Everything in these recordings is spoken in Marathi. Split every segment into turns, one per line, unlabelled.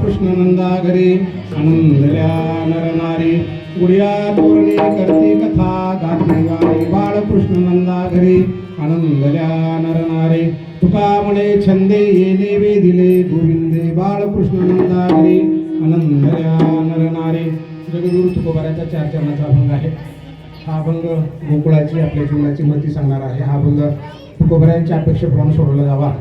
बाळकृष्ण नंदा घरी आनंदल्या नरनारी गुडिया तोरणे करते कथा गाते गाणे बाळकृष्ण नंदा घरी आनंदल्या नरनारी तुका म्हणे छंदे येणे वेदिले गोविंदे बाळकृष्ण नंदा घरी आनंदल्या नरनारी. जगद्गुरु तुकोबाराचा 4 चरणाचा अभंग आहे. हा अभंग गोकुळाची आपल्या जीवनाची मती सांगणार आहे. हा अभंग तुकोबारायांच्या अपेक्षेप्रमाणे सोडवला जावा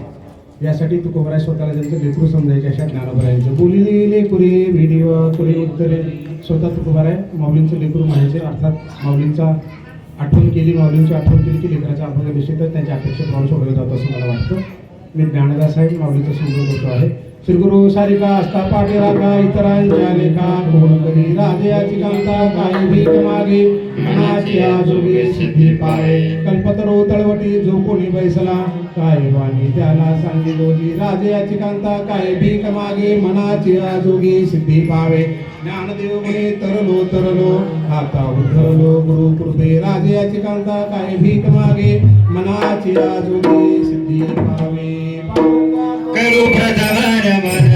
यासाठी तुकोबाराय स्वतःला त्यांचं लेकरू समजायचे अशा ज्ञानोबारायांचं बोलिले लेकुरे व्हिडिओ कुरे उत्तरे स्वतः तुकोबाराय माऊलींचं लेकरू म्हणायचे. अर्थात माऊलींचा आठवण केली की लेकराचा अभंग निश्चितच त्यांच्या अपेक्षेप्रमाणे सोडवलं जातं असं मला वाटतं. मी ज्ञानदास आहे, माऊलीचा संबोध होतो आहे. श्रीगुरु सारिका असता पाठी राखा इतरांच्या लेखा कोण करी राजयाची कांता काही भीक मागे मनाची आजोगी सिद्धी पावे कल्पतरो तळवटी जो कोणी बैसला काय वाणी त्याला सांगी दोजी राजयाची कांता काय भीक मागे मनाची आजोगी सिद्धी पावे ज्ञानदेव म्हणे तरलो आता उद्धवलो गुरु कृपे राजयाची कांता काय भीक मागे मनाची आजोगी सिद्धी पावे.
करू प्रधान मन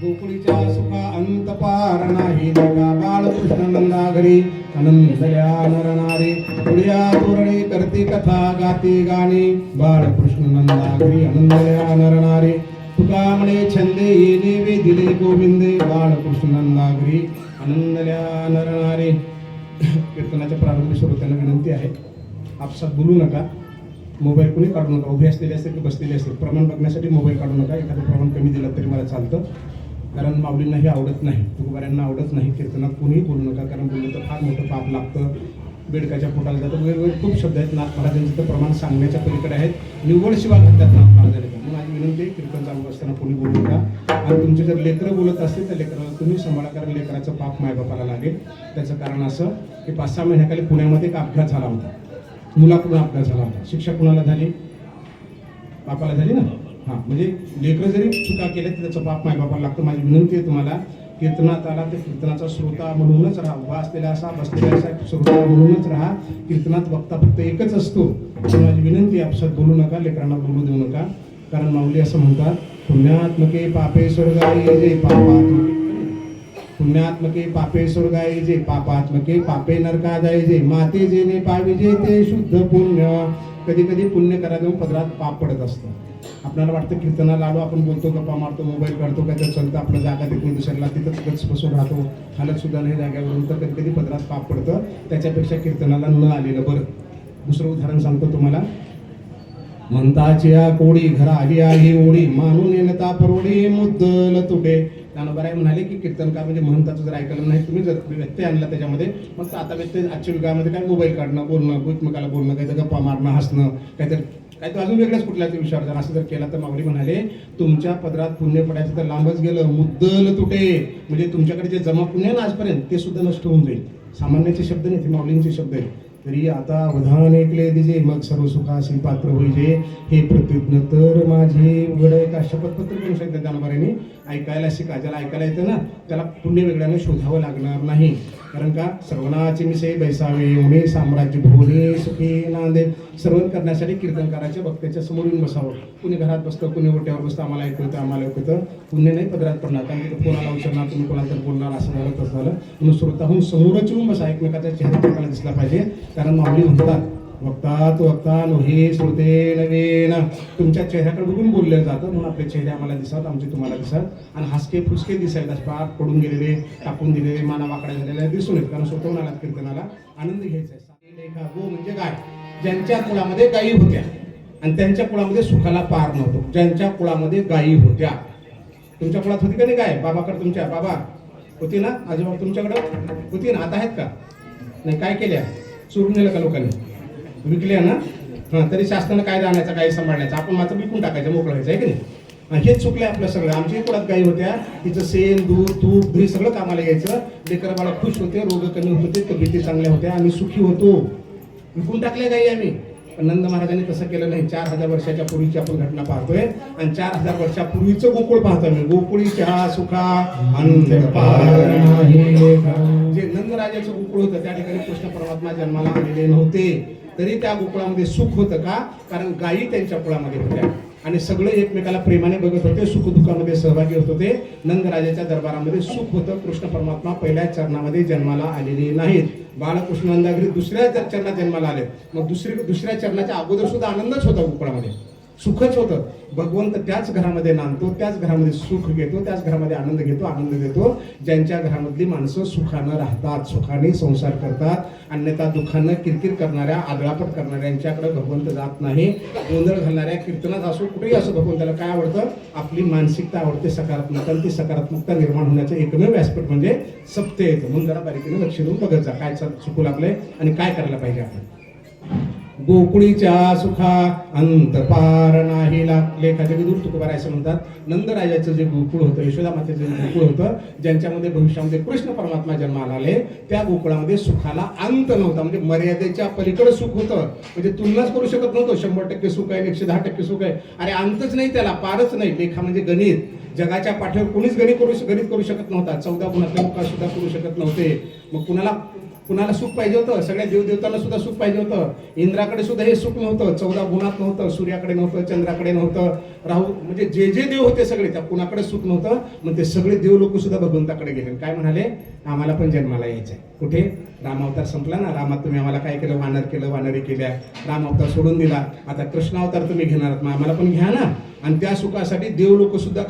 गोकुळीच्या सुखा अंत पार नाही नका बाळकृष्ण नंदा घरी आनंदल्या नरनारी गुडिया तोरणे करते कथा गाते गाणे बाळकृष्ण नंदा घरी आनंदल्या नरनारी तुका म्हणे छंदे येणे वेदिले गोविंदे बाळकृष्ण नंदा घरी आनंदल्या नरनारी. कीर्तनाच्या प्रारंभी श्रोत्यांना विनंती आहे, आपसात बोलू नका, मोबाईल कोणी काढू नका. उभे असलेले असतील की बसलेले असतील प्रमाण बघण्यासाठी मोबाईल काढू नका. एखादं प्रमाण कमी दिलं तरी मला चालतं, कारण माऊलींनाही आवडत नाही, तुकोबाऱ्यांना आवडत नाही. कीर्तनात कोणीही बोलू नका, कारण बोललं तर फार मोठं पाप लागतं, बेडकाच्या पोटाला जातं. वेगवेगळे खूप शब्द आहेत नाथ महाराजांचं तर प्रमाण सांगण्याच्या पलीकडे आहेत. निव्वळ शिवा घालतात नाथ महाराजांनी. म्हणून माझी विनंती आहे, कीर्तन चालू असताना कोणी बोलू नका. आणि तुमचे जर लेकरं बोलत असतील तर लेकराला तुम्ही सांभाळा, कारण लेकराचं पाप मायबापाला लागेल. त्याचं कारण असं की 5-6 महिन्याखाली पुण्यामध्ये एक अपघात झाला होता, मुलाकडून अपघात झाला होता. शिक्षा कुणाला झाली? बापाला झाली ना. हां, म्हणजे लेकरं जरी चुका केल्या तर त्याचं पाप मायबापाला लागतं. माझी विनंती आहे तुम्हाला, कीर्तनात आला तर कीर्तनाचा श्रोता म्हणूनच राहा. उभा असलेला असा बसलेला असा श्रोता म्हणूनच राहा. कीर्तनात वक्ता फक्त एकच असतो. माझी विनंती आहे, आपसात बोलू नका, लेकरांना बोलू देऊ नका. कारण माऊली असं म्हणतात, पुण्यात्मके पापे स्वर्गाई जे पापात्मके पुण्यात्मके पापे स्वर्गाई जे पापात्मके पापे नरका जाई जे माते जेने पाविजे ते शुद्ध पुण्य. कधी कधी पुण्य करा देऊन पदरात पाप पडत असतं. आपल्याला वाटतं कीर्तनाला आलो, आपण बोलतो, गप्पा मारतो, मोबाईल काढतो, काय तर चालतं, आपलं जागा देतो दुसऱ्याला, तिथंच गच बसून राहतो, हालत सुद्धा नाही जाग्यावरून, तर कधी कधी पदरात पाप पडतं. त्याच्यापेक्षा कीर्तनाला न आलेलं बरं. दुसरं उदाहरण सांगतो तुम्हाला. म्हणताच्या कोडी घरा आली आहे ओढी मानून येणता परवडी मुद्दल तुटे. ज्ञानोबाराय म्हणाले की कीर्तनकार म्हणजे महंताचं जर ऐकलं नाही तुम्ही, जर व्यत्यय आणला त्याच्यामध्ये, मग आता व्यत्यय आजच्या युगामध्ये काय मोबाईल काढणं, बोलणं, एकमेकाला बोलणं, काहीतरी गप्पा मारणं, हसणं, काहीतरी अजून वेगळ्याच कुठल्या तरी विषयावर असं जर केला तर माऊली म्हणाले तुमच्या पदरात पुण्य पडायचं तर लांबच गेलं, मुद्दल तुटे. म्हणजे तुमच्याकडे जे जमा पुण्य आहे ना आजपर्यंत ते सुद्धा नष्ट होऊन जाईल. सामान्याचे शब्द नाही, ते माऊलींचे शब्द आहेत. तरी आता वधान ऐकले दिजे मग सर्व सुखासी पात्र होईजे हे प्रतिज्ञ तर माझे उघड आहे. का शपथपत्र करू शकतात ज्ञानोबारांनी. ऐकायला शिका, ज्याला ऐकायला येतं ना त्याला पुण्य वेगळ्याने शोधावं लागणार नाही. कारण का सर्वनाचे मिसे बैसावे उणे साम्राज्य भोले सुखी नांदे. श्रवण करण्यासाठी कीर्तनकाराच्या वक्त्याच्या समोर येऊन बसावं. कुणी घरात बसतं, कुणी ओट्यावर बसतं, आम्हाला ऐकतं. पुण्य नाही पदरात पडणार, कारण तिथं कोणाला उचलणार, तुम्ही कोणाला तर बोलणार, असं झालं तसं झालं. म्हणून श्रोताहून समोरच येऊन बसा, एकमेकाच्या चेहऱ्याला दिसला पाहिजे. कारण माऊली म्हणतात वक्ता नोहे श्रोते नवेन. तुमच्या चेहऱ्याकडे बघून बोललं जातं, म्हणून आपले चेहरे आम्हाला दिसत, आमचे तुम्हाला दिसत. आणि हसके फुसके दिसायला पाक पडून गेलेले, टाकून दिलेले, माना वाकड्या झालेल्या दिसून येत. कारण स्वतःहून आलात कीर्तनाला, आनंद घ्यायचा आहे. गो म्हणजे गाय. ज्यांच्या कुळामध्ये गायी होत्या आणि त्यांच्या कुळामध्ये सुखाला पार नव्हतो. ज्यांच्या कुळामध्ये गायी होत्या, तुमच्या कुळात होती का नाही गाय? बाबाकडे तुमच्या बाबा होती ना, आजोबा तुमच्याकडं होती ना, आता आहेत का नाही? काय केल्या? चोरून नेलं का लोकांनी? विकल्या ना. तरी शासनानं कायदा आणायचा, काही सांभाळण्याचा, आपण मात्र विकून टाकायचं, मोकळं व्हायचं आहे की नाही. हेच चुकलंय आपलं सगळं. आमच्या कुळात गायी होत्या, तिचं शेण, दूध, तूप, दही सगळं कामाला यायचं. लेकरं बाळा खुश होते, रोग कमी होत होते, तब्येती चांगल्या होत्या, आम्ही सुखी होतो. विकून टाकल्या गायी आम्ही. पण नंद महाराजांनी तसं केलं नाही. 4000 वर्षाच्या पूर्वीची आपण घटना पाहतोय आणि 4000 वर्षापूर्वीचं गोकुळ पाहतोय मी. गोकुळीच्या सुखा अंत पार नाही लेखा. जे नंदराजाचं गोकुळ होतं त्या ठिकाणी कृष्ण परमात्मा जन्माला आलेले नव्हते, तरी त्या गोकुळामध्ये सुख होतं का? कारण गायी त्यांच्या कुळामध्ये होत्या आणि सगळे एकमेकाला प्रेमाने बघत होते, सुखदुःखामध्ये सहभागी होत होते. नंदराजाच्या दरबारामध्ये सुख होतं. कृष्ण परमात्मा पहिल्या चरणामध्ये जन्माला आलेले नाहीत. बाळकृष्ण नंदागिरी दुसऱ्या चरणात जन्माला आले. मग दुसऱ्या चरणाच्या अगोदर सुद्धा आनंदच होता, गोकुळामध्ये सुखच होतं. भगवंत त्याच घरामध्ये नांदतो, त्याच घरामध्ये सुख घेतो, त्याच घरामध्ये आनंद घेतो, आनंद देतो. ज्यांच्या घरामधली माणसं सुखानं राहतात, सुखाने संसार करतात, अन्यथा दुःखानं किरकिर करणाऱ्या, आदळापट करणाऱ्यांच्याकडे भगवंत जात नाही. गोंधळ घालणाऱ्या, कीर्तनात असो, कुठेही असो, भगवंताला काय आवडतं? आपली मानसिकता आवडते, सकारात्मकता. ती सकारात्मकता निर्माण होण्याचं एकमेव व्यासपीठ म्हणजे सत्य येतं. म्हणून जरा बारीकीने लक्ष देऊन बघत जा काय चुकू लागलंय आणि काय करायला पाहिजे आपण. गोकुळीच्या सुखा अंत पार नाही लेखाचे विदुर तुकोबार असं म्हणतात. नंदराजाचं जे गोकुळ होतं, यशोदा मातेचं जे गोकुळ होतं, ज्यांच्यामध्ये भविष्यामध्ये कृष्ण परमात्मा जन्माला आले, त्या गोकुळामध्ये सुखाला अंत नव्हता. म्हणजे मर्यादेच्या पलीकडे सुख होतं. म्हणजे तुलनाच करू शकत नव्हतं. 100% सुख आहे, 110% सुख आहे, अरे अंतच नाही त्याला, पारच नाही. लेखा म्हणजे गणित. जगाच्या पाठीवर कोणीच गणित करू शकत नव्हता. 14 गुणातले लोक सुद्धा करू शकत नव्हते. मग कुणाला सुख पाहिजे होतं? सगळ्या देवदेवतांना सुद्धा सुख पाहिजे होतं. इंद्राकडे सुद्धा हे सुख नव्हतं. 14 गुणात नव्हतं, सूर्याकडे नव्हतं, चंद्राकडे नव्हतं, राहू म्हणजे जे देव होते सगळे, त्या कुणाकडे सुख नव्हतं. मग ते सगळे देव लोक सुद्धा भगवंताकडे गेले. काय म्हणाले? आम्हाला पण जन्माला यायचंय. कुठे? रामावतार संपला ना. रामात तुम्ही आम्हाला काय केलं? वानर केलं, वानरी केल्या. रामावतार सोडून दिला. आता कृष्णावतार तुम्ही घेणार, मग आम्हाला पण घ्या ना. आणि त्या सुखासाठी देव लोक सुद्धा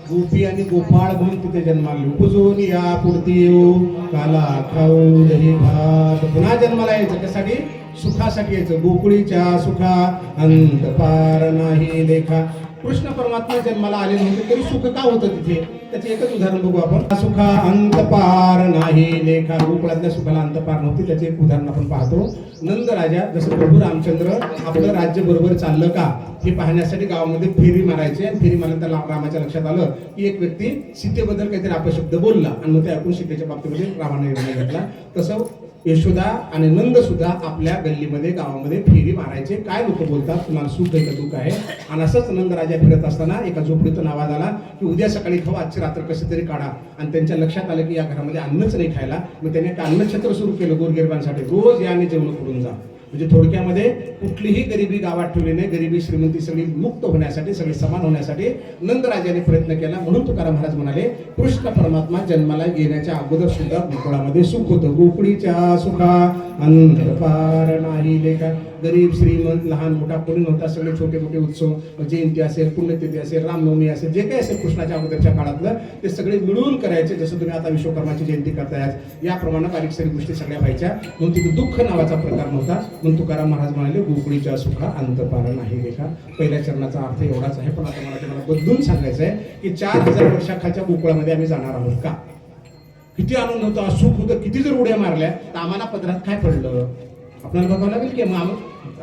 गोपी आणि गोपाळ म्हणून तिथे जन्माला उपजून या पुढती येऊ काला खाऊ दही भात. पुन्हा जन्माला यायचं. त्यासाठी सुखासाठी यायचं. गोकुळीच्या सुखा अंत पार नाही लेखा. कृष्ण परमात्मा जन्माला आले नव्हते तरी सुख का होतं तिथे? त्याचे एकच उदाहरण बघू आपण. सुखा अंत पार नाही लेखा. गोकुळातल्या सुखाला अंत पार नव्हती. त्याचे एक उदाहरण आपण पाहतो. नंद राजा, जसं प्रभू रामचंद्र आपलं राज्य बरोबर चाललं का हे पाहण्यासाठी गावामध्ये फेरी मारायचे. आणि फेरी मारल्यानंतर रामाच्या लक्षात आलं की एक व्यक्ती सीतेबद्दल काहीतरी अपशब्द बोलला आणि मग ते ऐकून सीतेच्या बाबतीमध्ये रामाने निर्णय घेतला. तसं यशोदा आणि नंद सुद्धा आपल्या गल्लीमध्ये गावामध्ये फेरी मारायचे. काय लोक बोलतात, तुम्हाला सुख आहे का दुःख आहे? आणि असंच नंद राजा फिरत असताना एका झोपडीतून आवाज आला की उद्या सकाळी खाऊ, आजची रात्र कशी तरी काढा. आणि त्यांच्या लक्षात आलं की या घरामध्ये अन्नच नाही खायला. मग त्याने एक अन्नछत्र सुरू केलं गोरगरिबांसाठी. रोज याने जेवण करून जा. म्हणजे थोडक्यामध्ये कुठलीही गरिबी गावात ठेवली नाही. गरिबी श्रीमंती सगळी मुक्त होण्यासाठी, सगळी समान होण्यासाठी नंदराजाने प्रयत्न केला. म्हणून तुकाराम महाराज म्हणाले कृष्ण परमात्मा जन्माला येण्याच्या अगोदर सुद्धा गोकुळामध्ये सुख होतं. गोकुळीच्या सुखा अंत पार नाही लेखा. गरीब श्रीमंत लहान मोठा कोणी नव्हता. सगळे छोटे मोठे उत्सव, जयंती असेल, पुण्यतिथी असेल, रामनवमी असेल, जे काही असेल कृष्णाच्या अगोदरच्या काळातलं ते सगळे मिळून करायचे. जसं तुम्ही आता विश्वकर्माची जयंती करताय याप्रमाणे बारीक सारीक गोष्टी सगळ्या व्हायच्या. म्हणून तिथे दुःख नावाचा प्रकार नव्हता. म्हणून तुकाराम महाराज म्हणाले गोकुळीच्या सुखा अंत पार नाही लेखा. पहिल्या चरणाचा अर्थ एवढाच आहे. पण आता मला तुम्हाला बदलून सांगायचं आहे की 4000 वर्षाखालच्या गोकुळामध्ये आम्ही जाणार आहोत का? किती आनंद होता, सुख होतं. किती जर उड्या मारल्या तर आम्हाला पदरात काय पडलं आपल्याला बघावं लागेल की मग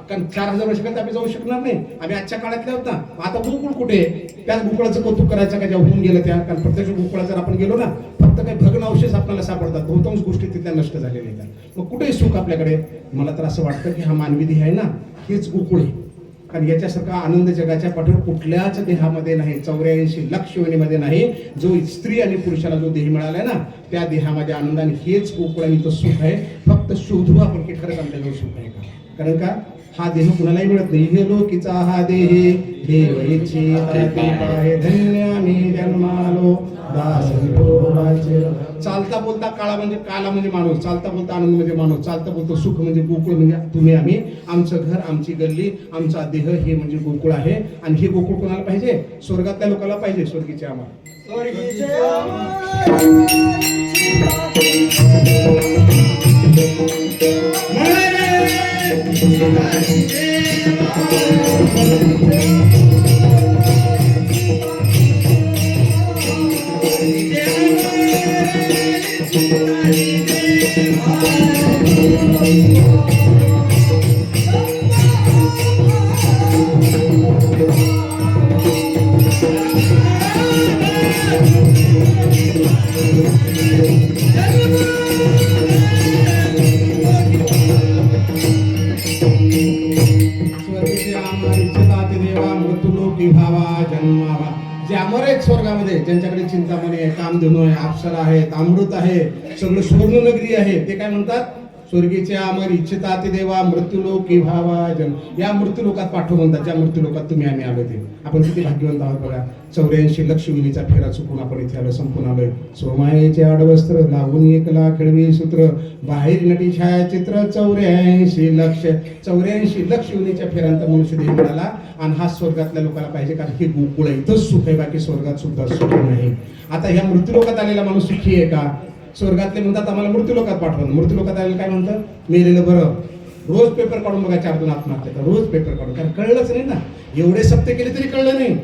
कारण 4000 वर्षापर्यंत आम्ही जाऊ शकणार नाही. आम्ही आजच्या काळातले आहोत ना. आता गोकुळ कुठे आहे? त्याच गोकुळाचं कौतुक करायचं का जेव्हा होऊन गेलं त्या? कारण प्रत्यक्ष गोकुळात जर आपण गेलो ना, फक्त काही भग्नावशेष आपल्याला सापडतात, बहुतांश गोष्टी तिथल्या नष्ट झालेल्या आहेत. मग कुठे सुख आपल्याकडे? मला तर असं वाटतं की हा मानवी देह आहे ना, हेच गोकुळ आहे. कारण याच्यासारखा आनंद जगाच्या पाठीवर कुठल्याच देहामध्ये नाही, 84 लक्ष योनीमध्ये नाही. जो स्त्री आणि पुरुषाला जो देह मिळालाय ना, त्या देहामध्ये आनंद, आणि हेच गोकुळ आणि तो सुख आहे. फक्त शोधू आपण की खरंच आपल्याजवळ सुख आहे का. कारण का हा देह कुणालाही मिळत नाही. हे लोकीचा हा देहे देव इच्छिता पाहे, धन्य मी जन्मालो दास विठोबाचे. चालता बोलता काळा म्हणजे काला म्हणजे माणूस, चालता बोलता आनंद म्हणजे माणूस, चालता बोलता सुख म्हणजे गोकुळ म्हणजे तुम्ही आम्ही. आमचं घर, आमची गल्ली, आमचा देह हे म्हणजे गोकुळ आहे. आणि हे गोकुळ कोणाला पाहिजे? स्वर्गातल्या लोकांना पाहिजे, स्वर्गीचे आम्हाला. जे अमर आहेत स्वर्गामध्ये, ज्यांच्याकडे चिंतामणी आहे, कामधेनू आहे, अप्सरा आहेत, अमृत आहे, सगळं सुवर्ण नगरी आहे, ते काय म्हणतात? स्वर्गीचे अमर इच्छितात देवा मृत्यूलोकी भावा जन. या मृत्यूलोकात पाठव म्हणतात, ज्या मृत्यूलोकात तुम्ही आम्ही आलो ते. आपण किती भाग्यवंत आहोत बघा. 84 लक्ष विनीचा फेरा चुकून आपण इथे आलो, संपून आलोय. सोमायेचे आडवस्त्र लागून एकला खेळवी सूत्र, बाहेर नटी छायाचित्र 84 लक्ष. 84 लक्ष विनीच्या फेरांत मनुष्य देह मिळाला. आणि हा स्वर्गातल्या लोकांना पाहिजे, कारण हे गोकुळ आहे, इथंच सुख आहे, बाकी स्वर्गात सुद्धा सुख नाही. आता ह्या मृत्यूलोकात आलेला माणूस सुखी आहे का? स्वर्गातले म्हणतात आम्हाला मृत्यूलोकात पाठवून. मृत्यूलोकात आलेलं काय म्हणतं? मेलेलं बरं. रोज पेपर काढून बघा, 4-2 आत्महत्या, रोज पेपर काढून. कारण कळलंच नाही ना. एवढे सप्ते केले तरी कळलं नाही.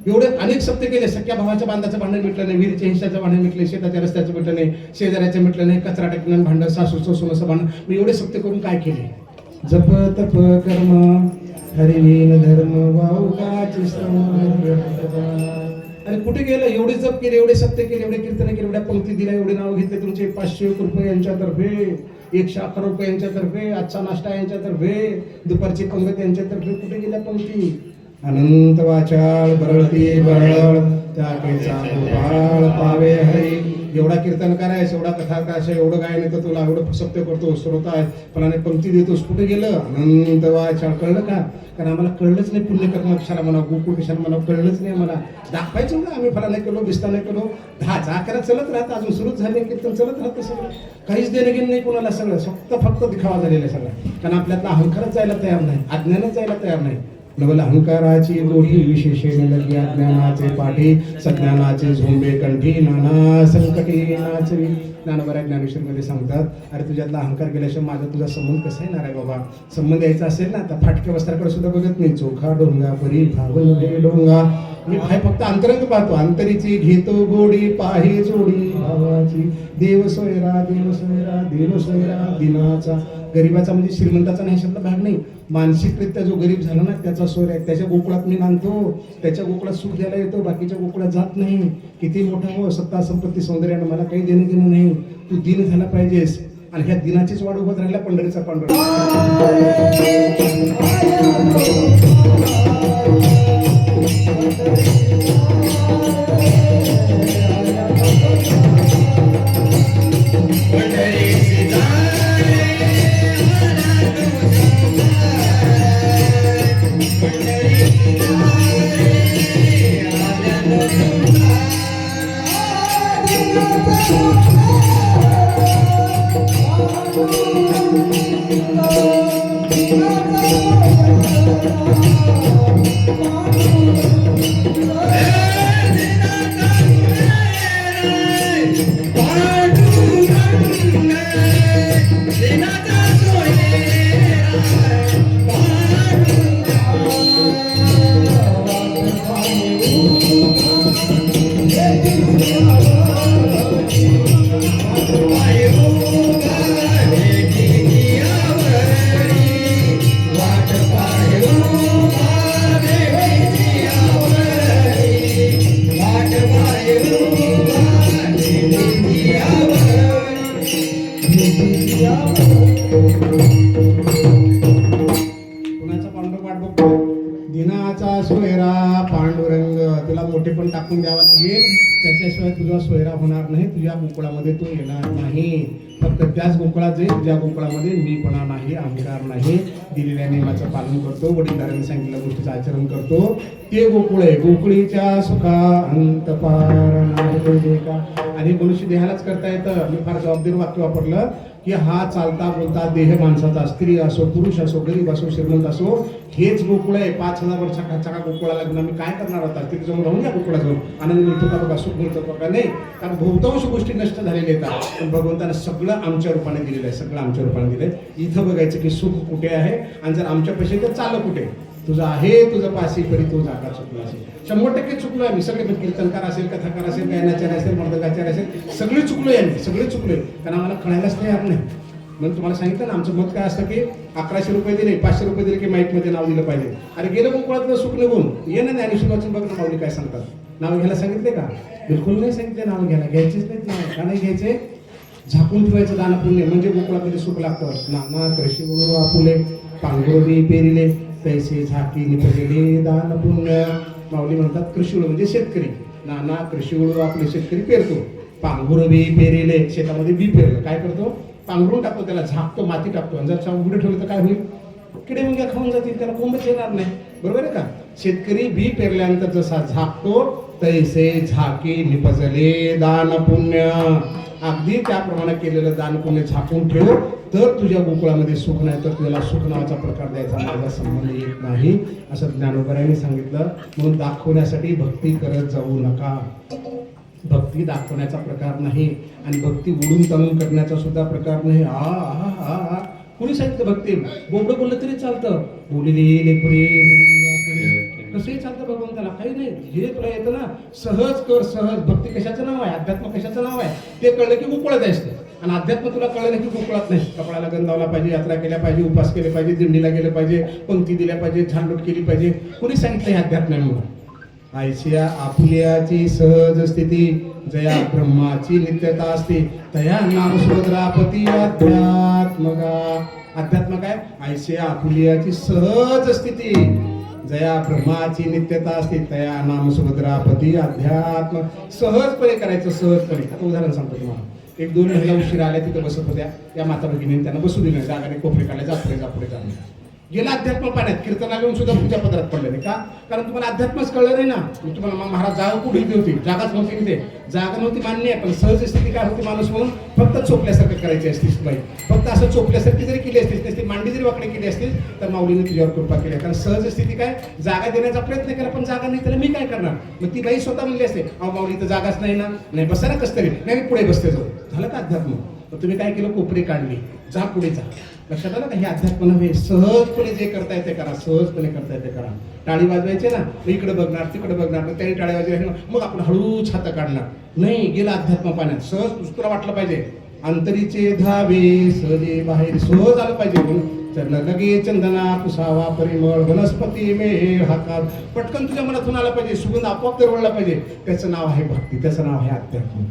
एवढे अनेक सप्ते केले, सख्या भावाच्या बांधाचं भांडण मिटलं नाही, विहिरीच्या हिंसाचं भांडण मिटलं, शेताच्या रस्त्याचं मिटलं नाही, शेजाऱ्याचं मिटलं नाही, कचरा टाकण्याचं भांडण, सासूचं सोनाचं भांडण. मी एवढे सप्ते करून काय केले? जप तप कर्म हरिवीन धर्म वाऊकाची आणि कुठे गेलं? एवढे जप केले, एवढे सत्य केले, एवढे कीर्तन केले, एवढ्या पंक्ती दिल्या, एवढे नाव घेतले तुमचे. 500 रुपये यांच्यातर्फे, 111 रुपये यांच्यातर्फे, आजचा नाश्ता यांच्यातर्फे, दुपारची पंगत यांच्यातर्फे. कुठे गेल्या पंक्ती? अनंत वाचाळ बरळती बरळ त्या केचा गोपाळ पावे हरी. एवढा कीर्तन करायचं, एवढा कथा करायचं, एवढं गायन येतं तुला, एवढं सत्य करतो, श्रोता आहे, पण आणि पंक्ती देतोस. कुठे गेलं? अनंत वाचाळ. कळलं का? कारण आम्हाला कळलंच नाही. पुण्यकर्म कशाला म्हणा, गोकुळ कशाला म्हणा, कळलंच नाही आम्हाला. दाखवायचं ना, आम्ही फला नाही केलो, बिस्ता नाही केलो. 10-11 चलत राहतं, अजून सुरूच झाले, कीर्तन चलत राहतं सगळं. काहीच देणं घेणं नाही कोणाला, सगळं फक्त दिखावा झालेला आहे सगळं. कारण आपल्यातला अहंकारच जायला तयार नाही, अज्ञानच जायला तयार नाही. नवल अहंकाराची गोठी विशेषेण लगी, अज्ञानाचे पाठी सज्ञानाचे झोंबे कंठी, नाना संकटी नाचवी. ज्ञानोबा ज्ञानेश्वरमध्ये सांगतात, अरे तुझ्यातला अहंकार गेल्याशिवाय माझा तुझा संबंध कसा येणार आहे बाबा? संबंध यायचा असेल ना, तर फाटक्या वस्त्राकडे सुद्धा बघत नाही. चोखा डोंगा परी भावन डोंगा. मी भाई फक्त अंतरंग पाहतो, अंतरीची घेतो गोडी, पाही जोडी भावाची. देव सोयरा देव सोयरा देव सोयरा दिनाचा. गरीबाचा म्हणजे श्रीमंताचा नाही शब्द भाग नाही, मानसिकरित्या जो गरीब झाला ना त्याचा सोयर आहे. त्याच्या गोकुळात मी नांदतो, त्याच्या गोकुळात सुख द्यायला येतो, बाकीच्या गोकुळात जात नाही. किती मोठा हो, सत्ता संपत्ती सौंदर्यानं मला काही देणं घेणं नाही. तू दिन झाला पाहिजेस. आणि ह्या दिनाचीच वाढ उभत राहिला पंढरीचा पांडुरंग.
Thank you.
तुला मोठे पण टाकून द्यावं लागेल, त्याच्याशिवाय तुझा सोयरा होणार नाही, तुझ्या गोकुळामध्ये तो येणार नाही. फक्त त्याच गोकुळात जाईल ज्या गोकुळामध्ये मीपणा नाही, अहंकार नाही, दिलेल्या नियमाचं पालन करतो, वडीलधाऱ्यांनी सांगितलेल्या गोष्टीचं आचरण करतो, ते गोकुळ आहे. गोकुळीच्या सुखा अंत पार नाही का. आणि मनुष्य देहालाच करता येतं. मी फार जबाबदारी वाक्य वापरलं की हा चालता बोलता देह माणसाचा, स्त्री असो पुरुष असो गरीब असो श्रीमंत असो, हेच गोकुळ आहे. 5,000 वर्षाच्या गोकुळाला घेऊन आम्ही काय करणार होता, तिथे जाऊन राहून या गोकुळा जाऊन आनंद मिळतो का बघा, सुख मिळतो का नाही. कारण बहुतांश गोष्टी नष्ट झालेल्या येतात, पण भगवंतानं सगळं आमच्या रूपाने दिलेलं आहे, सगळं आमच्या रूपाने दिलंय. इथं बघायचं की सुख कुठे आहे, आणि जर आमच्या पैसे तर चाललं कुठे. तुझं आहे तुझं पाशी परी तो जागा चुकला असेल, 100% चुकलो आहे मी. सगळे कीर्तनकार असेल, कथाकार असेल, गायनाचार्य असेल, मर्दकाचार्य असेल, सगळे चुकलोय आम्ही, सगळे चुकलोय. कारण आम्हाला कळायलाच तयार नाही. म्हणून तुम्हाला सांगितलं ना, आमचं मत काय असतं की 1100 रुपये दिले, 500 रुपये दिले की माईकमध्ये नाव दिलं पाहिजे. अरे गेलं गोकुळातलं सुख निघून ये ना, ज्ञानेश्वर वाचून बघ ना माऊली काय सांगतात. नाव घ्यायला सांगितले का? बिलकुल नाही सांगितले नाव घ्यायला, घ्यायचेच नाहीत नाव. का नाही घ्यायचे? झाकून ठेवायचं दान पुण्य, म्हणजे गोकुळामध्ये सुख लागतं. नाना कृषी गुरु आपुले पांघरुणी पेरिले तैसे झाकी निपजले दान पुण्य. माऊली म्हणतात कृषीळू म्हणजे शेतकरी. नाना कृषीळू आपले शेतकरी पेरतो, पांघरुण बी पेरिले, शेतामध्ये बी पेरलं, काय करतो? पांघरून टाकतो, त्याला झाकतो, माती टाकतो. आणि जर उघडे ठेवलं तर काय होईल? किडे मुंग्या खाऊन जातील, त्याला कोंबच येणार नाही. बरोबर आहे का? शेतकरी बी पेरल्यानंतर जसा झाकतो तैसे झाकी निपजले दान पुण्य. अगदी त्याप्रमाणे केलेलं दान पुण्य झाकून ठेव, तर तुझ्या गोकुळामध्ये सुख नाही, तर तुला सुख नावाचा प्रकार द्यायचा माझा संबंध येत नाही, असं ज्ञानोबरायांनी सांगितलं. म्हणून दाखवण्यासाठी भक्ती करत जाऊ नका. भक्ती दाखवण्याचा प्रकार नाही, आणि भक्ती उडून ताणून करण्याचा सुद्धा प्रकार नाही. आ कोणी सांगितलं भक्ती बोबडं बोललं तरी चालतं, बोलली लेपुरे कसंही चालतं भगवंताला, काही नाही. जे तुला येतं ना सहज कर, सहज. भक्ती कशाचं नाव आहे, अध्यात्म कशाचं नाव आहे, ते कळलं की गोकुळात असतं. आणि अध्यात्म तुला कळलं नाही की गोकुळात नाही. कपडाला गंध लावला पाहिजे, यात्रा केल्या पाहिजे, उपास केले पाहिजे, दिंडीला गेलं पाहिजे, पंक्ती दिल्या पाहिजे, झाडलोट केली पाहिजे. कोणी सांगितलं हे अध्यात्म आहे म्हणून? आयशिया आपुल्याची सहज स्थिती, जया ब्रह्माची नित्यता असते, तया नाम सुभद्रापती अध्यात्मगा. अध्यात्म काय? आयशिया आपुल्याची सहज स्थिती, जया ब्रह्माची नित्यता असते, तया नाम सुभद्रापती अध्यात्म. सहजपणे करायचं, सहजपणे. आता उदाहरण सांगतो तुम्हाला. 1-2 महिला उशिरा आल्या, तिथं बसत होत्या. या माता भगिनीने त्यांना बसू दिलं, जागाने कोपरे काढले, जापुढे जापुढे जाणे. गेला अध्यात्म पाण्यात, कीर्तनाला येऊन सुद्धा तुमच्या पदरात पडले नाही का? कारण तुम्हाला अध्यात्मच कळलं नाही ना. मी तुम्हाला महाराज जागा कुठे होती, जागाच नव्हती तिथे. जागा नव्हती मान्य आहे, पण सहज स्थिती काय होती, माणूस म्हणून फक्त चोपल्यासारखं करायची असतीस बाई. फक्त असं चोपल्यासारखी जरी केली असतीस, नसती मांडी जरी वाकडे केली असतील, तर माऊलीने तुझ्यावर कृपा केली. कारण सहज स्थिती काय, जागा देण्याचा प्रयत्न केला, पण जागा नाही, त्याला मी काय करणार. मग ती बाई स्वतः म्हणली असते, अहो माऊली तर जागाच नाही ना, नाही बसा ना कसं तरी, नाही पुढे बसते जाऊ. झालं का अध्यात्म? मग तुम्ही काय केलं, कोपरी काढली, जा पुढे जा. लक्षात आलं का? हे अध्यात्म नव्हे. सहजपणे जे करता येते करा, सहजपणे करता येते करा. टाळी वाजवायचे ना, इकडे बघणार तिकडे बघणार, मग त्याने टाळी वाजवायची, मग आपण हळूच हात काढणार नाही. गेला अध्यात्म पाण्यात. सहज तुला वाटलं पाहिजे अंतरीचे धावे सदे बाहेर, सहज आलं पाहिजे. म्हणून लगे चंदना पुसावा परिमळ वनस्पती मेळ हाकार, पटकन तुझ्या मनातून आला पाहिजे, सुगंध आपोआप दरवळला पाहिजे. त्याचं नाव आहे भक्ती, त्याचं नाव आहे अध्यात्म.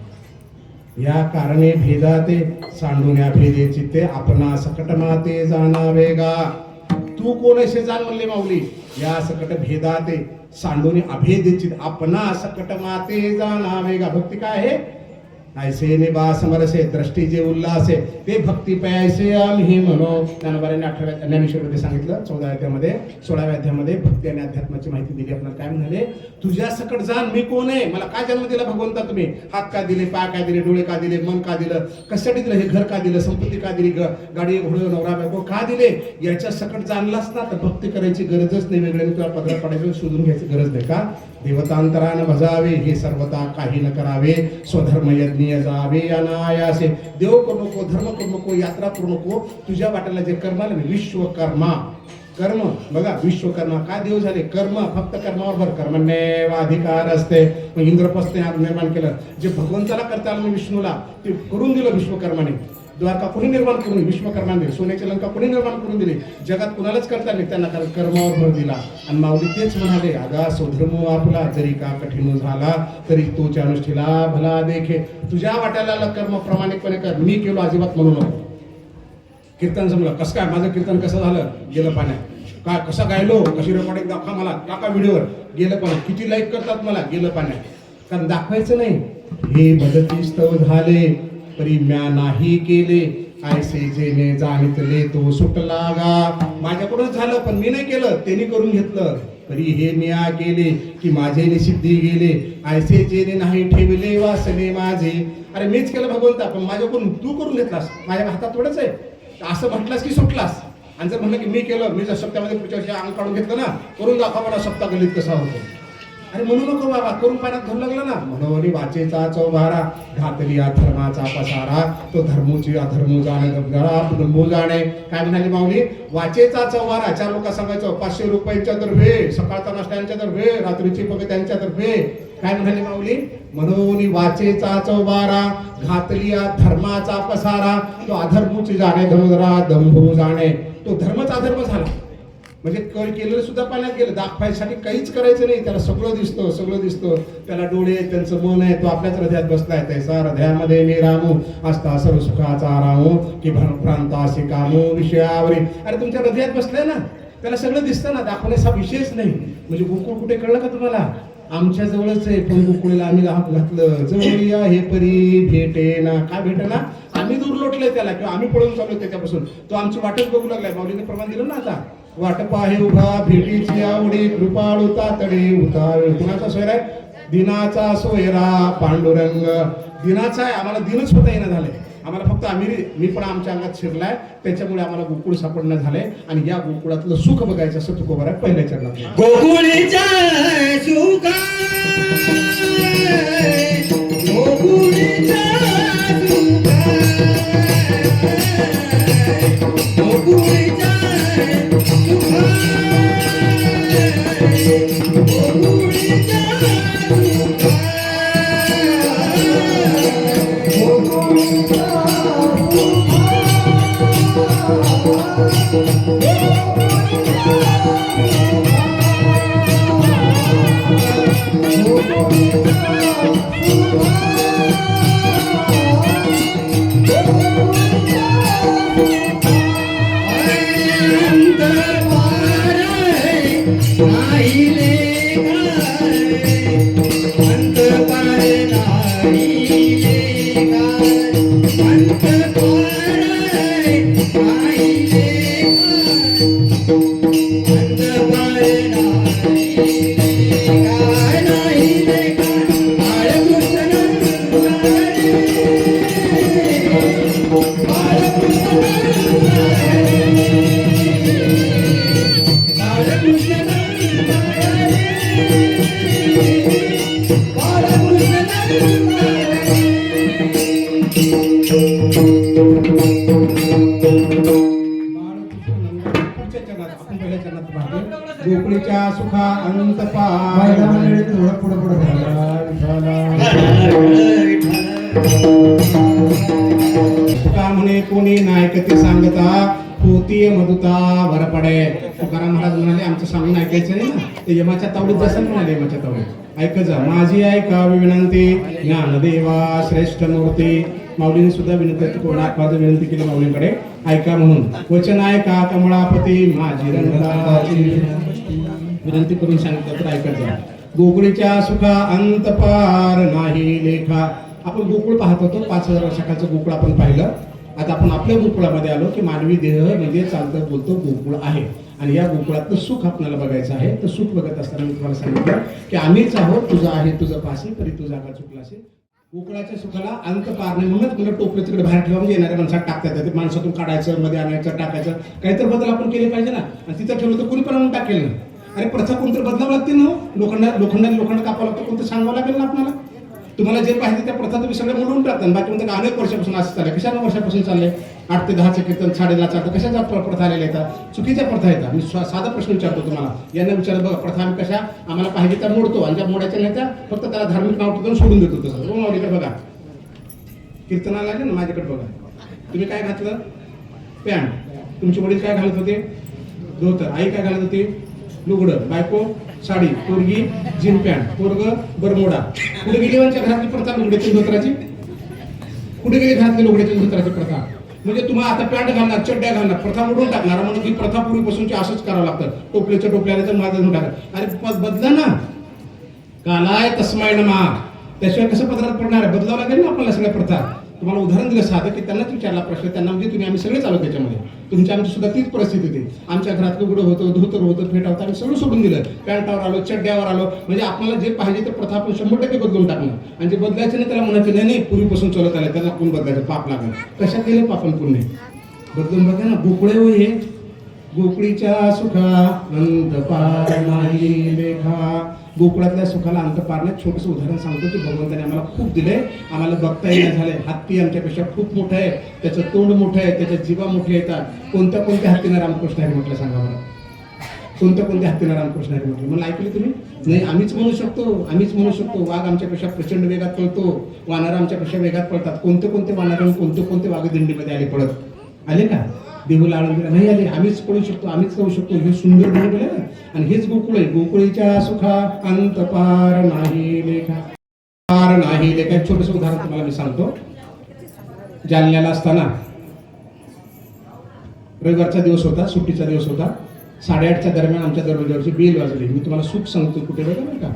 या कारणे भेदाते सांडून या भेदे चित्ते, आपणा सकट माते जाणावे गा. तू कोण असे जाण म्हणले माऊली. या सकट भेदाते सांडून अभेदे चित्ते, आपणा सकट माते जाणावे गा. भक्ती काय आहे? ऐसे निबा समरसे दृष्टी जे उल्हासे, ते भक्ती पायासे आम्ही म्हणो. ज्ञानोबारांनी 8व्या ज्ञानेश्वरीमध्ये सांगितलं, 14व्या अध्यायामध्ये 16व्या अध्यायामध्ये भक्ती आणि अध्यात्माची माहिती दिली. आपल्याला काय म्हणाले, तुझ्या सकट जाण मी कोण आहे, मला काय जन्म दिला भगवंता तुम्ही, हात का दिले, पाय काय दिले, डोळे का दिले, मन का दिलं, कशासाठी दिलं, हे घर का दिलं, संपत्ती का दिली, गाडी घोडं नवरा बायको का दिले, याच्या सकट जाणलास ना तर भक्ती करायची गरजच नाही. वेगळ्याने तुला पदरात पडायचं, शोधून घ्यायची गरज नाही. का? देवतांतरान भजावे हे सर्वता काही न करावे, स्वधर्म यज्ञ जावे अनायासे. देव करू नको, धर्म करू नको, यात्रा करू नको, तुझ्या वाट्याला जे कर्म आलं विश्वकर्मा. कर्म बघा, विश्वकर्मा काय देव झाले, कर्म, फक्त कर्मावर भर. कर्मण्येव अधिकार असते. मग इंद्रप्रस्थने निर्माण केलं, जे भगवंताला करता आलं विष्णूला ते करून दिलं विश्वकर्माने. द्वारका कोणी निर्माण करून, विश्वकर्माने. सोन्याची लंका कोणी निर्माण करून दिली, जगात कुणालाच करता नाही, त्यांना कर्मावर भर दिला. आणि माऊली तेच म्हणाले, अगा स्वधर्म आपला जरी का कठीण झाला, तरी तोच्या अनुष्ठीला भला देखे. तुझ्या वाट्याला कर्म प्रामाणिकपणे कर, मी केलो अजिबात म्हणू नको. कीर्तन जमलं कसं काय, माझं कीर्तन कसं झालं, गेलं पाण्यात. काय कसा गायलो, कशी रेकॉर्डिंग दाखवा मला, टाका व्हिडिओवर. गेलं पाण्यात. किती लाईक करतात मला, गेलं पाण्यात. कारण दाखवायचं नाही. हे बदतीस्तव झाले परी म्या नाही केले, ऐसे जेने जाणितले तो सुटला गा. माझ्याकडूनच झालं पण मी नाही केलं, त्यांनी करून घेतलं. तरी हे म्या केले की माझे निसिद्धी गेले, ऐसे जेने नाही ठेवले वासने माझे. अरे मीच केलं भगवंता, पण माझ्याकडून तू करून घेतलास, माझ्या हातात थोडंच आहे. असं म्हटलास की सुटलास. आणि जर म्हटलं की मी केलं, मी जर सप्त्यामध्ये पुढच्या वर्षी अंग काढून घेतलं ना, करून दाखवा मला सप्ताह गलित कसा होतो. अरे म्हणू नको बाबा, करून पाण्यात घालू लागला ना. म्हणून वाचेचा चौबारा, घातली अधर्माचा पसारा, तो धर्मोची अधर्मो जाणे धर्मो जाणे. काय म्हणाले माऊली? वाचेचा चौबारा. 4 लोक सांगायचं 500 रुपयांच्या तर्फे, सकाळचा नाश्ता यांच्या तर्फे, रात्रीची पग त्यांच्या तर्फे. काय म्हणाले माऊली? म्हणून वाचेचा चौबारा, घातली धर्माचा पसारा, तो अधर्मोची जाणे धर्मधरा दंभो जाणे. तो धर्मच अधर्म झाला. म्हणजे केलेलं सुद्धा पाण्यात गेलं. दाखवायसाठी काहीच करायचं नाही. त्याला सगळं दिसतं, सगळं दिसतं. त्याला डोळे, त्यांचं मन आहे, तो आपल्याच हृदयात बसलाय. त्याचा हृदयामध्ये मी रामू असता सर्व सुखाचा रामू की भ्रांतासी कामू विषयावरी. अरे तुमच्या हृदयात बसलाय ना, त्याला सगळं दिसतं ना. दाखवण्याचा विषयच नाही. म्हणजे गोकुळ कुठे कळलं का तुम्हाला? आमच्या जवळच आहे, पण गोकुळीला आम्ही घातलं. जवळ या हे परी भेटे ना. काय भेटे ना? आम्ही दूर लोटलोय त्याला, किंवा आम्ही पळून चाललो त्याच्यापासून. तो आमची वाटच बघू लागलाय. माऊलीने प्रमाण दिलं ना आता. वाट पाहे उभा भेटीची आवडी, कृपाळू तातडे उतार. कुणाचा सोयर आहे? दिनाचा सोयरा पांडुरंग. दिनाचा आहे. आम्हाला दिनच होता येणं झालंय. आम्हाला फक्त मी पण आमच्या अंगात शिरलाय, त्याच्यामुळे आम्हाला गोकुळ सापडणं झालंय. आणि या गोकुळातलं सुख बघायचं असं तुकोबर आहे पहिल्या चरणात.
गोकुळीचा सुख, गोकुळीचा सुख, गोकुळीचा सुख, गोकुळीचा
गोकुळीच्या सुखा अनंत पार. तुका म्हणे कोणी नायकते सांगता, पोतीय मधुता वर पडे. तुकाराम महाराज म्हणाले आमचं सांगून ऐकायचं नाही ना. ते यमाच्या तावडीत जसं म्हणाले, यमाच्या तावडीत ऐकत जा. माझी ऐकावी विनंती, ज्ञानदेवा श्रेष्ठ मूर्ती. माऊलीने सुद्धा विनंती कोणात विनंती केली माऊलीकडे, ऐका म्हणून. वचन ऐका कमळापती, माझी रंगनाथाची विनंती करून सांगितलं तर ऐकत जा. गोकुळीच्या सुखा अंत पार नाही लेखा. आपण गोकुळ पाहत होतो, 5000 वर्षाखालचं गोकुळ आपण पाहिलं. आता आपण आपल्या गोकुळामध्ये आलो की मानवी देह म्हणजे चालतं बोलतो गोकुळ आहे. आणि या गोकुळातलं सुख आपल्याला बघायचं आहे. तर सुख बघत असताना मी तुम्हाला सांगितलं की आम्हीच आहोत, तुझं आहे तुझं पासी, तरी तुझा का चुकला असेल. गोकुळाच्या सुखाला अंत पार नाही. म्हणूनच तुला टोपलं तिकडे बाहेर ठेवा, म्हणजे येणाऱ्या माणसात टाकतात. ते माणसातून काढायचं, मध्ये आणायचं, टाकायचं. काहीतरी बदल आपण केले पाहिजे ना. आणि तिथं ठेवलं तर कोणी पण आणून टाकेल ना. अरे प्रथा कोणतरी बदलावं लागतील ना. लोखंड कापावं लागतं, कोणतं सांगावं लागेल ना आपल्याला. तुम्हाला जे पाहिजे त्या प्रथा तुम्ही सगळ्या मोडून टाकतात. बाकी म्हणतात अनेक वर्षापासून असं चाललंय. कशाला वर्षापासून चाललंय? 8 ते 10 कीर्तन, 10:30 चालतं. कशाच्या प्रथा आलेल्या येतात? चुकीच्या प्रथा येतात. मी साधा प्रश्न विचारतो तुम्हाला. यांना विचारलं बघा, प्रथा आम्ही कशा आम्हाला पाहिजे त्या मोडतो, आणि ज्या मोडायच्या नाही त्या फक्त त्याला धार्मिक नाव ठेवून सोडून देतो. तसं माऊलीकडे बघा, कीर्तनाला आले ना माझ्याकडे बघा. तुम्ही काय घातलं? पॅन्ट. तुमचे वडील काय घालत होते? धोतर. आई काय घालत होती? लुगडं. बायको साडी, पोरगी जीन पॅन्ट, पोरग बरमोडा. कुठे गेली घरातली प्रथा लुगड्याची धोत्राची? कुठे गेली घरातली लुगड्याची धोत्राची प्रथा? म्हणजे तुम्हाला आता पॅन्ट घालणार, चड्ड्या घालणार, प्रथा मोडून टाकणार, म्हणून ही प्रथा पूर्वीपासूनची असंच करावं लागतं. टोपल्याच्या टोपल्याने तर माझं टाकत. अरे बदला ना, कालाय तस्माय नमा. त्याशिवाय कसं पदरात पडणार आहे? बदलावं लागेल ना आपल्याला सगळ्या प्रथा. तुम्हाला उदाहरण दिलं साधं की त्यांनाच विचारला प्रश्न, त्यांना म्हणजे तुम्ही आम्ही सगळे चालू त्याच्यामध्ये. तुमची आमची सुद्धा तीच परिस्थिती होती. आमच्या घरात लुगडं होतं, धोतर होतं, फेटा होता, आम्ही सगळं सोडून दिलं. पॅन्टावर आलो, चड्ड्यावर आलो. म्हणजे आपल्याला जे पाहिजे ते प्रथा आपण 100% बदलून टाकणं. आणि जे बदलायचं नाही त्याला म्हणायचं नाही नाही पूर्वीपासून चलत आलं, त्याला कोण बदलायचं, पाप लागेल. कशात गेले पापन पुण्य? बदलून बघा ना. गोकुळे होय हे गोकुळीच्या सुखा अंत पार नाही लेखा. गोकुळातल्या सुखाला अंत पार नाही. छोटंसं उदाहरण सांगतो की भगवंताने आम्हाला खूप दिलंय, आम्हाला बघता येणं झालंय. हत्ती आमच्यापेक्षा खूप मोठं आहे, त्याचं तोंड मोठं आहे, त्याच्या जीवा मोठ्या येतात. कोणत्या कोणत्या हत्तीनं रामकृष्ण आहे म्हटलं सांगा बरं? कोणत्या हत्तीनं रामकृष्ण आहे म्हटलं? मला ऐकलं तुम्ही? नाही, आम्हीच म्हणू शकतो. वाघ आमच्यापेक्षा प्रचंड वेगात पळतो, वानर आमच्यापेक्षा वेगात पळतात. कोणते वानर कोणते वाघ दिंडीमध्ये आले का? देहूला आळंदीला नाही आले. आम्हीच पळू शकतो, आम्हीच करू शकतो. हे सुंदर देह बोले ना. आणि हेच गोकुळ आहे. गोकुळीच्या सुखा अंत पार नाही लेखा. पार नाही लेखा. एक छोटंसं उदाहरण तुम्हाला मी सांगतो. जालन्याला असताना रविवारचा दिवस होता, सुट्टीचा दिवस होता. 8:30च्या दरम्यान आमच्या दरवाजावरची बेल वाजली. मी तुम्हाला सुख सांगतो कुठे बघा नाही का.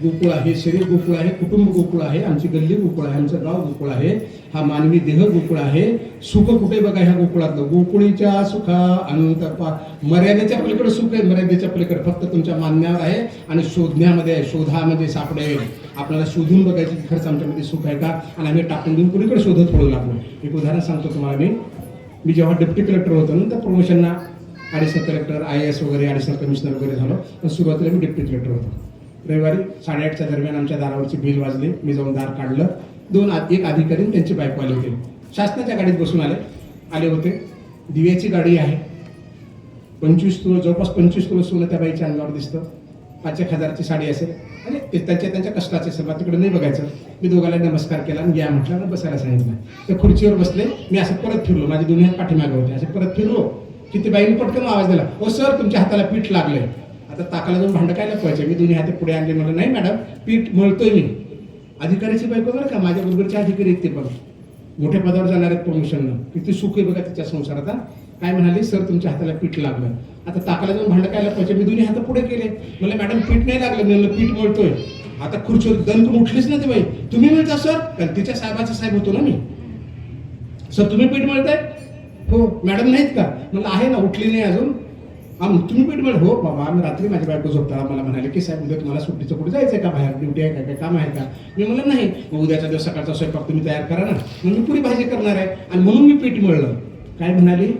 गोकुळ आहे, शरीर गोकुळ आहे, कुटुंब गोकुळ आहे, आमची गल्ली गोकुळ आहे, आमचं गाव गोकुळ आहे, हा मानवी देह गोकुळ आहे. सुख कुठे बघा ह्या गोकुळातलं. गोकुळीच्या सुखा अंत पार. मर्यादेच्या पलीकडे सुख आहे, मर्यादेच्या पलीकडे. फक्त तुमच्या मानण्यावर आहे आणि शोधण्यामध्ये आहे. शोधामध्ये सापडेल. आपल्याला शोधून बघायची खरंच आमच्यामध्ये सुख आहे का, आणि आम्ही टाकून देऊन कुणीकडे शोधत पडू लागलो. एक उदाहरण सांगतो तुम्हाला. मी जेव्हा डेप्टी कलेक्टर होतो ना, तर प्रमोशनना ॲडिशनल कलेक्टर, IAS वगैरे, ॲडिशनल कमिशनर वगैरे झालो. पण सुरुवातीला मी डेप्टी कलेक्टर होतो. रविवारी 8:30च्या दरम्यान आमच्या दारावरची बेल वाजली. मी जाऊन दार काढलं. एक अधिकारी त्यांची बायको आले होते. शासनाच्या गाडीत बसून आले होते. दिव्याची गाडी आहे. 25 तोळ, जवळपास 25 तोळ सोनं त्या बाईच्या अंगावर दिसतं. 5,000ची साडी असेल आणि ते त्यांच्या कष्टाचे असेल. तिकडे नाही बघायचं. मी दोघांना नमस्कार केला आणि या म्हटलं आणि बसायला सांगितलं. त्या खुर्चीवर बसले. मी असं परत फिरलो. माझे दोन्ही हात पाठीमागे होते. असे परत फिरलो की ती बाईने पटकन आवाज दिला, ओ सर तुमच्या हाताला पीठ लागलंय. आता ताकाला जाऊन भांडं काय लपवायचे. मी दोन्ही हात पुढे आणले. म्हणलं नाही मॅडम, पीठ मळतोय मी. अधिकाऱ्याची बायको बरं का, माझ्या बरोबरचे अधिकारी आहेत ते पण मोठ्या पदावर जाणार आहेत प्रमोशननं. किती सुख आहे बघा तिच्या संसारात. काय म्हणाले, सर तुमच्या हाताला पीठ लागलं. आता ताकाला जाऊन भांडं काय लपवायचे. मी दोन्ही हात पुढे केले. म्हणलं मॅडम पीठ नाही लागलं. मी म्हणलं पीठ मळतोय. आता खुर्चीवर दणकून उठलीच ना ती बाई. तुम्ही मिळता सर? कारण तिच्या साहेबाचा साहेब होतो ना मी. सर तुम्ही पीठ मळताय? हो. मॅडम नाहीत का? म्हणलं आहे ना, उठली नाही अजून. तुम्ही पीठ मळ? हो बाबा, आम्ही रात्री माझ्या बायको झोपताना मला म्हणाले की साहेब उद्या तुम्हाला सुट्टीचं कुठे जायचंय का, बाहेर ड्युटी आहे का, काय काम आहे का? मी म्हणलं नाही. मग उद्याच्या दिवस सकाळचा स्वयंपाक तुम्ही तयार करा ना. मग मी पुरी भाजी करणार आहे आणि म्हणून मी पीठ मळलं. काय म्हणाली,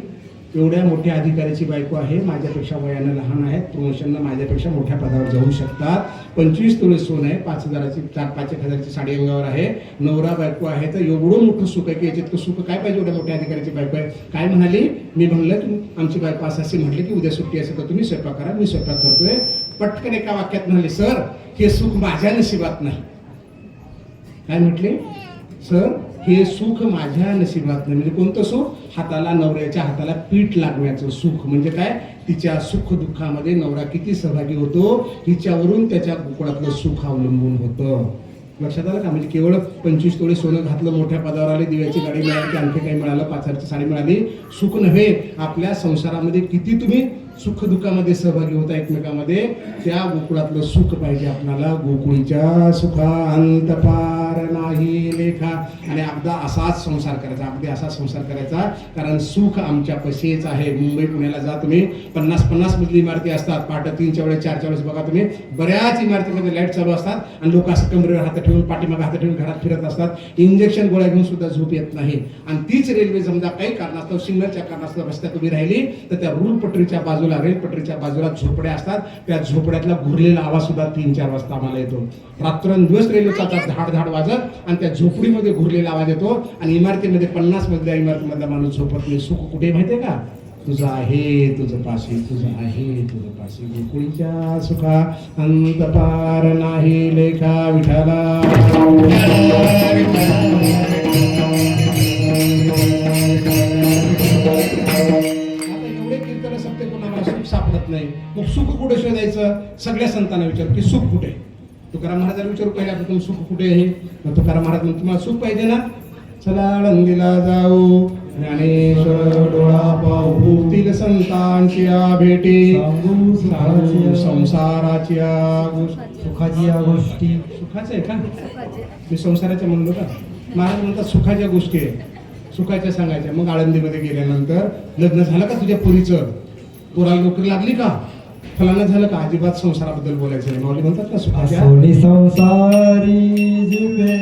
एवढ्या मोठ्या अधिकाऱ्याची बायको आहे, माझ्यापेक्षा वयानं लहान आहेत, प्रमोशननं माझ्यापेक्षा मोठ्या पदावर जाऊ शकतात. 25 तोळे सोनं आहे, 5,000ची साडी अंगावर आहे, नवरा बायको आहे, तर एवढं मोठं सुख आहे की याच्यात सुख काय पाहिजे. एवढ्या मोठ्या अधिकाऱ्याची बायको आहे. काय म्हणाली, मी म्हणलं की आमची बायको अशी म्हटली की उद्या सुट्टी असेल तर तुम्ही स्वयंपाक करा. मी स्वयंपाक करतोय. पटकन एका वाक्यात म्हणाले, सर हे सुख माझ्या नशिबात नाही. काय म्हटले, सर हे सुख माझ्या नशिबात नाही. म्हणजे कोणतं सुख? नवऱ्याच्या हाताला पीठ लागण्याचं सुख. म्हणजे काय, तिच्या सुख दुःखामध्ये नवरा किती सहभागी होतो हिच्यावरून त्याच्या गोकुळातलं सुख अवलंबून होतं. लक्षात आलं का? म्हणजे केवळ 25 तोळे सोनं घातलं, मोठ्या पदावर आले, दिव्याची गाडी मिळाली की आणखी काही मिळालं, 5,000ची साडी मिळाली, सुख नव्हे. आपल्या संसारामध्ये किती तुम्ही सुख दुःखामध्ये सहभागी होता एकमेकांमध्ये, त्या गोकुळातलं सुख पाहिजे आपल्याला. गोकुळीच्या सुखा अंत पार नाही लेखा. आणि अगदी असाच संसार करायचा, कारण सुख आमच्या पशीच आहे. मुंबई पुण्याला जा तुम्ही, 50-50 मजली इमारती असतात. पहाटे 3च्या वेळेस 4च्या वेळेस बघा तुम्ही, बऱ्याच इमारतीमध्ये लाईट चालू असतात आणि लोक असं कमरेवर हात ठेवून, पाठीमागे हात ठेवून घरात फिरत असतात. इंजेक्शन गोळ्या घेऊन सुद्धा झोप येत नाही. आणि तीच रेल्वे समजा काही कारणास्तव, सिग्नलच्या कारणास्तव रस्त्यात उभी राहिली तर त्या रूळ पटरीच्या बाजूला, रेल पटरीच्या बाजूला झोपड्या असतात. त्या झोपड्यातला घुरलेला आवाज सुद्धा 3-4 वाजता आम्हाला येतो. रात्रंदिवस रेल्वे चालतात धाड वाजत आणि त्या झोपडीमध्ये घुरलेला आवाज येतो. आणि इमारतीमध्ये 50 मधल्या इमारतीमधला माणूस झोपत नाही. सुख कुठे माहितीये का? तुझं आहे तुझं पाशी, तुझं आहे तुझं पाशी. गोकुळीच्या सुखा अंत पार नाही लेखा. विठाला सापडत नाही. मग सुख कुठे शोधायचं? सगळ्या संतांना विचार की सुख कुठे. तुकाराम महाराजांना विचारू पहिल्या सुख कुठे आहे. तुकाराम महाराज तुम्हाला सुख पाहिजे ना, चला आळंदीला जाऊ, ज्ञानेश्वर डोळा पाहूतील संतांच्या भेटी सांगू संसाराच्या
सुखाची या गोष्टी
सुखाचं आहे का मी संसाराच्या म्हणलो का महाराज म्हणतात सुखाच्या गोष्टी आहे सुखाच्या सांगायच्या मग आळंदीमध्ये गेल्यानंतर लग्न झालं का तुझ्या पुरीचं पोराला नोकरी लागली का फलानं झालं का अजिबात संसाराबद्दल बोलायचं नाही माऊली म्हणतात ना सुखाच्या
सोनी संसारी जीवे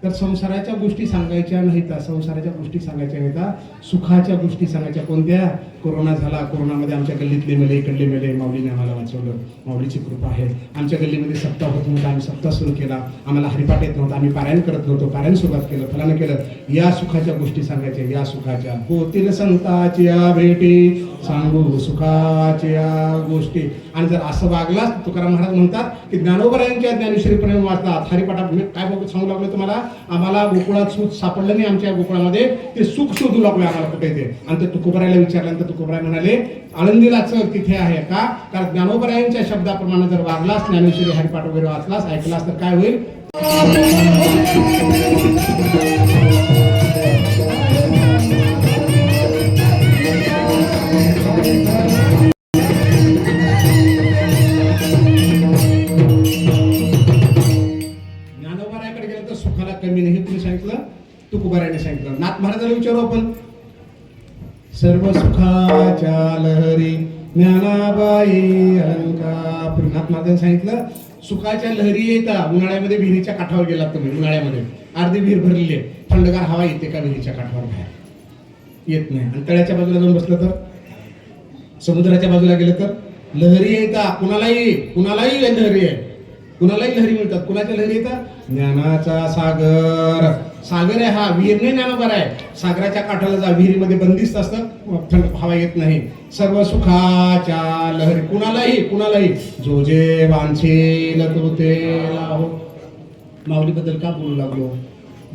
तर संसाराच्या गोष्टी सांगायच्या नाहीत संसाराच्या गोष्टी सांगायच्या नाहीत सुखाच्या गोष्टी सांगायच्या कोणत्या कोरोना झाला कोरोनामध्ये आमच्या गल्लीतले मेले इकडले मेले माऊलीने आम्हाला वाचवलं माऊलीची कृपा आहे आमच्या गल्लीमध्ये सप्ताह होत नव्हता आम्ही सप्ताह सुरू केला आम्हाला हरिपाठ येत नव्हता आम्ही पारायण करत नव्हतो पारायण सुरुवात केलं फलानं केलं या सुखाच्या गोष्टी सांगायच्या या सुखाच्या होतील संताच्या भेटी सांगू सुखाच्या गोष्टी आणि जर असं वागलास तुकाराम महाराज म्हणतात की ज्ञानोबरायांच्या ज्ञानेश्वरीपर्यंत वाचतात हरिपाठात मी काय बघू सांगू लागलो तुम्हाला आम्हाला गोकुळात सुख सापडलं नाही आमच्या गोकुळामध्ये ते सुख शोधू लागलो आम्हाला कुठे ते आणि ते तुकोबरायला विचारल्यानंतर तुकोबराय म्हणाले आळंदीला चल तिथे आहे का कारण ज्ञानोबरायांच्या शब्दाप्रमाणे जर वागलास ज्ञानेश्वरी हरिपाठ वगैरे वाचलास ऐकलास तर काय होईल सुखाला कमी नाही तुम्ही सांगितलं तुकोबाराने सांगितलं नाथ महाराजाला विचारू आपण सर्व सुखाच्या लहरी ज्ञानाबाई अलंकार नाथ महाराजांनी सांगितलं सुखाच्या लहरी येतात उन्हाळ्यामध्ये विहिरीच्या काठावर गेलात तुम्ही उन्हाळ्यामध्ये अर्धी विहीर भरलेली आहे थंडगार हवा येते का विहिरीच्या काठावर बाहेर येत नाही आणि तळ्याच्या बाजूला जाऊन बसलं तर समुद्राच्या बाजूला गेलं तर लहरी येतात कुणालाही लहरी आहे कुणालाही लहरी मिळतात कुणाच्या लहरी येतात ज्ञानाचा सागर सागर आहे हा विहीर नाही ज्ञानोबर आहे सागराच्या काठाला जा विहिरीमध्ये बंदिस्त असतं थंड हवा येत नाही सर्व सुखाच्या लहरी कुणालाही जो जे वांछेल तो ते लाहो माऊलीबद्दल का बोलू लागलो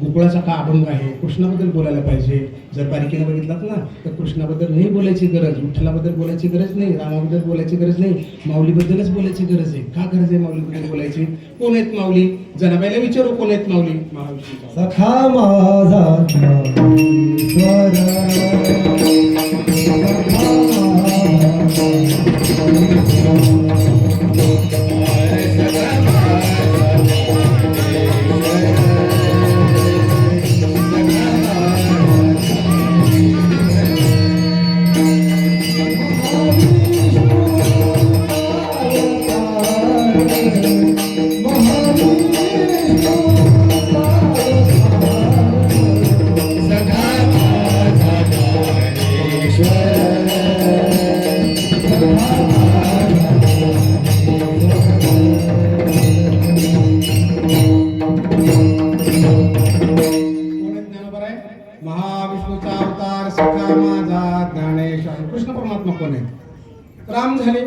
गोकुळाचा का अभंग आहे कृष्णाबद्दल बोलायला पाहिजे जर बारीकीने बघितलात ना तर कृष्णाबद्दल नाही बोलायची गरज विठ्ठलाबद्दल बोलायची गरज नाही रामाबद्दल बोलायची गरज नाही माऊलीबद्दलच बोलायची गरज आहे का गरज आहे माऊलीबद्दल बोलायची कोण आहेत माऊली जनाबाईला विचारू कोण आहेत माऊली
सखा माझा
महाविष्णूचा अवतार सखा माझा ज्ञानेश्वर कृष्ण परमात्मा कोण आहे राम झाले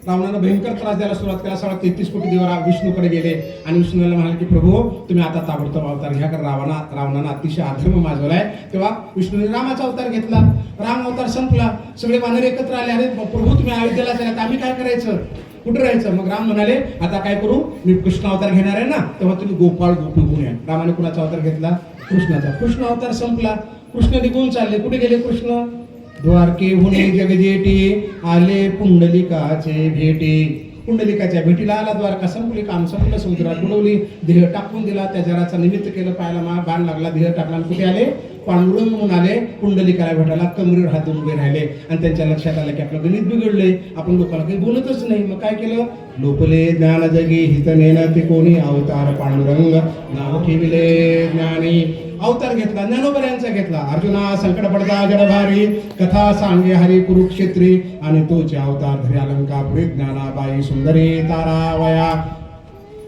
रावणानं भयंकर त्रास द्यायला सुरुवात केला 33 कोटी देव विष्णूकडे गेले आणि विष्णूला म्हणाले की प्रभू तुम्ही आता ताबडतोब अवतार घ्या कारण रावणानं अतिशय अधर्म माजवलाय तेव्हा विष्णूने रामाचा अवतार घेतला राम अवतार संपला सगळे वानर एकत्र आले अरे प्रभू तुम्ही अयोध्येला चालत आम्ही काय करायचं कुठे राहायचं मग राम म्हणाले आता काय करू मी कृष्ण अवतार घेणार आहे ना तेव्हा तुम्ही गोपाळ गोपी होऊन या रामाने कुणाचा अवतार घेतला कृष्णाचा कृष्ण अवतार संपला कृष्ण निघून चालले कुठे गेले कृष्ण द्वारके हुने जगजेटी आले पुंडलिकाचे भेटी पुंडलिकाच्या भेटीला आला द्वारका संपली काम संपलं समुद्रात बुडवली देह टाकून दिला त्या जराचा निमित्त केलं पायाला बाण लागला देह टाकला कुठे आले पांडुरंग म्हणून आले पुंडलिकाला भेटायला कमरेवर हात उभे राहिले आणि त्यांच्या लक्षात आलं की आपलं गणित बिघडलंय आपण लोकांना काही बोलतच नाही मग काय केलं लोपले ज्ञान जगी हित नेन ते कोणी अवतार पांडुरंग नाव ठेविले ज्ञानी अवतार घेतला ज्ञानोबरायांचा घेतला अर्जुना संकट पडता जडभारी कथा सांगे हरी कुरुक्षेत्री आणि तोचे अवतार धरे अलंकापुरी ज्ञानाबाई सुंदरी तारावया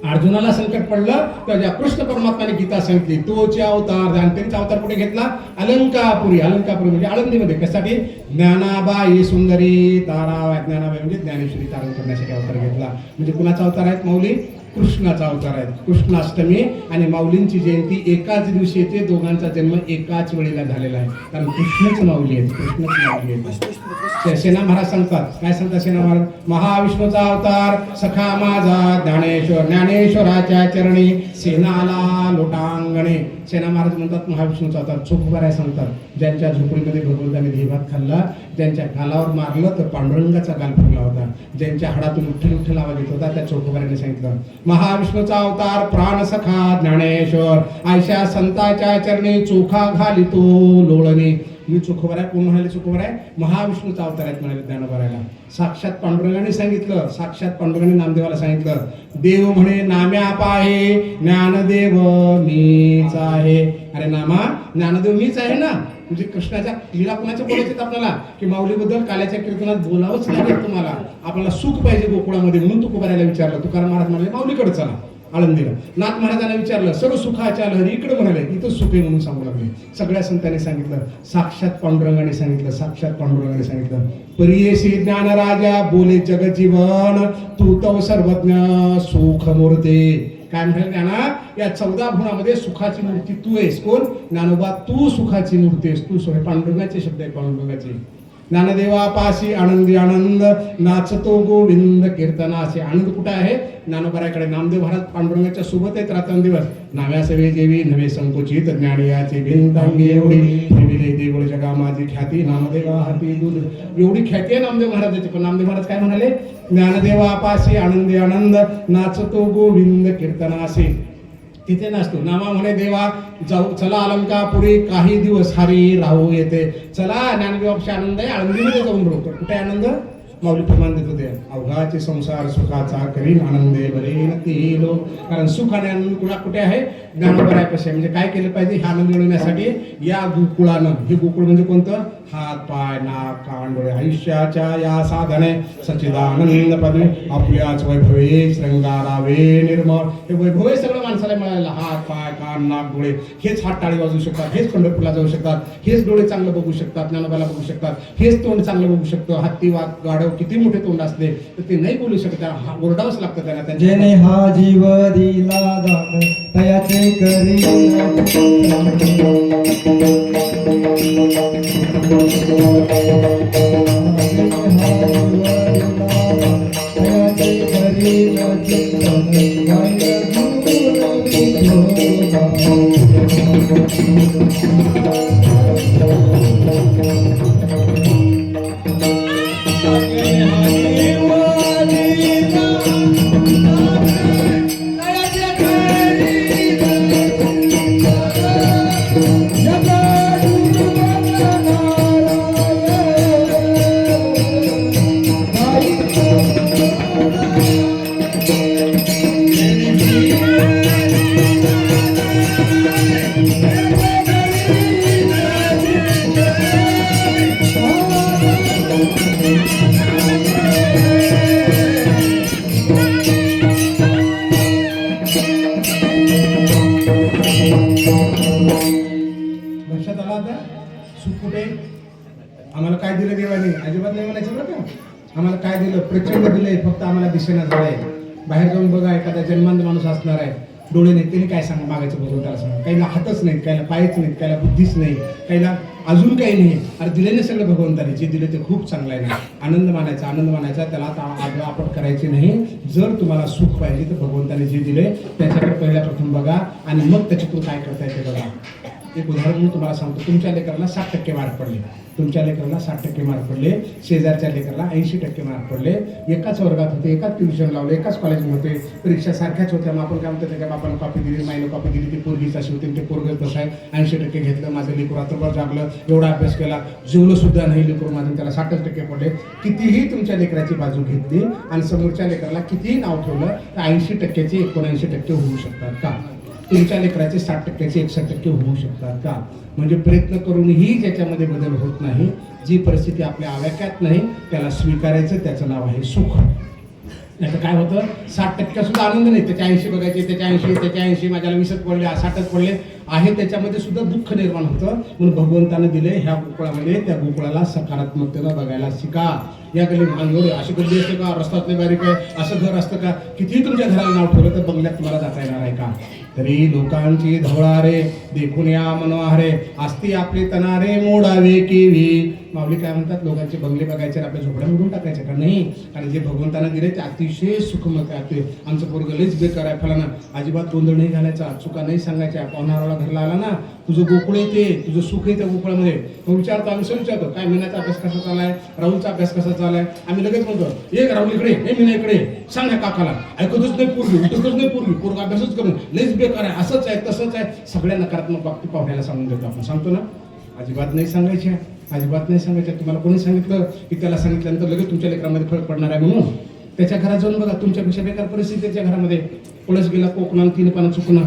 अर्जुनाला संकट पडलं तर कृष्ण परमात्माने गीता सांगितली तोचे अवतार आणि त्यांचा अवतार कुठे घेतला अलंकापुरी म्हणजे आळंदीमध्ये कशासाठी ज्ञानाबाई सुंदरी तारावया ज्ञानाबाई म्हणजे ज्ञानेश्वरी तारण करण्यासाठी अवतार घेतला म्हणजे कुणाचा अवतार आहेत माऊली कृष्णाचा अवतार आहे. कृष्णाष्टमी आणि माऊलींची जयंती एकाच दिवशी येते. दोघांचा जन्म एकाच वेळेला झालेला आहे. कारण कृष्णच माऊली आहेत. कृष्णच माऊली आहेत. सेना महाराज सांगतात, काय सांगतात सेना महाराज? महाविष्णूचा अवतार सखा माझा ज्ञानेश्वर, ज्ञानेश्वराच्या चरणी सेनाला लोटांगणे. सेना महाराज म्हणतात महाविष्णूचा अवतार. चोखोबाराय सांगतात, ज्यांच्या झोपडीमध्ये भगवंताने दहीभात खाल्ला, ज्यांच्या गालावर मारलं तर पांडुरंगाचा गाल फुगला होता, ज्यांच्या हाडातून उठ्ठल उठ्ठल आवाज येत होता, त्या चोखोबाराने सांगितलं महाविष्णूचा अवतार प्राण सखा ज्ञानेश्वर, आयशा संताच्या चरणी चोखा घालितो लोळणी. मी चोखोबाराय कोण म्हणाले? चोखोबाराय महाविष्णूचा अवतार आहेत म्हणाले ज्ञानोबारायला. साक्षात पांडुरंगाने सांगितलं, साक्षात पांडुरंगाने नामदेवाला सांगितलं, देव म्हणे नाम्या पाहे ज्ञानदेव मीच आहे. अरे नामा, ज्ञानदेव मीच आहे ना. म्हणजे कृष्णाच्या लीला कुणाच्या बोलायचे आपल्याला की माऊलीबद्दल काल्याच्या कीर्तनात बोलावंच लागेल तुम्हाला. आपल्याला सुख पाहिजे गोकुळामध्ये म्हणून तुकोबारायला विचारलं. तुकाराम महाराज म्हणाले माऊलीकडे चला आळंदीला. नाथ महाराजांना विचारलं, सर्व सुखाच्या लहरी इकडे म्हणाले, इथं सुख आहे म्हणून सांगू लागले. सगळ्या संतांनी सांगितलं, साक्षात पांडुरंगाने सांगितलं, साक्षात पांडुरंगाने सांगितलं. परियेशी ज्ञान राजा बोले जगजीवन, तू तव सर्वज्ञ सुख मूर्ती. काय म्हणाले ज्ञाना? या 14 भुवनामध्ये सुखाची मूर्ती तू आहेस. कोण? ज्ञानोबा, तू सुखाची मूर्ती आहेस. तू सोय. पांडुरंगाचे शब्द आहे, पांडुरंगाचे. ज्ञानदेवा पाशी आनंदी आनंद, नाचतो गोविंद कीर्तनाचे. आनंद कुठे आहे? ज्ञानोबाराकडे. नामदेव महाराज पांडुरंगाच्या सोबत आहेत रात्रंदिवस. नाव्या सवे देवी नवे संकुचित, ज्ञानियाचे भिंतांगी एवढी, ठेविले देवळ जगा माझी ख्याती, नामदेवा हाती दूध. एवढी ख्याती आहे नामदेव महाराजाची. पण नामदेव महाराज काय म्हणाले? ज्ञानदेवा पाशी आनंदी आनंद, नाचतो गोविंद कीर्तनासे. तिथे नसतो. नामा म्हणे देवा जाऊ चला अलंकापुरी, काही दिवस हरी राहू येते. चला ज्ञानदेवापाशी आनंद आहे, आनंदीमध्ये जाऊन राहतो. कुठे आनंद? माऊली प्रमाण देत होते, अवघाचे संसार सुखाचा करीन आनंदे बरे ती लोक. कारण सुख आणि आनंद कुठे आहे? ज्ञानोबारायपाशी. म्हणजे काय केलं पाहिजे हा आनंद मिळवण्यासाठी? या गोकुळानं. हे गोकुळ म्हणजे कोणतं? हात पाय नाक कान डोळे आयुष्याच्या या साधने सच्चिदानंद पदवी आपल्याच वैभवे श्रृंगारावे निर्मळ. हे वैभव सगळं माणसाला मिळालेलं. हात पाय कान नाक डोळे, हेच हात टाळी वाजवू शकतात, हेच पंढरपूरला जाऊ शकतात, हेच डोळे चांगलं बघू शकतात, ज्ञानोबाला बघू शकतात, हेच तोंड चांगलं बघू शकतं. हत्ती वाघ गाढव किती मोठे तोंड असले तर ते नाही बोलू शकत, ओरडावंच लागतं त्यांना.
जेने हा जीव दिला दान, तयाचे करी
लक्षात आला आता सुख कुठे? आम्हाला काय दिलं देवाने? अजिबात नाही म्हणायचं बरं का. आम्हाला काय दिलं? प्रचंड दिलंय, फक्त आम्हाला दिसेना झालंय. बाहेर जाऊन बघा, एखादा जन्मांत माणूस असणार आहे, डोळे नाहीत, त्यांनी काय सांगा मागायचं भगवंताला सांगा. काहीला हातच नाहीत, काहीला पायच नाहीत, काहीला बुद्धीच नाही, काहीला अजून काही नाही. अरे दिले ना सगळं भगवंताने. जे दिले ते खूप चांगलं आहे ना. आनंद मानायचा, आनंद मानायचा. त्याला आता आपट करायची नाही. जर तुम्हाला सुख पाहिजे तर भगवंताने जे दिले त्याच्याकडे पहिल्या प्रथम बघा आणि मग त्याच्यातून काय करता येते बघा. एक उदाहरण मी तुम्हाला सांगतो. तुमच्या लेकराला 60% मार्क पडले, तुमच्या लेकराला 60% मार्क पडले, शेजारच्या लेकराला 80% मार्क पडले. एकाच वर्गात होते, एकाच ट्युशन लावले, एकाच कॉलेजमध्ये होते, परीक्षा सारख्याच होत्या. मग आपण काय म्हणतो, त्याच्या बापानं कॉपी दिली, माईनं कॉपी दिली, ती पोरगीच अशी होती, ते पोरगं तसं आहे. 80% घेतलं. माझं लेकरू रात्रभर जागलं, एवढा अभ्यास केला, जेवलं सुद्धा नाही लेकरू माझं, त्याला 60% पडले. कितीही तुमच्या लेकराची बाजू घेतली आणि समोरच्या लेकराला कितीही नाव ठेवलं तर 80%चे 79% होऊ शकतात का? तुमच्या लेकराचे 60%चे 61% होऊ शकतात का? म्हणजे प्रयत्न करूनही ज्याच्यामध्ये बदल होत नाही, जी परिस्थिती आपल्या आवाक्यात नाही त्याला स्वीकारायचं, त्याचं नाव आहे सुख. नाही तर काय होतं, 60% सुद्धा आनंद नाही, त्याच्या 80 बघायचे, त्याच्या 80 माझ्याला 20च पडले, 60च पडले आहे, त्याच्यामध्ये सुद्धा दुःख निर्माण होतं. म्हणून भगवंतानं दिले ह्या गोकुळामध्ये, त्या गोकुळाला सकारात्मकतेनं बघायला शिका. या गल्ली एवढे अशी गल्ली असते का, रस्त्यातले बारीक आहे, असं घर असतं का, किती तुमच्या घराला नाव ठेवलं तर बंगल्यात तुम्हाला जाता येणार आहे का? तरी लोकांची धवळारे देखून या मनोहारे असती आपली तनारे मोडावे केवी. माऊली काय म्हणतात, लोकांचे बंगले बघायचे आणि आपल्या झोपड्या मोडून टाकायचे का? नाही. आणि जे भगवंतानं दिले ते अतिशय सुखमत आहे. आमचं पोरग लईच बेकार आहे फलाना, अजिबात गोंधळ नाही घालायचा, चुका नाही सांगायच्या. पाहुणाराला घरला आला ना, तुझं गोकुळ येते, तुझं सुख आहे त्या गोकुळामध्ये. मग विचारतो आम्ही, सर विचारतो काय मीनाचा अभ्यास कसा चाललाय, राहुलचा अभ्यास कसा चाललाय. आम्ही लगेच म्हणतो एक राहुल इकडे, हे मीना इकडे, सांग ह्या काकाला. ऐकतच नाही पूर्वी, उठतच नाही पूर्वी, पोरग अभ्यासच करून लईच बेकार आहे, असंच आहे तसंच आहे. सगळ्या नकारात्मक बाबतीत पाहुण्याला सांगून देतो आपण. सांगतो ना, अजिबात नाही सांगायच्या, अजिबात नाही सांगायच्या. तुम्हाला कोणी सांगितलं की त्याला सांगितल्यानंतर लगेच तुमच्या लेकरामध्ये फरक पडणार आहे म्हणून? त्याच्या घरात जाऊन बघा, तुमच्यापेक्षा बेकार परिस्थिती त्याच्या घरामध्ये. पळस गेला कोकणाला 3 पानं चुकणार,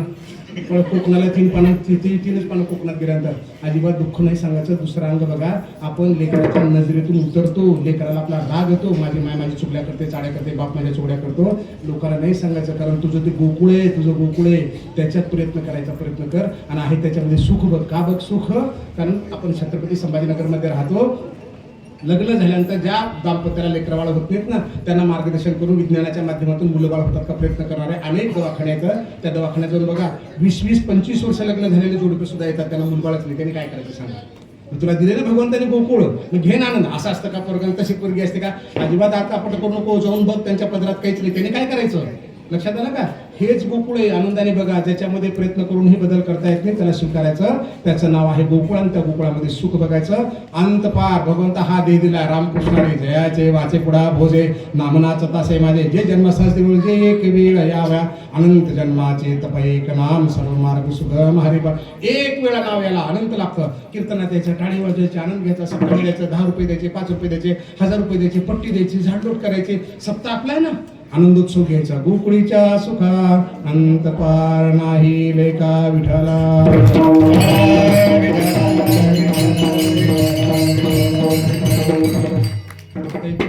कोकणाला 3 पानं, 3च पानं कोकणात गेल्यानंतर अजिबात दुःख नाही सांगायचं. दुसरा अंग बघा, आपण लेकराच्या नजरेतून उतरतो, लेकराला आपला राग येतो, माझी माय माझी चुगल्या करते, चाड्या करते, बाप माझ्या चोड्या करतो. लोकांना नाही सांगायचं, कारण तुझं ते गोकुळ आहे, तुझं गोकुळ आहे, त्याच्यात प्रयत्न करायचा प्रयत्न कर. आणि आहे त्याच्यामध्ये सुख बघ. का बघ सुख? कारण आपण छत्रपती संभाजीनगरमध्ये राहतो. लग्न झाल्यानंतर ज्या दाम्पत्याला लेकरवाळ होत नाहीत ना, त्यांना मार्गदर्शन करून विज्ञानाच्या माध्यमातून मुलंबाळ होतात का प्रयत्न करणारे अनेक दवाखान्यात. त्या दवाखान्यात जाऊन बघा, 20-25 वर्ष लग्न झालेले जोडपे सुद्धा येतात, त्यांना मुलबाळच नाही. त्यांनी काय करायचं सांगा? तुला दिले ना भगवंताने गोकुळ, मग घे ना आनंद. असं असतं का पोरगं? तशी पोरगी असते का? अजिबात आता आपण करू नको, जाऊन बघ त्यांच्या पदरात काहीच नाही. त्यांनी काय करायचं? लक्षात आलं का? हेच गोकुळ आहे, आनंदाने बघा. ज्याच्यामध्ये प्रयत्न करूनही बदल करता येत नाही त्याला स्वीकारायचं, त्याचं नाव आहे गोकुळ. आणि त्या गोकुळामध्ये सुख बघायचं. अंत पार भगवंत हा दे दिला रामकृष्णाने. जयाचे वाचे पुढा भोजे नामनाच तासे माझे, जे जन्मसहस्ती जे एक वेळ याव्या अनंत जन्माचे तप एक नाम सर्व मार्ग सुगम हरिपा. एक वेळा नाव याला अनंत लागतं. कीर्तनात यायचं, टाळी वाजवायचे, आनंद घ्यायचा, सप्ताह द्यायचं, 10 रुपये द्यायचे, 5 रुपये द्यायचे, 1000 रुपये द्यायचे, पट्टी द्यायची, झाडलोट करायचे. सप्ताह आपला आहे ना, आनंदोत्सव घ्यायचा. गोकुळीच्या सुखा अंत पार नाही लेका विठ्ठला.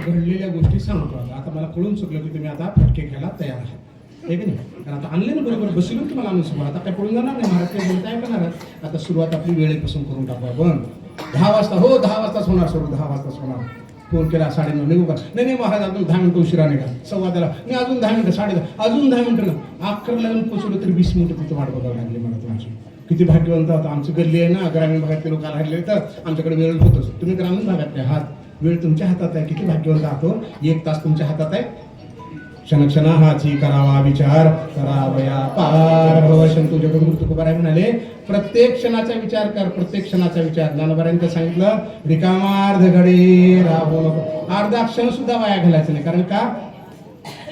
घडलेल्या गोष्टी सांगतो. आता मला कळून चुकलं की तुम्ही आता फटके घ्यायला तयार आहात, हे की नाही? कारण आता आणले ना बरोबर, बसलो तुम्हाला आणून समोर. आता काय पळून जाणार नाही, महाराज काय बोलत आहे करणार. आता सुरुवात आपली वेळेपासून करून टाकू आपण. 10 वाजता, हो 10 वाजताच होणार, सुरू 10 वाजताच होणार. फोन केला 9:30 निघू का? नाही महाराज अजून 10 मिनिटं उशिरा निघा. 9:15 नाही, अजून 10 मिनिटं, 10:30 अजून 10 मिनिटं ना. 11ला येऊन पोचलो तरी 20 मिनिटं तिथं वाट बघावं लागली मला तुमची. किती भाग्यवंत होता. आमची गल्ली आहे ना, ग्रामीण भागातले लोक राहिले तर आमच्याकडे वेळ होतोच. तुम्ही ग्रामीण भागातले आहात, वेळ तुमच्या हातात आहे. किती भाग्यवंत आहात. 1 तास तुमच्या हातात आहे. क्षणक्षणा हाची करावा विचार, करावया पार भवशंतु जगन्मूर्ती तुकोबाराय म्हणाले, प्रत्येक क्षणाचा विचार कर, प्रत्येक क्षणाचा विचार. ज्ञानोबारांनी सांगितलं, रिकामार्ध घडी राहू नको. अर्धा क्षण सुद्धा वाया घालायचं नाही. कारण का?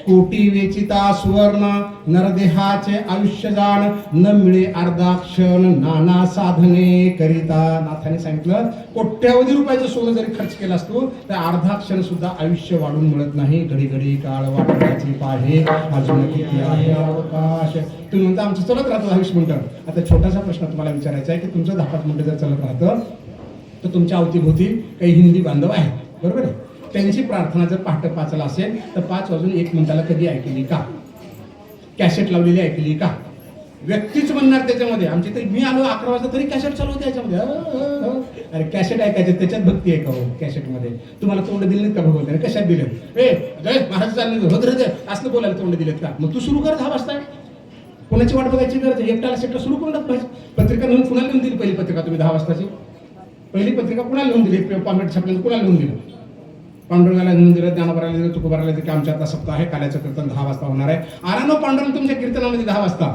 कोटी वेचिता सुवर्ण नरदेहाचे आयुष्य जाण, न मिळे अर्धा क्षण नाना साधने करिता. नाथाने सांगितलं, कोट्यावधी रुपयाचं सोनं जरी खर्च केला असतो तर अर्धा क्षण सुद्धा आयुष्य वाढून मिळत नाही. घडी घडी काळ वाटण्याची पाहे, अजून किती आहे अवकाश. तुम्ही म्हणता आमचं चलत राहतं 20 मिनिटं. आता छोटासा प्रश्न तुम्हाला विचारायचा आहे की तुमचं 10-5 मिनिटं जर चलत राहतं तर तुमच्या अवतीभोवती काही हिंदी बांधव आहेत, बरोबर आहे? त्यांची प्रार्थना जर पहाटे 5ला असेल तर 5 वाजून 1 मिनिटाला कधी ऐकली का? कॅसेट लावलेली ऐकली का? व्यक्तीच म्हणणार त्याच्यामध्ये. आमची तर मी आलो 11 वाजता तरी कॅसेट चालू होते याच्यामध्ये. अरे कॅसेट ऐकायचे, त्याच्यात भक्ती आहे का हो? कॅसेटमध्ये तुम्हाला तोंड दिले नाहीत का भगवंताने? कशात दिलेत? महाराज चालले होत रे, असलं बोलायला तोंड दिलेत का? मग तू सुरू कर 10 वाजता. कोणाची वाट बघायची गरज आहे? एकटाला सेक्टर सुरू करून टाक पाहिजे. पत्रिका लिहून कुणाला लिहून दिली? पहिली पत्रिका तुम्ही 10 वाजताची पहिली पत्रिका कुणाला लिहून दिली? पामेट छापल्यानं कुणाला लिहून दिलं? पांडुरंगाला लिहून दिलं, ज्ञानोबाराला दिलं, तुकोबाराला दिलं की आमच्या आता सप्ताह आहे, काल्याचं कीर्तन 10 वाजता होणार आहे. आला ना पांडुरंग तुमच्या कीर्तनामध्ये 10 वाजता.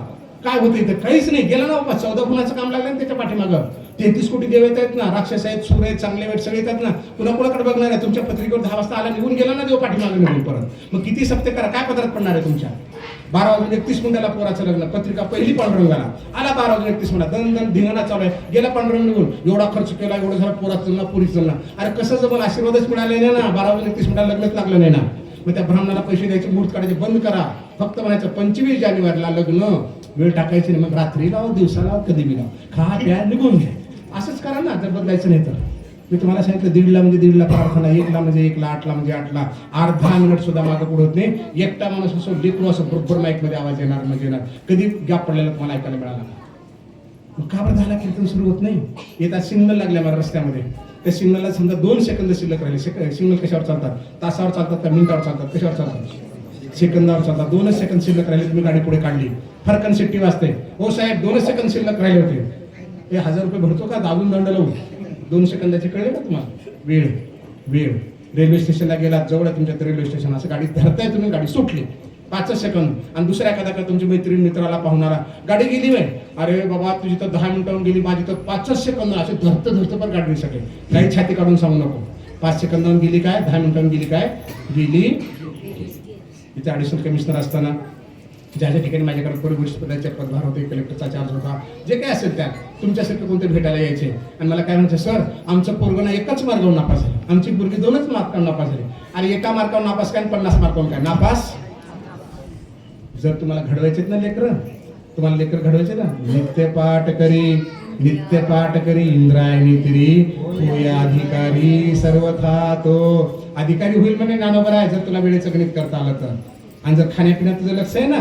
काय होतं इथं? काहीच नाही. गेला ना बाबा, 14 गुणाचं काम लागलं ना त्याच्या पाठीमागं. 33 कोटी देव येत आहेत ना, राक्षस आहेत, सूर आहेत, चांगले वाईट सगळे येतात ना. पुन्हा कोणाकडे बघणार आहे? तुमच्या पत्रिकेवर 10 वाजता आला, निघून गेला ना देव पाठीमागं निघून परत. मग किती सप्ते करा, काय पदरात पडणार आहे तुमच्या? 12:31 पोराचं लग्न, पत्रिका पहिली पांडुरंगाला आला. 12:31 दन दन धिंगाणा चालू आहे. गेला पांडुरंग निघून, एवढा खर्च केला, एवढं झाला, पोराचं लग्न, पुरीचं लग्न. अरे कसं जमल? आशीर्वादच मिळाले नाही ना. 12:31 लग्नच लागलं नाही ना. मग त्या ब्राह्मणाला पैसे द्यायचे, मुहूर्त काढायचे बंद करा. फक्त म्हणायचं 25 जानेवारीला लग्न, वेळ टाकायची नाही. मग रात्री लाव, दिवसाला, कधी बी लाव, खा प्या, निघून घ्या. असंच करा ना जर बदलायचं नाही तर. मी तुम्हाला सांगितलं 1:30ला म्हणजे 1:30ला प्रार्थना, 1ला म्हणजे 1ला, 8ला म्हणजे 8ला. अर्धा मिनिट सुद्धा मागं पुढे होत नाही. एकटा माणूस असो, लेकरू असो, बरोबर माईकमध्ये आवाज येणार म्हणजे येणार. कधी गॅप पडलेला तुम्हाला ऐकायला मिळाला? मग का बरं झाला कीर्तन सुरू होत नाही? येतात सिग्नल लागल्या मला रस्त्यामध्ये, त्या सिग्नलला समजा 2 सेकंद शिल्लक राहिले. सिग्नल कशावर चालतात? तासावर चालतात का मिनिटावर चालतात? कशावर चालतात? सेकंदावर चालतात. 2 सेकंद शिल्लक राहिले, तुम्ही गाडी पुढे काढली, फरकन शिट्टी वाजते. हो साहेब 2 सेकंद शिल्लक राहिले होते. हे 1000 रुपये भरतो का दाबून दंड लावून? 2 सेकंदाचे कळले का तुम्हाला? वेळ वेळ. रेल्वे स्टेशनला गेलात, जवळ आहे तुमच्या रेल्वे स्टेशन, असं गाडी धरताय तुम्ही, गाडी सुटली 5 सेकंद, आणि दुसऱ्या एखादा का तुमची मैत्रीण मित्राला पाहुणारा गाडी गेली वय, अरे बाबा तुझी तर 10 मिनिटांहून गेली, माझी तर 5 सेकंद, असे धरतं पण गाडी सगळे. काही छाती काढून सांगू नको. 5 सेकंदाहून गेली काय, 10 मिनिटांहून गेली काय, गेली. इथे ॲडिशनल कमिशनर असताना ज्या ज्या ठिकाणी माझ्याकडे परिवृष्ट पदाचे पदभार होते, कलेक्टरचा चार्ज होता, जे काय असेल त्या तुमच्यासारखे कोणते भेटायला यायचे आणि मला काय म्हणायचं, सर आमचं पोरगं ना एकच मार्गावर नापास झालं, आमची पोरगी 2च मार्कावर नापास झाली. आणि एका मार्कावर नापास काय 50 मार्कावर काय नापास? जर तुम्हाला घडवायचेत ना लेकरं, तुम्हाला लेकर घडवायचे ना, नित्य पाठ करी इंद्रायणी तिरी होय अधिकारी सर्वथा. तो अधिकारी होईल म्हणजे ज्ञानोबर आहे, जर तुला वेळेचं गणित करता आलं तर. आणि जर खाण्यापिण्यात तुझं लक्ष आहे ना,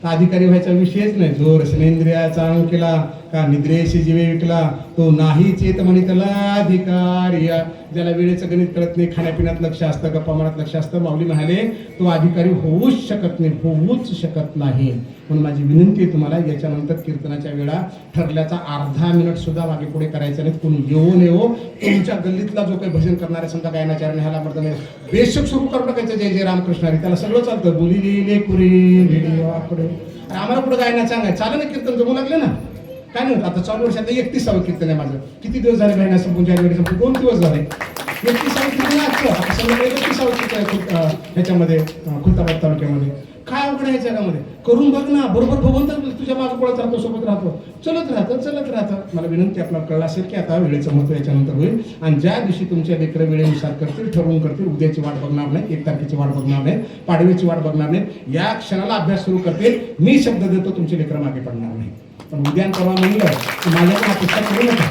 तर अधिकारी व्हायचा विषयच नाही. जोर स्नेंद्रियाचा अंकिला का निद्रेशी जीवे विकला, तो नाही चेत म्हणे त्याला अधिकारी. ज्याला वेळेचं गणित कळत नाही, खाण्यापिण्यात लक्ष असतं, गप्पा मारत लक्ष असतं, माऊली म्हणाले तो अधिकारी होऊच शकत नाही. म्हणून माझी विनंती आहे तुम्हाला, याच्यानंतर कीर्तनाच्या वेळा ठरल्याचा अर्धा मिनिट सुद्धा मागे पुढे करायचं नाही. कोणी येऊ तुमच्या गल्लीतला जो काही भजन करणारे समजा गायनाचार्य ह्याला मर्द बेशक सुरू करून टाकायचं, जय जय रामकृष्ण हरी, त्याला सगळं चालतं. बोली लेकुरी आम्हाला पुढे गायना सांगायचं चाललं ना, कीर्तन जमू लागले ना. काय नाही आता चालू वर्षात 31वे कीर्तन आहे माझं. किती दिवस झाले गायना संपून? जानेवारी संपून 2 दिवस झाले. 31वे कीर्तन असतं संध्याकाळी 31वे कीर्तन ह्याच्यामध्ये खुलताबाद तालुक्यामध्ये. काय अवघड आहे जगामध्ये, करून बघ ना. बरोबर भगवंत तुझ्या मागे पळत राहतो, सोबत राहतो, चलत राहतं. मला विनंती, आपल्याला कळलं असेल की आता वेळेचं महत्व याच्यानंतर होईल. आणि ज्या दिवशी तुमच्या लेकरं वेळेनुसार करतील, ठरवून करतील, उद्याची वाट बघणार नाही, 1 तारखेची वाट बघणार नाही, पाडव्याची वाट बघणार नाही, या क्षणाला अभ्यास सुरू करतील, मी शब्द देतो तुमचे लेकरं मागे पडणार नाही. पण उद्या परवा म्हणलं की माझ्याकडे अपेक्षा करू नका.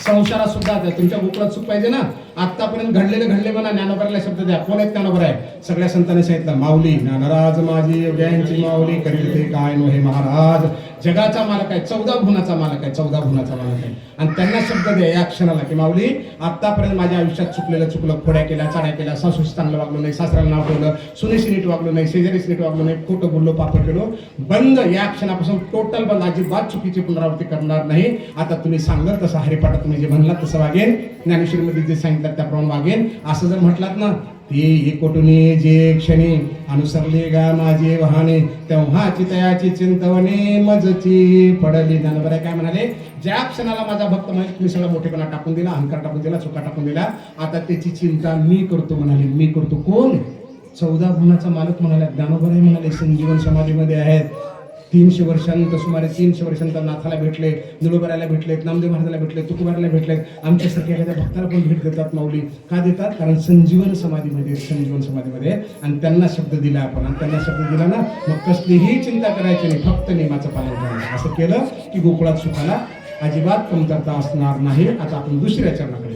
संसारात सुद्धा तुमच्या गोकुळात सुख पाहिजे ना. आतापर्यंत घडले म्हणा, ज्ञानोबराला शब्द द्या. कोण आहेत ज्ञानोबर आहे? सगळ्या संतांनी सांगितलं, माऊली ज्ञानराज माझी योग्यांची माऊली करील ते काय नो हे महाराज. जगाचा मालक आहे, 14 भुवनाचा मालक आहे, 14 भुवनाचा मालक आहे. आणि त्यांना शब्द द्या या क्षणाला की माऊली आतापर्यंत माझ्या आयुष्यात चुकलं, खोड्या केल्या, चाड्या केल्या, सासूशी चांगलं वागलो नाही, सासऱ्याला नाव ठेवलं, सुनेशी नीट वागलो नाही, शेजारीशी नीट वागलो नाही, खोटं बोललो, पापड केलो, बंद. या क्षणापासून टोटल बंद, अजिबात चुकीची पुनरावृत्ती करणार नाही. आता तुम्ही सांगाल तसं हरिपाठात तुम्ही जे म्हणलात तसं वागेन, ज्ञानेश्वरीमध्ये जे सांगितलं त्याप्रमाणे वागेन. असं जर म्हटलात ना, ते कोटुनी जे क्षणी अनुसरले गा माझे वाहने, तेव्हाची तयाची चिंतवणे मजची पडली. ज्ञानोबराय काय म्हणाले, ज्या क्षणाला माझा भक्त म्हणजे तुम्ही सगळा मोठेपणा टाकून दिला, अहंकार टाकून दिला, चुका टाकून दिला, आता त्याची चिंता मी करतो म्हणाले. मी करतो कोण? 14 भुवनाचा मालक म्हणाले. ज्ञानोबराय म्हणाले संजीवन समाधीमध्ये आहेत. 300 वर्षांनंतर, सुमारे 300 वर्षांनंतर नाथाला भेटले, निळोबरायला भेटलेत, नामदेव महाराजाला भेटले, तुकोबारायला भेटलेत. आमच्यासारख्या एखाद्या भक्ताला पण भेट देतात माऊली. का देतात? कारण संजीवन समाधीमध्ये आणि त्यांना शब्द दिला आपण. आणि त्यांना शब्द दिला ना, मग कसलीही चिंता करायची नाही, फक्त नियमाचं पालन करायचं. असं केलं की गोकुळात सुखाला अजिबात कमतरता असणार नाही. आता आपण दुसऱ्या चरणाकडे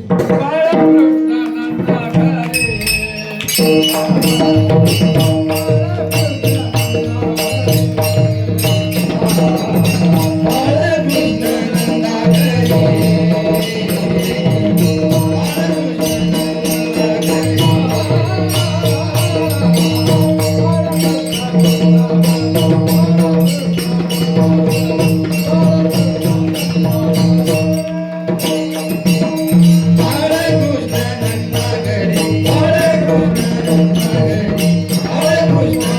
Hare Krishna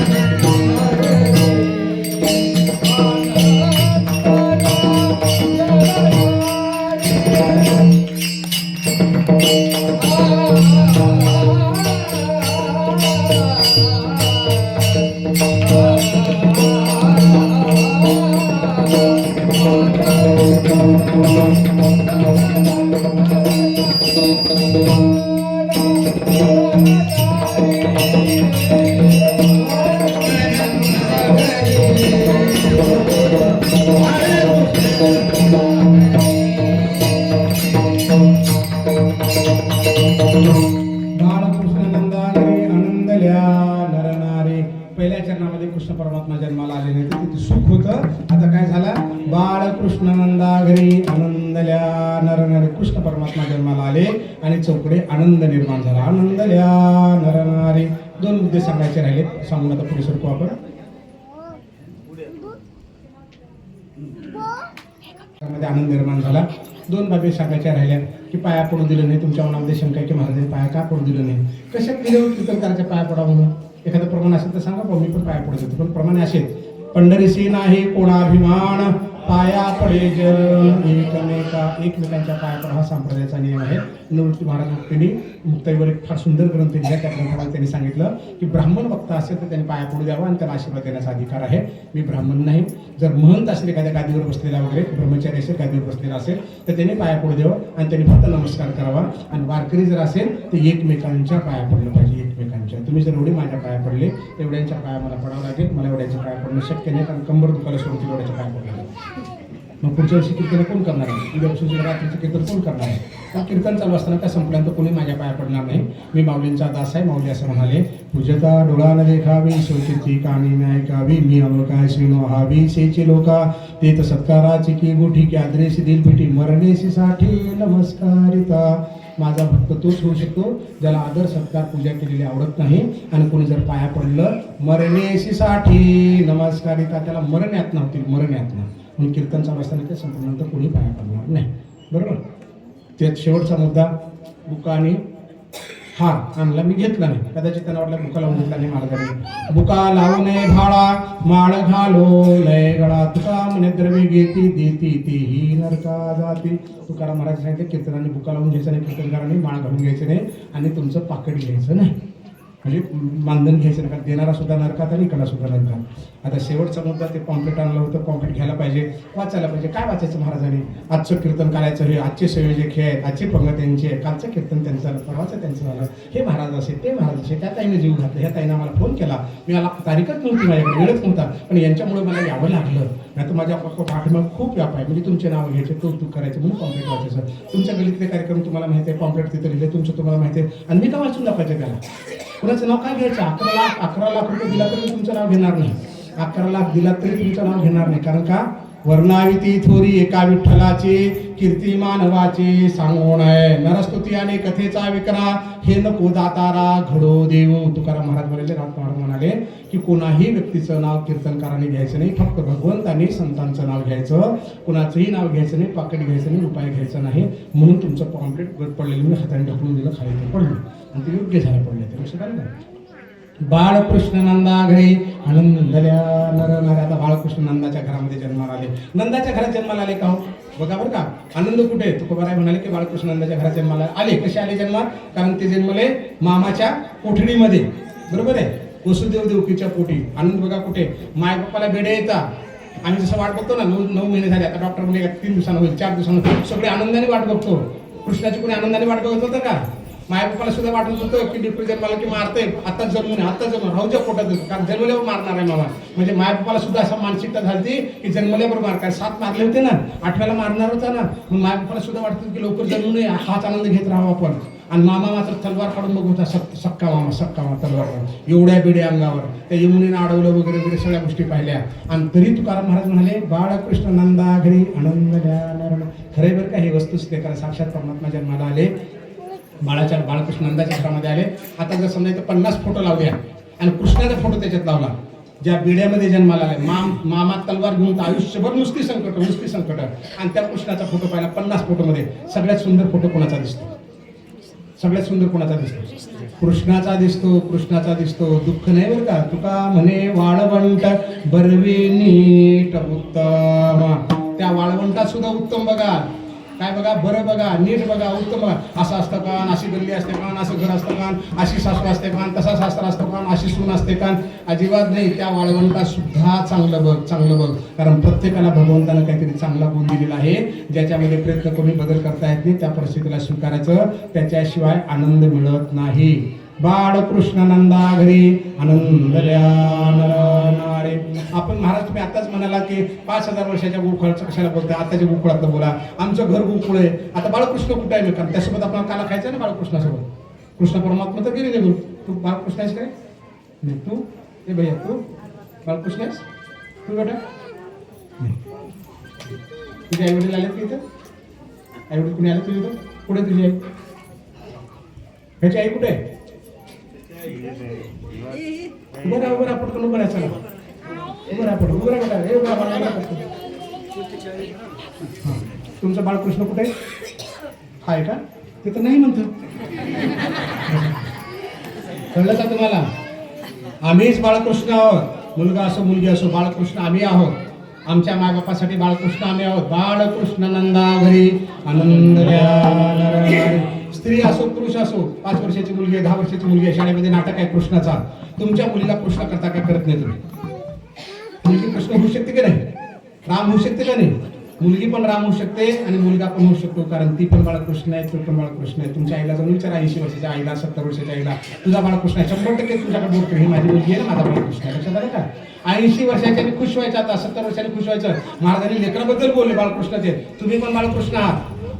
सुख होतं. आता काय झालं, बाळकृष्ण नंदा घरी आनंदल्या नरनारी. कृष्ण परमात्मा जन्माला आले आणि चौकडे आनंद निर्माण झाला. आनंदल्या नरनारी. दोन मुद्दे सांगायचे राहिले, सांगून आता पुढे सरकू आपण. त्यामध्ये आनंद निर्माण झाला. दोन बाबी सांगायच्या राहिल्या की पाया पडू दिलं नाही. तुमच्या मनामध्ये शंका आहे की महाराजांनी पाया का पडू दिलं नाही. कशात दिलं कीर्तनकाराच्या पाया पडा म्हणून? एखादं प्रमाण असेल तर सांगा, पण मी पण पाया पडत होतो. पण प्रमाणे असे पंढरीशी नाही कोणाभिमान, पाया पडे जन एकमेकांच्या पाया पडा हा संप्रदायाचा नियम आहे. निवृत्ती महाराज मुक्तीने मुक्ताईवर एक फार सुंदर ग्रंथ लिहिला. त्या ग्रंथामध्ये त्यांनी सांगितलं की ब्राह्मण वक्ता असेल तर त्यांनी पाया पडू द्यावा आणि त्याला आशीर्वाद देण्याचा अधिकार आहे. मी ब्राह्मण नाही. जर महंत असेल एखाद्या गादीवर बसलेला वगैरे, ब्रह्मचारी असेल गादीवर बसलेला असेल तर त्यांनी पाया पडू द्यावं आणि त्यांनी फक्त नमस्कार करावा. आणि वारकरी जर असेल तर एकमेकांच्या पाया पडलं पाहिजे. एकमेकांच्या. तुम्ही जर एवढे माझ्या पाया पडले, एवढ्यांच्या पाया मला पडावं लागेल. मला एवढ्यांच्या पाया पडणं शक्य नाही, कारण कंबर दुखायला सुरू होती एवढ्याच्या पाया पडलं. मग पुढच्या वर्षी कीर्तन कोण करणार आहे? उद्यापासून रात्रीचं कीर्तन कोण करणार आहे? कारण कीर्तन चालू असताना त्या संपल्यानंतर कोणी माझ्या पाया पडणार नाही. मी माऊलींचा दास आहे. माऊली असं म्हणाले, पूजता डोळा न देखावी, शोचिती कानी न ऐकावी, मी अवकाय श्रीनो व्हावी, सेची लोका तेत सत्काराची की गुठी की आदरेशी दिलपिठी मरणेशी साठी नमस्कारिता. माझा भक्त तोच होऊ शकतो ज्याला आदर सत्कार पूजा केलेली आवडत नाही. आणि कोणी जर पाया पडलं मरणेशी साठी नमस्कारिता, त्याला मरण यातना होतील, मरण यातना. म्हणून कीर्तन चालू असताना ते संपूर्णंतर कोणी पाया पडणार नाही. बरोबर. त्यात शेवटचा मुद्दा, बुका आणि हार आणला, मी घेतला नाही. कदाचित त्यांना वाटलं बुका लावून घेतला नाही महाराजांनी. बुका लावू नये भाडा, माळ घालो लय गळा, तुका म्हणे द्रव्य घेती देती तेही नरका जाती. तुकाराम महाराज सांगितले कीर्तनाने बुका लावून घ्यायचं नाही, कीर्तनकारांनी माळ घालून घ्यायचं नाही आणि तुमचं पाकिट घ्यायचं नाही. म्हणजे मानधन घ्यायचं नका. देणारा सुद्धा नरकात आणि इकडा सुद्धा नरकात. आता शेवटचा मुद्दा, ते पॉम्पलेट आणलं होतं. पॉम्पलेट घ्यायला पाहिजे, वाचायला पाहिजे. काय वाचायचं महाराजांनी? आजचं कीर्तन करायचं, हे आजचे संयोजक हे आहेत, आजची पंगत त्यांची आहे, कालचं कीर्तन त्यांचं झालं, परवाचं त्यांचं झालं, हे महाराज असे ते महाराज असे, त्या ताईने जीव घातला, ह्या ताईने मला फोन केला, मी मला तारीखच नव्हती, माझ्याकडे वेळच नव्हता, पण यांच्यामुळे मला यावं लागलं. नाही तर माझ्या पाठीमाग खूप व्याप आहे. म्हणजे तुमचे नाव घ्यायचे, कौतुक करायचे म्हणून पॉम्पलेट वाचायचं. तुमच्या गलीतले कार्यक्रम तुम्हाला माहिती आहे, पॉम्पलेट तिथे लिहिले, तुमचं तुम्हाला माहिती आहे. आणि मी का वाचून दाखवायचं त्याला? कुणाचं नाव काय घ्यायचं? 11 लाख रुपये दिला तरी तुमचं नाव घेणार नाही. 11 लाख दिला तरी तुमचं नाव घेणार नाही. कारण का? वर्णावी ती थोरी एका विठ्ठलाची, कीर्ती मानवाची सांगून आहे. नरस्तुती आणि कथेचा विकरा, हे नको दातारा घडो देव. तुकाराम महाराज म्हणाले, रामकृष्ण महाराज म्हणाले की कोणाही व्यक्तीचं नाव कीर्तनकाराने घ्यायचं नाही, फक्त भगवंतांनी संतांचं नाव घ्यायचं. कुणाचंही नाव घ्यायचं नाही, पाकिट घ्यायचं नाही, रुपये घ्यायचं नाही. म्हणून तुमचं पॉम्पलेट गट पडलेलं मी हाताने ढकलून दिलं, खाली ते पडलं आणि ते योग्य झालं पडले. ते लक्षात आलं का? बाळकृष्ण नंदा घरी आनंदल्या नरनारी. आता बाळकृष्ण नंदाच्या घरामध्ये जन्माला आले. नंदाच्या घरात जन्माला आले का हो? बघा बरं का, आनंद कुठे आहे? तुकोबाराय म्हणाले की बाळकृष्ण नंदाच्या घरात जन्माला आले. कसे आले जन्मात? कारण ते जन्मले मामाच्या कोठडीमध्ये. बरोबर आहे, वसुदेव देवकीच्या पोटी. आनंद बघा कुठे? माय बाप्पाला बेडे येतात. आम्ही जसं वाट बघतो ना, 9 महिने झाले, आता डॉक्टर म्हणजे 3 दिवसांना होईल, 4 दिवसांना, सगळे आनंदाने वाट बघतो. कृष्णाची कोणी आनंदाने वाट बघत होतं का? मायबापाला सुद्धा वाटत होतं की डिप्री जन्माला की मारते, आता जन्मून आता जन्म राहूच्या पोटात होतं, कारण जन्मल्यावर मारणार आहे मामा. म्हणजे मायबापाला सुद्धा असा मानसिकता झाली की जन्मल्यावर मार. काय 7 मारले होते ना, 8व्याला मारणार होता ना. मग मायबापाला सुद्धा वाटतं की लवकर जन्मू नये, हाच आनंद घेत राहावा आपण. आणि मामा मात्र तलवार काढून बघत होता, सक्का मामा तलवार काढून, एवढ्या बेड्या अंगावर. त्या यमुनेनं अडवलं वगैरे वगैरे सगळ्या गोष्टी पाहिल्या. आणि तरी तुकाराम महाराज म्हणाले, बाळकृष्ण नंदा घरी आनंद द्या. खरे बरं का, हे वस्तुस्थिती, कारण साक्षात परमात्मा जन्माला आले, बाळकृष्ण नंदाच्या घरामध्ये आले. आता जर समजा इथं 50 फोटो लावले आणि कृष्णाचा फोटो त्याच्यात लावला, ज्या बिड्यामध्ये जन्माला आले, मामा तलवार घेऊन आयुष्यभर नुसती संकट, आणि त्या कृष्णाचा फोटो पाहिला 50 फोटोमध्ये, सगळ्यात सुंदर फोटो कोणाचा दिसतो? सगळ्यात सुंदर कोणाचा दिसतो? कृष्णाचा दिसतो. दुःख नाही बरं का. तुका म्हणे वाळवंट बरवे नीट उत्तम. त्या वाळवंटात सुद्धा उत्तम बघा. काय बघा? बरं बघा, नीट बघा, उत्तम बघा. असं असतं का? अशी गल्ली असते का? असं घर असतं का? अशी सासू असते का? तसा सासरा असतो का? अशी सून असते का? अजिबात नाही. त्या वाळवंटात सुद्धा चांगलं बघ. कारण प्रत्येकाला भगवंतानं काहीतरी चांगला गुण दिलेला आहे, ज्याच्यामध्ये प्रयत्न करून बदल करता येत नाही. त्या परिस्थितीला स्वीकारायचं, त्याच्याशिवाय आनंद मिळत नाही. बाळकृष्ण नंदा घरी आनंदल्या नरनारी. आपण महाराज तुम्ही आताच म्हणाला की 5000 वर्षाच्या गोकुळाचं कशाला बोलताय? आताच्या गोकुळातलं बोला. आमचं घर गोकुळ आहे. आता बाळकृष्ण कुठे आहे? कारण त्यासोबत आपण काला खायचं ना बाळकृष्णासोबत. कृष्ण परमात्मा तर गेले निघून. तू बाळकृष्ण आहेस काय? तू हे भैया, तू बाळकृष्ण आहेस? तू बेटा नाही. तुझे आई वडील आलेत की इथं? आई वडील कुणी आले तुझे इथं? कुठे तुझी आई? ह्याची आई कुठे आहे? उभं राहा पटकन उभं राहा चला. उभं राहा पटकन उभं राहा बेटा. हे उभं राहा पटकन. हां तुमचं बाळकृष्ण कुठे आहे? आहे का? ते तर नाही म्हणतो. कळलं का तुम्हाला? आम्हीच बाळकृष्ण आहोत. मुलगा असो मुलगी असो बाळकृष्ण आम्ही आहोत. आमच्या मायबापासाठी बाळकृष्ण आम्ही आहोत. बाळकृष्ण नंदा घरी आनंद द्या. स्त्री असो पुरुष असो 5 वर्षाची मुलगी आहे 10 वर्षाची मुलगी आहे शाळेमध्ये नाटक आहे कृष्णाचा. तुमच्या मुलीला कृष्ण करता काय करत नाही तुम्ही? मुलगी कृष्ण होऊ शकते की नाही? राम होऊ शकते का नाही? मुलगी पण राम होऊ शकते आणि मुलगा पण होऊ शकतो कारण ती पण बाळकृष्ण आहे तो पण बाळकृष्ण आहे. तुमच्या आईला जाऊन विचारा 80 वर्षाच्या आईला 70 वर्षाच्या आईला तुझा बाळकृष्ण आहे 100% तुझ्याकडे बोलतो ही माझी मुलगी आहे ना माझा बाळकृष्ण आहे. लक्षात आलं का? 80 वर्षाच्याने खुश व्हायचं आता 70 वर्षांनी खुश व्हायचं. महाराजांनी लेकराबद्दल बोलले बाळकृष्णाचे. तुम्ही पण बाळकृष्ण आहात.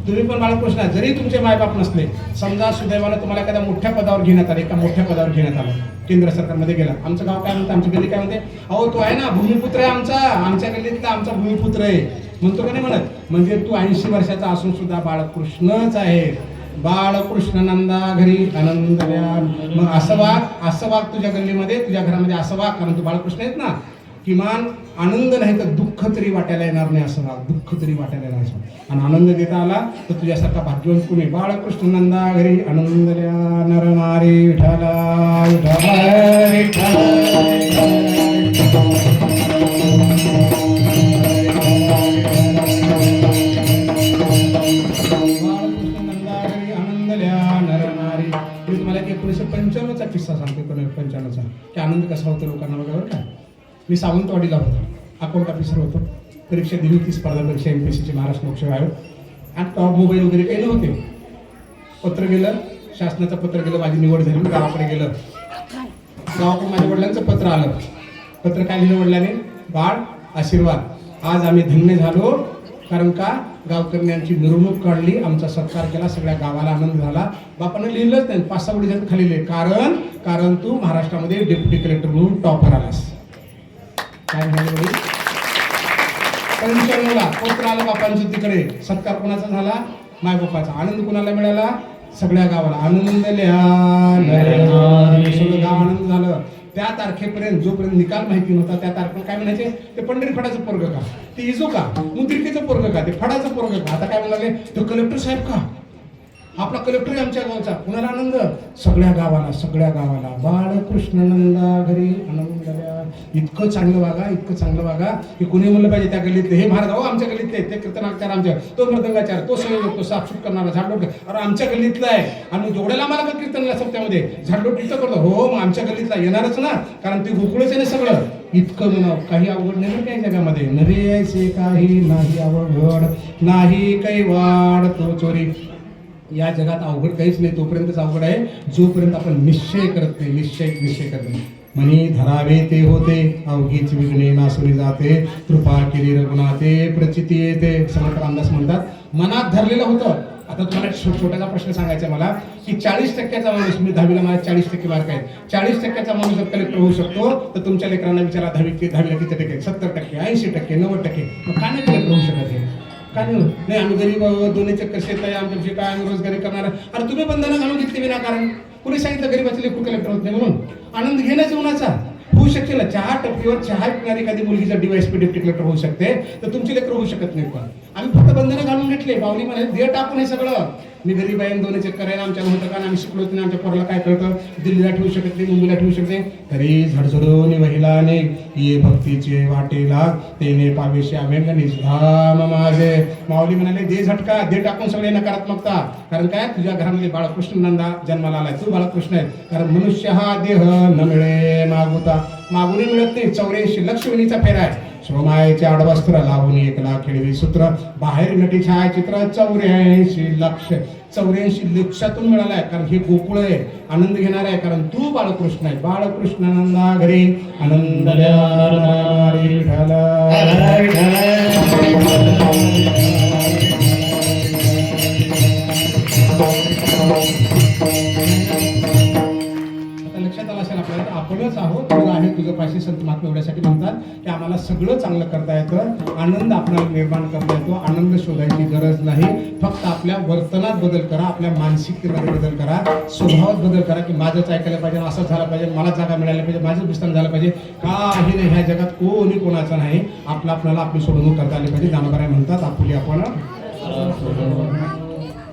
तुम्ही पण बाळकृष्ण आहात. जरी तुमचे मायबाप नसले समजा सुदैवानं तुम्हाला एखाद्या मोठ्या पदावर घेण्यात आलं एका मोठ्या पदावर घेण्यात आलं केंद्र सरकारमध्ये गेला. आमचं गाव काय म्हणतं आमची गल्ली काय म्हणते अहो तो आहे ना भूमिपुत्र आहे आमच्या गल्लीतला आमचा भूमिपुत्र आहे म्हणतो का नाही म्हणत? म्हणजे तू 80 वर्षाचा असून सुद्धा बाळकृष्णच आहे. बाळकृष्ण नंदा घरी आनंद द्या. मग असं वाग तुझ्या गल्लीमध्ये तुझ्या घरामध्ये असं वाग कारण तू बाळकृष्ण आहेत ना. किमान आनंद नाही तर दुःख तरी वाटायला येणार नाही असं वाग. दुःख तरी वाटायला येणार असं आणि आनंद देता आला तर तुझ्यासारखा भाग्यवंत कुणी. बाळकृष्ण नंदा घरी आनंद द्या. नर नारी विठाला मी तुम्हाला 1995चा किस्सा सांगतो. 1995चा की आनंद कसा होतो लोकांना बघा का. मी सावंतवाडीला होतो अकाउंट ऑफिसर होतो. परीक्षा दिली होती स्पर्धा परीक्षा MPSCची महाराष्ट्र लोकसेवा आयोग. आणि तेव्हा मोबाईल वगैरे काही नव्हते. पत्र गेलं शासनाचं पत्र गेलं माझी निवड झाली. गावाकडे गेलं गावाकडे माझ्या वडिलांचं पत्र आलं. पत्र काय लिहिलं वडिलांनी बाळ आशीर्वाद आज आम्ही धन्य झालो कारण का गावकऱ्यांनी आमची मिरवणूक काढली आमचा सत्कार केला सगळ्या गावाला आनंद झाला. बापानं लिहिलंच नाही 5-6 ओळी खाली लिहिले कारण तू महाराष्ट्रामध्ये डेप्युटी कलेक्टर म्हणून टॉपर आलास. काय म्हणाले पंचमला पत्र आलं बापांचं तिकडे. सत्कार कोणाचा झाला? मायबापाचा. आनंद कोणाला मिळाला? सगळ्या गावाला. आनंद सगळं गाव आनंद झालं. त्या तारखेपर्यंत जोपर्यंत निकाल माहिती नव्हता त्या तारखेला काय म्हणायचे ते पंढरी फडाचं पोरग का ते इजो का मुद्रिकेचं पोरग का ते फडाचं पोरग का. आता काय म्हणाले तो कलेक्टर साहेब का आपला कलेक्टर आहे आमच्या गावचा. कुणाला आनंद? सगळ्या गावाला. बाळकृष्ण नंदा घरी आनंद द्या. इतकं चांगलं वागा की कुणी म्हणलं पाहिजे त्या गल्लीतले हे महाराज हो आमच्या गल्लीतले ते कीर्तनाचार आमच्या तो मृदंगाचार तो संयोजक तो साफसूफ करणारा झाडलोट अरे आमच्या गल्लीतला आहे आणि जोड्याला मला का कीर्तनाला सप्त्यामध्ये झाडलोट इथं करतो हो मग आमच्या गल्लीतला येणारच ना कारण ते गोकुळच आहे ना सगळं. इतकं म्हणावं काही अवघड नाही ना काही जगामध्ये. नरे ऐसे काही नाही अवघड नाही काही वाढ तो चोरी. या जगात अवघड काहीच नाही तोपर्यंतच अवघड आहे जोपर्यंत आपण निश्चय करत नाही. निश्चय करत नाही. मनी धरावे ते होते अवघीच विघ्ने नासुनी जाते कृपा केली रघुनाथे प्रचिती येते. समर्थ रामदास म्हणतात मनात धरलेलं होतं. आता तुम्हाला छोटासा प्रश्न सांगायचा मला की 40% माणूस मी 10वीला मला 40% मार्क आहेत. 40% माणूस जर कलेक्टर होऊ शकतो तर तुमच्या लेकरांना विचारा 10वीला किती टक्के 70%, 80%, 90%. मग का नाही कलेक्टर होऊ शकत हे? का नाही? आम्ही गरीब 2 चक्कर शेत आहे आमच्या काय आम्ही रोजगारी करणार. अरे तुम्ही बंधनं घालून घेतली विनाकारण. कुणी सांगितलं गरीबाचे लेकरू कलेक्टर होत नाही म्हणून? आनंद घेण्या जीवनाचा होऊ शकेल. चहा टपरीवर चहा पिणारी एखादी मुलगी जर DYSP डेप्युटी कलेक्टर होऊ शकते तर तुमची लेकरं होऊ शकत नाही. पण आम्ही फक्त बंधनं घालून घेतले. बावली म्हणे दे टाकून हे सगळं. मी गरीब आहे 2 चक्कर आहे आमच्या होतं कारण आम्ही शिकलो नाही. आमच्या पोराला काय कळतं दिल्लीला ठेवू शकत नाही मुंबईला ठेवू शकत नाही. तरी झडझडून वहिलाने ये भक्तीचे वाटेला तेने पावेशे अभंग निधाम माझे. माऊली म्हणाले दे झटका दे टाकून सगळे नकारात्मकता. कारण काय तुझ्या घरामध्ये बाळकृष्ण नंदा जन्माला आलाय तू बाळकृष्ण आहे. कारण मनुष्य हा देह न मिळे मागुता मागुनी मिळत नाही. 84 लक्ष विणीचा फेरा आहे. श्रोमायचे आडवस्त्र लावून 1 लाख खेळवी सूत्र बाहेर नटी छायाचित्र 84 लक्ष 84 लक्षातून मिळालाय. कारण हे गोकुळ आहे आनंद घेणार आहे कारण तू बाळकृष्ण आहे. बाळकृष्ण नंदा घरी आनंद लक्षात आलं असेल आपल्याला आपणच आहोत. तुझं आहे तुझं पाशी संत महात्मा एवढ्यासाठी म्हणतात की आम्हाला सगळं चांगलं करता येतं. आनंद आपल्याला निर्माण करता येतो. आनंद शोधायची गरज नाही. फक्त आपल्या वर्तनात बदल करा, आपल्या मानसिकतेमध्ये बदल करा, स्वभावात बदल करा की माझंच ऐकायला पाहिजे, असं झालं पाहिजे, मला जागा मिळायला पाहिजे, माझं विस्तार झालं पाहिजे. काही नाही, ह्या जगात कोणी कोणाचं नाही. आपल्याला आपली सोडवणूक करता आली पाहिजे. ज्ञानोबा म्हणतात आपुली आपण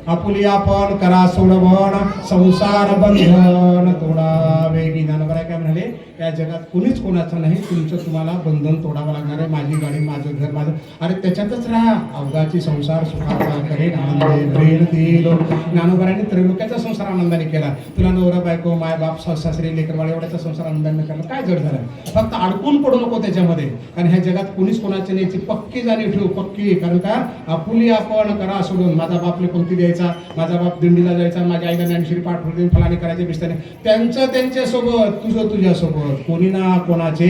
आपुली आपण करा सोडवण, संसार बंधन तोडावे. ज्ञानोबा काय म्हणाले, या जगात कुणीच कोणाचं नाही, तुमचं तुम्हाला बंधन तोडावं लागणार आहे. माझी गाडी, माझं घर, माझं, अरे त्याच्यातच राहा. अवघाची संसार सुखाचा करेन आनंदे भरेल ती लोक. ज्ञानोबाने त्रैलोक्याचा संसार आनंदाने केला. तुला नवरा बायको माय बाप सासरे लेकरवाळे एवढ्याचा संसार आनंदाने केला, काय जड झालं. फक्त अडकून पडू नको त्याच्यामध्ये, कारण ह्या जगात कुणीच कोणाची नाही, याची पक्की जाणीव ठेवू, पक्की. कारण का आपुली आपण करा सोडून. माझा बापले पंक्ती द्यायचा, माझा बाप दिंडीला जायचा, माझ्या आईला ज्ञानेश्वरी पाठ होते, फलाने करायचे बिस्ताने, त्यांचं त्यांच्यासोबत, तुझं तुझ्यासोबत. कोणी ना कोणाचे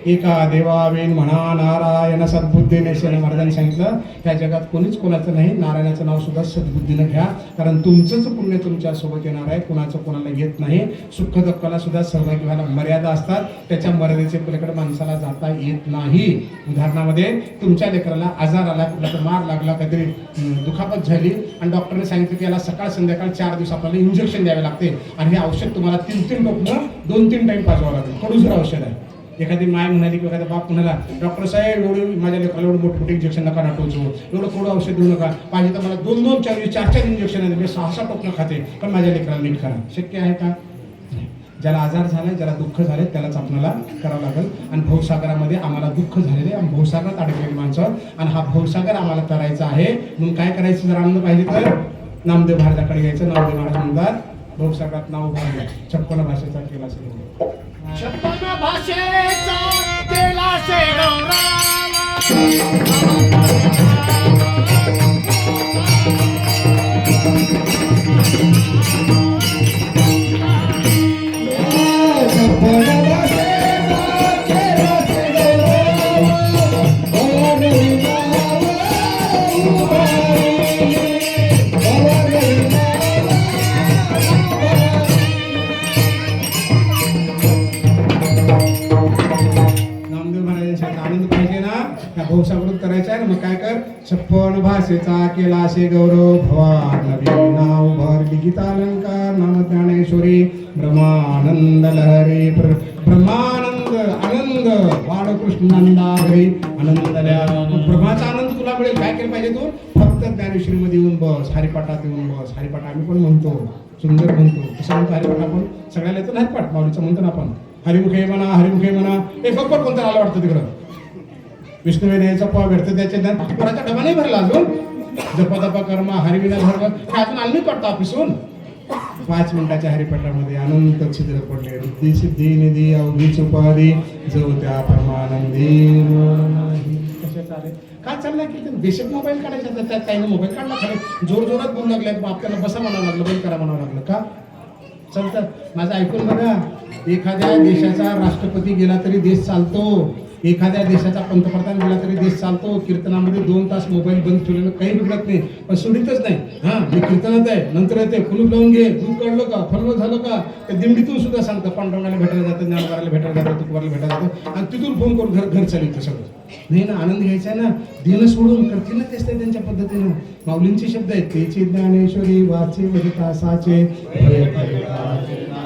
एका देवावेन म्हणा नारायण सद्बुद्धीने. शनी महाराजांनी सांगितलं, ह्या जगात कोणीच कोणाचं नाही. नारायणाचं नाव सुद्धा सद्बुद्धीनं घ्या, कारण तुमचंच पुण्य तुमच्या सोबत येणार आहे, कोणाचं कोणाला येत नाही. सुख दुःखाला सुद्धा सहभागी व्हायला मर्यादा असतात, त्याच्या मर्यादेचे पलीकडे माणसाला जाता येत नाही. उदाहरणामध्ये तुमच्या लेकराला आजार आला, कुठला तर मार लागला, काहीतरी दुखापत झाली आणि डॉक्टरने सांगितलं की याला सकाळ संध्याकाळ 4 दिवस आपल्याला इंजेक्शन द्यावे लागते आणि हे औषध तुम्हाला 3-3 टोपणं 2-3 टाइम पाजवावं लागेल. कडूसर औषध आहे. एखादी माय म्हणाली की एखादा बाप म्हणाला, डॉक्टर साहेब एवढी माझ्या लेकराला एवढं मोठमोठे इंजेक्शन नका नाटवचो, एवढं थोडं औषध देऊ नका, पाहिजे तर मला 2-2, 4-4 इंजेक्शन आहे, मी 6-6 टोपणं खाते, पण माझ्या लेकराला नीट करा. शक्य आहे का? ज्याला आजार झालाय, ज्याला दुःख झाले, त्यालाच आपल्याला करावं लागेल. आणि भवसागरामध्ये आम्हाला दुःख झालेले, आम्ही भवसागरात अडकलेली माणसं, आणि हा भवसागर आम्हाला करायचा आहे. म्हणून काय करायचं, जर आनंद पाहिजे तर नामदेव महाराजाकडे घ्यायचं. नामदेव महाराज म्हणतात, भवसागरात नाव उभारलं, 56 भाषेचा केला असेल.
56 भाषेचा केला से
भवसागरात करायचा आहे ना, मग काय कर, 56 भाषेचा केला असे गौरव. भवान नवीन नाव भरली गीतालंकार, नाम ज्ञानेश्वरी ब्रह्मानंद लहरी. ब्रह्मानंद आनंद बाळकृष्णांना घरी आनंदल्या. ब्रह्माचा आनंद तुला मिळेल. काय केलं पाहिजे तू? फक्त ज्ञानेश्वरीमध्ये येऊन बस, हरिपाठात येऊन बस. हरिपाठ आम्ही पण म्हणतो, सुंदर म्हणतो. कसं म्हणतो हरिपाठ आपण? सगळ्याला येतो ना हरिपाठ, माऊलीचं म्हणतो ना आपण. हरिमुखे म्हणा, हरिमुखे म्हणा. एक फक्त कोणतं आलं वाटतं तिकडं? विष्णुवेद यायचा पाव भेटतं, त्याचे ज्ञान कोणाचा डबा नाही भरला अजून. जपा कर्मा हरिविना धर्म काय अजून आलं नाही वाटतं ऑफिसून. 5 मिनिटाच्या हरिपाठामध्ये अनंत छिद्र पडले. रिद्धी सिद्धी निधी अवघीच उपाधी जो त्या परमानंदी नाही. कशा चालेल काय चाललंय की देशात मोबाईल काढायचा, त्यात काही मोबाईल काढला, खाली जोर जोरात बोलू लागले. आपल्याला बसा म्हणावं लागलं, बंद करा म्हणावं लागलं. का चालतं? माझं ऐकून बघा. एखाद्या देशाचा राष्ट्रपती गेला तरी देश चालतो, एखाद्या देशाचा पंतप्रधान गेला तरी देश चालतो. कीर्तनामध्ये 2 तास मोबाईल बंद ठेवलेलं काही बिघडत नाही, पण सोडितच नाही. हा, हे कीर्तनात आहे, नंतर येते कुलूप लावून घे, दूध काढलं का, फलवं झालं का, त्या दिंडीतून सुद्धा सांगतं. पांडुरंगाला भेटायला जातं, ज्ञानोबाला भेटायला जातं, तुकोबाला भेटायला जातं, आणि तिथून फोन करून घर चालित सगळं. नाही ना, आनंद घ्यायचा आहे ना, देणं सोडून करतील ना तेच त्यांच्या पद्धतीनं. माऊलींचे शब्द आहेत, तेची ज्ञानेश्वरी वाचे वरितासाचे.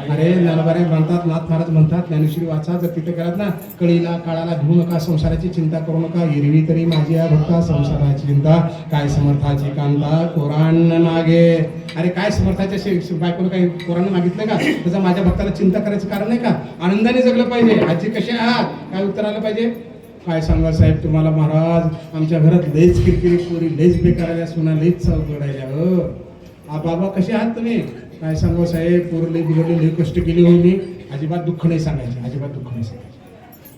अरे ज्ञानोबारे म्हणतात, नाथ महाराज म्हणतात, ज्ञानेश्वरी वाचा. जर तिथे करत ना, कळीला काळाला घेऊ नका, संसाराची चिंता करू नका. एरवी तरी माझी या भक्ता संसाराची चिंता, काय समर्थाची कांता कोराण मागे. अरे काय समर्थाच्या बायकोनं काही कोरानं मागितलं का? त्याचा माझ्या भक्ताला चिंता करायचं कारण नाही का? आनंदाने जगलं पाहिजे. आजी कसे आहात, काय उत्तर आलं पाहिजे? काय सांगा साहेब तुम्हाला महाराज, आमच्या घरात लईच किरकिरी पोरी, लईच बेकारायला सुना, लईच चौकडायला. हो बाबा कसे आहात तुम्ही? काय सांगू साहेब, पोरं लई बिघडले, लई कष्ट केली हो मी. अजिबात दुःख नाही सांगायचे, अजिबात दुःख नाही सांगायचे.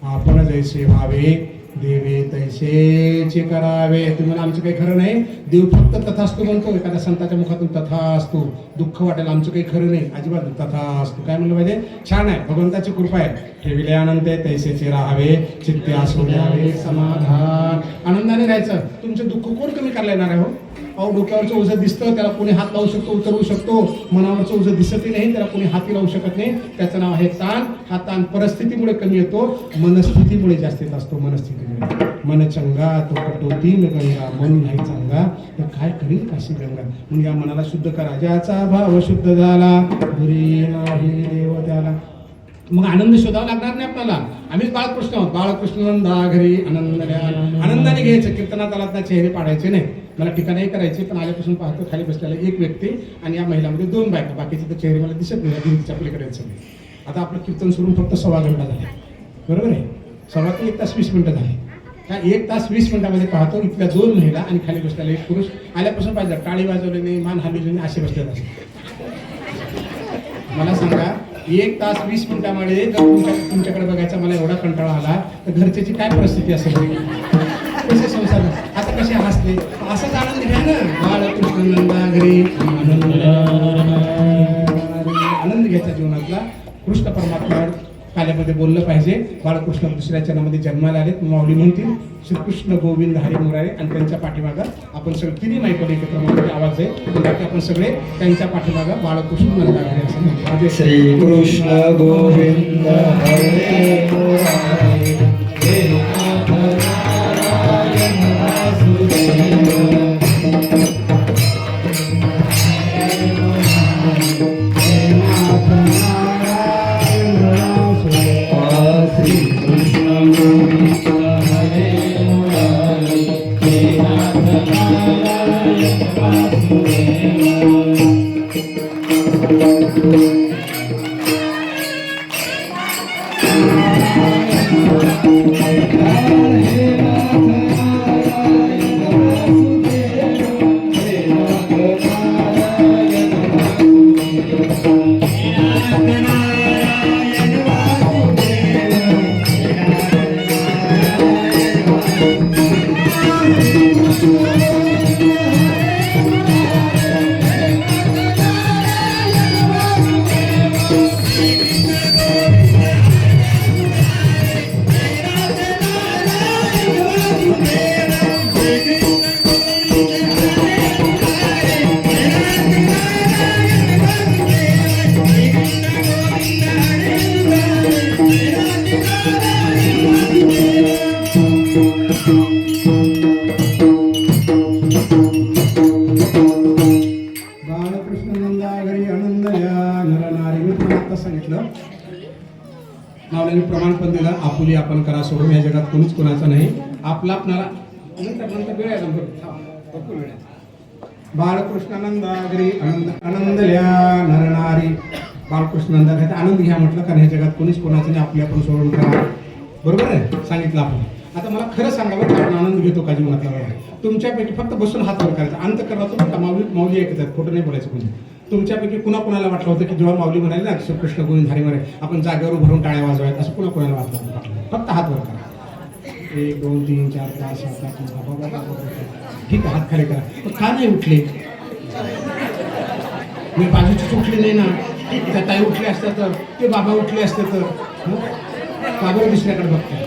आपण जैसे व्हावे देवे तैसेचे करावे. तुम्हाला आमचं काही खरं नाही. देव फक्त तथास्तू म्हणतो. एखाद्या संताच्या मुखातून तथास्तू, दुःख वाटेल, आमचं काही खरं नाही, अजिबात तथास्तू. काय म्हणलं पाहिजे? छान आहे, भगवंताची कृपा आहे. ठेविले आनंद तैसेचे राहावे, चित्ते असू द्यावे समाधान. आनंदाने राहायचं. तुमचं दुःख कोण कमी करायला येणार आहे? हो अहो डोक्यावरचं ओझं दिसतं, त्याला कोणी हात लावू शकतो, उतरवू शकतो. मनावरचं ओझं दिसतही नाही, त्याला कोणी हाती लावू शकत नाही. त्याचं नाव आहे ताण. हा ताण परिस्थितीमुळे कमी येतो, मनस्थितीमुळे जास्त येत असतो. मनस्थितीमुळे मन चंगा तो कटोती न गंगा, मन नाही चांगा तर काय करील काशी गंगा. म्हणून या मनाला शुद्ध करा. ज्याचा भाव शुद्ध झाला गुरी नाही देव त्याला. मग आनंद शोधावा लागणार नाही आपल्याला. आम्हीच बाळकृष्ण आहोत. बाळकृष्णनंदा घरी आनंद द्या. आनंदाने घ्यायचं. कीर्तनात आलात ना चेहरे पाडायचे नाही. मला ठिकाणही करायचे, पण आल्यापासून पाहतो खाली बसलेला एक व्यक्ती आणि या महिलामध्ये 2 बायका. बाकीचे तर चेहरे मला दिसत नाही. भिंतीच्या पलीकडे सगळे. आता आपलं कीर्तन सुरून फक्त 1.25 घंटा झाला, बरोबर आहे. 1.25 ते 1 तास 20 मिनिटं झाले. त्या 1 तास 20 मिनिटामध्ये पाहतो इथल्या 2 महिला आणि खाली बसलेला एक पुरुष आल्यापासून पाहिजे टाळी वाजवले नाही, मान हलवली नाही, असे बसलेले असतात. मला सांगा 1 तास 20 मिनिटामध्ये जर तुमच्याकडे बघायचा मला एवढा कंटाळा आला तर घरच्याची काय परिस्थिती असेल. कसे संसार आता कसे हसले. असंच आनंद घ्या ना. बाळकृष्णनंदा घरी आनंद घ्यायचा जीवनातला. कृष्ण परमात्मा काल्यामध्ये बोललं पाहिजे. बाळकृष्ण दुसऱ्या चरणामध्ये जन्माला आलेत. माऊली म्हणतील श्रीकृष्ण गोविंद हरी मुरारे आणि त्यांच्या पाठीमागं आपण सगळे तिन्ही माईकडे एकत्र म्हणतो आवाज आहे. बाकी आपण सगळे त्यांच्या पाठीमागं बाळकृष्ण नंदा घरी असं म्हणतो.
श्रीकृष्ण गोविंद हरे मुरारे हे नाथ नारायण वासुदेव.
माऊलीने प्रमाणपत्र दिलं. आपुली आपण करा सोडून या जगात कोणीच कोणाचं नाही. आपला आपणाला नंतर वेळ आहे. बाळकृष्णानंदा घरी आनंद लिया नरनारी. बाळकृष्णानंदा घरी आनंद घ्या म्हटलं, कारण ह्या जगात कोणीच कोणाचं नाही. आपली आपण सोडून करा. बरोबर आहे सांगितलं आपण. आता मला खरं सांगावं, आपण आनंद घेतो का जीवनातला. तुमच्यापैकी फक्त बसून हात वर करायचा. अंत करतो माऊली ऐकत आहेत, खोटं नाही बोलायचं कोणी. तुमच्यापैकी कुणाला वाटलं होतं की जेव्हा माऊली म्हणाले ना श्रीकृष्ण गोविंद हरी मुरारे आपण जागेवर भरून टाळ्या वाजवायत, असं कुणाला वाटलं. फक्त हात वर करा. 1 2 3 4 5 6 7 8 ठीक आहे. हात खाली करा. का नाही उठले. मी बाजूची उठली नाही ना. त्या ताई उठले असत्या तर, ते बाबा उठले असते तर. का बरं दुसऱ्याकडे बघताय.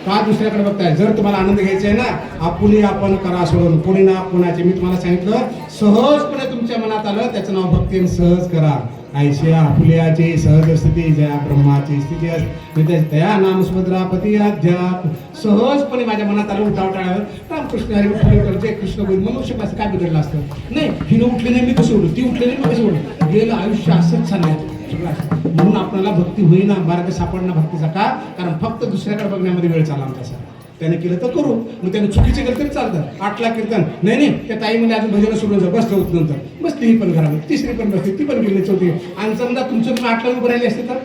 का दुसऱ्याकडे बघताय. जर तुम्हाला आनंद घ्यायचा आहे ना, आपुली आपण करा सोडून कोणी ना कोणाचे. मी तुम्हाला सांगितलं सहजपणे तुमच्या मनात आलं त्याचं नाव भक्तीने सहज करा. ऐशी आपुल्याची सहज स्थिती ज्या ब्रह्माची स्थिती असते त्या नाम सुभद्रापती अध्यात्म. सहजपणे माझ्या मनात आलं उठाव टाळ्यावर रामकृष्ण हरी विठ्ठल जय कृष्ण गोविंद मनुष्य कसं काय बिघडलं असतं. नाही हिनं उठली नाही मी कसं उठलो, ती उठली नाही मी कसं उठलो. गेलं आयुष्य असंच चाललंय. म्हणून आपल्याला भक्ती होईना, मार्ग सापडणार भक्तीचा. का? कारण फक्त दुसऱ्याकडे बघण्यामध्ये वेळ चालला आमचा. त्याने केलं तर करू, मग त्याने चुकीचे केलं तरी चालतं. 8 लाख कीर्तन नाही त्या ताईमध्ये अजून भजन सोडून जर बसलं होतं नंतर बसली ही पण घरामध्ये, तिसरी पण बसली, ती पण गेली, चौथी. आणि समजा तुमचं तुम्ही 8 लाख उभं राहिले असते तर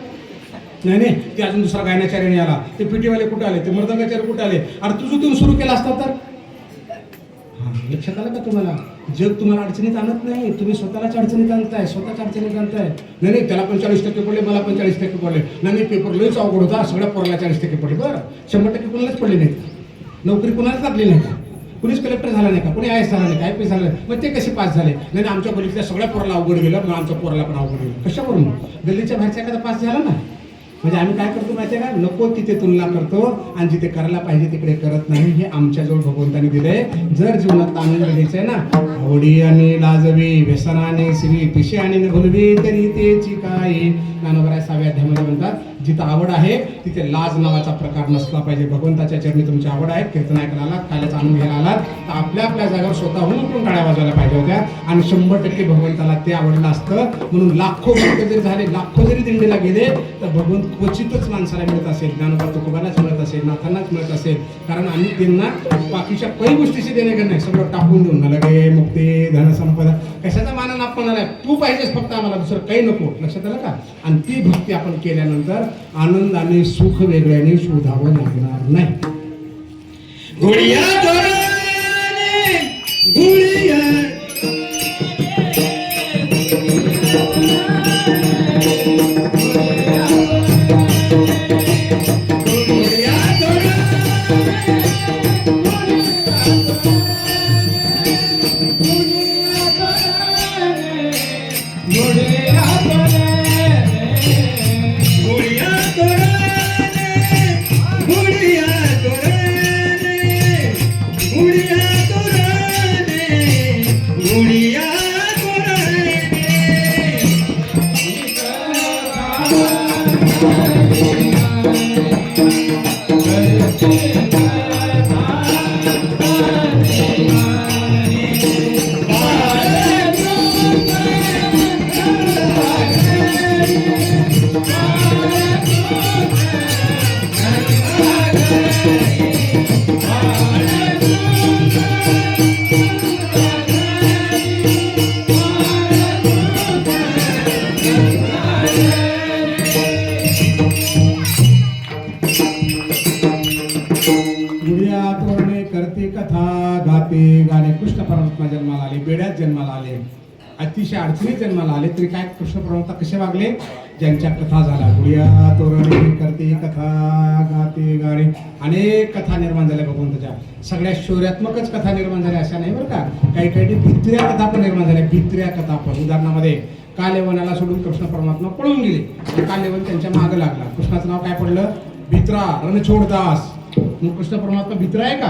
नाही ते अजून दुसरा गायनाचार्य आला, ते पिटीवाले कुठे आले, ते मृदंगाचार्य कुठे आले. अरे तुझं तुम्ही सुरू केला असता तर. लक्षात आलं का तुम्हाला. जग तुम्हाला अडचणीत आणत नाही, तुम्ही स्वतःलाच अडचणीत आणताय, स्वतःच्या अडचणीत आणताय. नाही त्याला पण 40% पडले, मला पण 40% पडले. नाही पेपर लईच अवघड होता, सगळ्या पोराला 40% पडले. बरं 100% कुणालाच पडले नाहीत. नोकरी कुणालाच लागली नाही का. कुणीच कलेक्टर झाला नाही का, कुणी IAS झाला नाही का, IPS झाला नाही. मग ते कसे पास झाले. नाही आमच्या गल्लीतल्या सगळ्या पोराला अवघड गेलं, मग आमच्या पोराला पण अवघड गेलं. कशावरून. गल्लीच्या बाहेरचा एखादा पास झाला ना, म्हणजे आम्ही काय करतो माहिती आहे का, नको तिथे तुलना करतो आणि जिथे करायला पाहिजे तिकडे करत नाही. हे आमच्याजवळ भगवंताने दिले. जर जीवनात आनंद घ्यायचा आहे ना, होडी आणि लाजवी व्यसनाने श्री पिशे आणि न भुलवी तरी तेची काही. ज्ञानोबराय 6व्या अध्यायामध्ये म्हणतात, जिथं आवड आहे तिथे लाज नावाचा प्रकार नसला पाहिजे. भगवंताच्या चरणी तुमची आवड आहे, कीर्तन ऐकायला आलात, काल्याचा आनंद घ्यायला आलात, तर आपल्या आपल्या जागेवर स्वतःहून उठून टाळ्या वाजवायला पाहिजे होत्या. आणि 100% भगवंताला ते आवडलं असतं. म्हणून लाखो भक्त जरी झाले, लाखो जरी दिंडीला गेले, तर भगवंत क्वचितच माणसाला मिळत असेल. ज्ञानोबा तुकोबालाच मिळत असेल, नाथांनाच मिळत असेल. कारण आम्ही त्यांना बाकीच्या काही गोष्टीशी देणे का नाही, सगळं टाकून देऊन लगे मुक्ती धनसंपदा कशाचा मानन आपण आलाय, तू पाहिजेस फक्त आम्हाला, दुसरं काही नको. लक्षात आलं का. आणि ती भक्ती आपण केल्यानंतर आनंदाने सुख वेगळ्याने शोधावं लागणार नाही.
गुडिया तोरणे, गुडिया
गुडिया तोरणे करते कथा गाते गाणे. कृष्ण परमात्मा जन्माला आले, बेड्यात जन्माला आले, अतिशय अडचणीत जन्माला आले, तरी काय कृष्ण परमात्मा कसे वागले, ज्यांच्या कथा झाल्या. गुडिया तोरणे करते कथा गाते गाणे. अनेक कथा निर्माण झाल्या भगवंताच्या. सगळ्या शौर्यात्मकच कथा निर्माण झाल्या अशा नाही बरं का. काही काही भित्र्या कथा पण निर्माण झाल्या. भित्र्या कथा पण उदाहरणामध्ये कालेवनाला सोडून कृष्ण परमात्मा पळून गेले. कालेवन त्यांच्या मागं लागला. कृष्णाचं नाव काय पडलं, भित्रा रणछोडदास. मग कृष्ण परमात्मा भित्रा आहे का,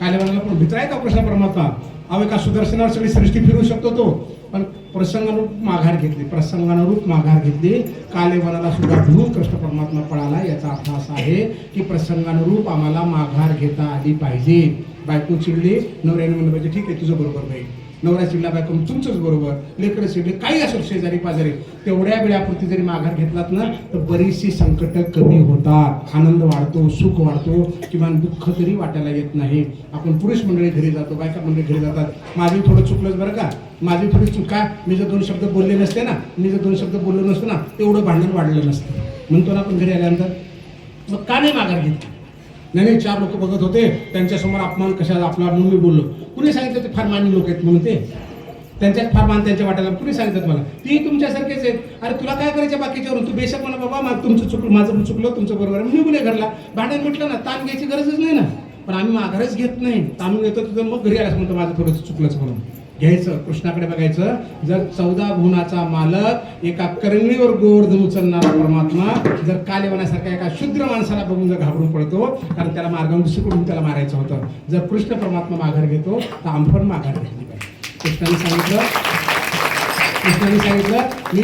कालेवनाला पण भित्रा आहे का कृष्ण परमात्मा. अहो एका सुदर्शनावर सगळी सृष्टी फिरू शकतो तो, पण प्रसंगानुरूप माघार घेतली, प्रसंगानुरूप माघार घेतली. कालेवनाला सुद्धा भिवून कृष्ण परमात्मा पळाला. याचा अर्थ असा आहे की प्रसंगानुरूप आम्हाला माघार घेता आली पाहिजे. बायको चिडली, नवऱ्याने म्हणलं पाहिजे ठीक आहे तुझं बरोबर नाही, नवरा चिडला बायको तुमचंच बरोबर, लेकरं चिडले, काही असो शेजारी पाजारी, तेवढ्या वेळापुरती जरी माघार घेतलात ना तर बरीचशी संकट कमी होतात, आनंद वाढतो, सुख वाढतो, किमान दुःख तरी वाटायला येत नाही. आपण पुरुष मंडळी घरी जातो, बायका मंडळी घरी जातात, माझी थोडं चुकलंच बरं का, माझी थोडी चुका, मी जर 2 शब्द बोलले नसते ना, मी जर 2 शब्द बोललो नसतो ना, तेवढं भांडण वाढलं नसतं. म्हणतो ना आपण घरी आल्यानंतर, मग का नाही माघार घेतली. नाही 4 लोक बघत होते, त्यांच्यासमोर अपमान कशाला आपला म्हणून मी बोललो. कुणी सांगितलं ते फार मान्य लोक आहेत म्हणून, ते त्यांच्यात फार मान त्यांच्या वाट्याला, कुणी सांगितलं मला, ती तुमच्यासारखेच आहेत. अरे तुला काय करायचं बाकीच्यावरून, तू बेशक म्हणा बाबा मग तुमचं चुकलं, माझं चुकलं, तुमचं बरोबर आहे, मी गुन्हे घरला भांडण म्हटलं ना, ताण घ्यायची गरजच नाही ना. पण आम्ही माघारच घेत नाही, ताणून येतो तुझं, मग घरी आलास म्हणतो माझं थोडंसं चुकलंच म्हणून. घ्यायचं, कृष्णाकडे बघायचं. जर 14 भुवनाचा मालक, एका करणीवर गोवर्धन उचलणारा परमात्मा जर कालेवनासारख्या एका शुद्र माणसाला बघून जर घाबरून पडतो, कारण त्याला मार्गावरून दुसरीकडून त्याला मारायचं होतं. जर कृष्ण परमात्मा माघार घेतो तर आपण माघार घेतली पाहिजे. कृष्णाने सांगितलं मी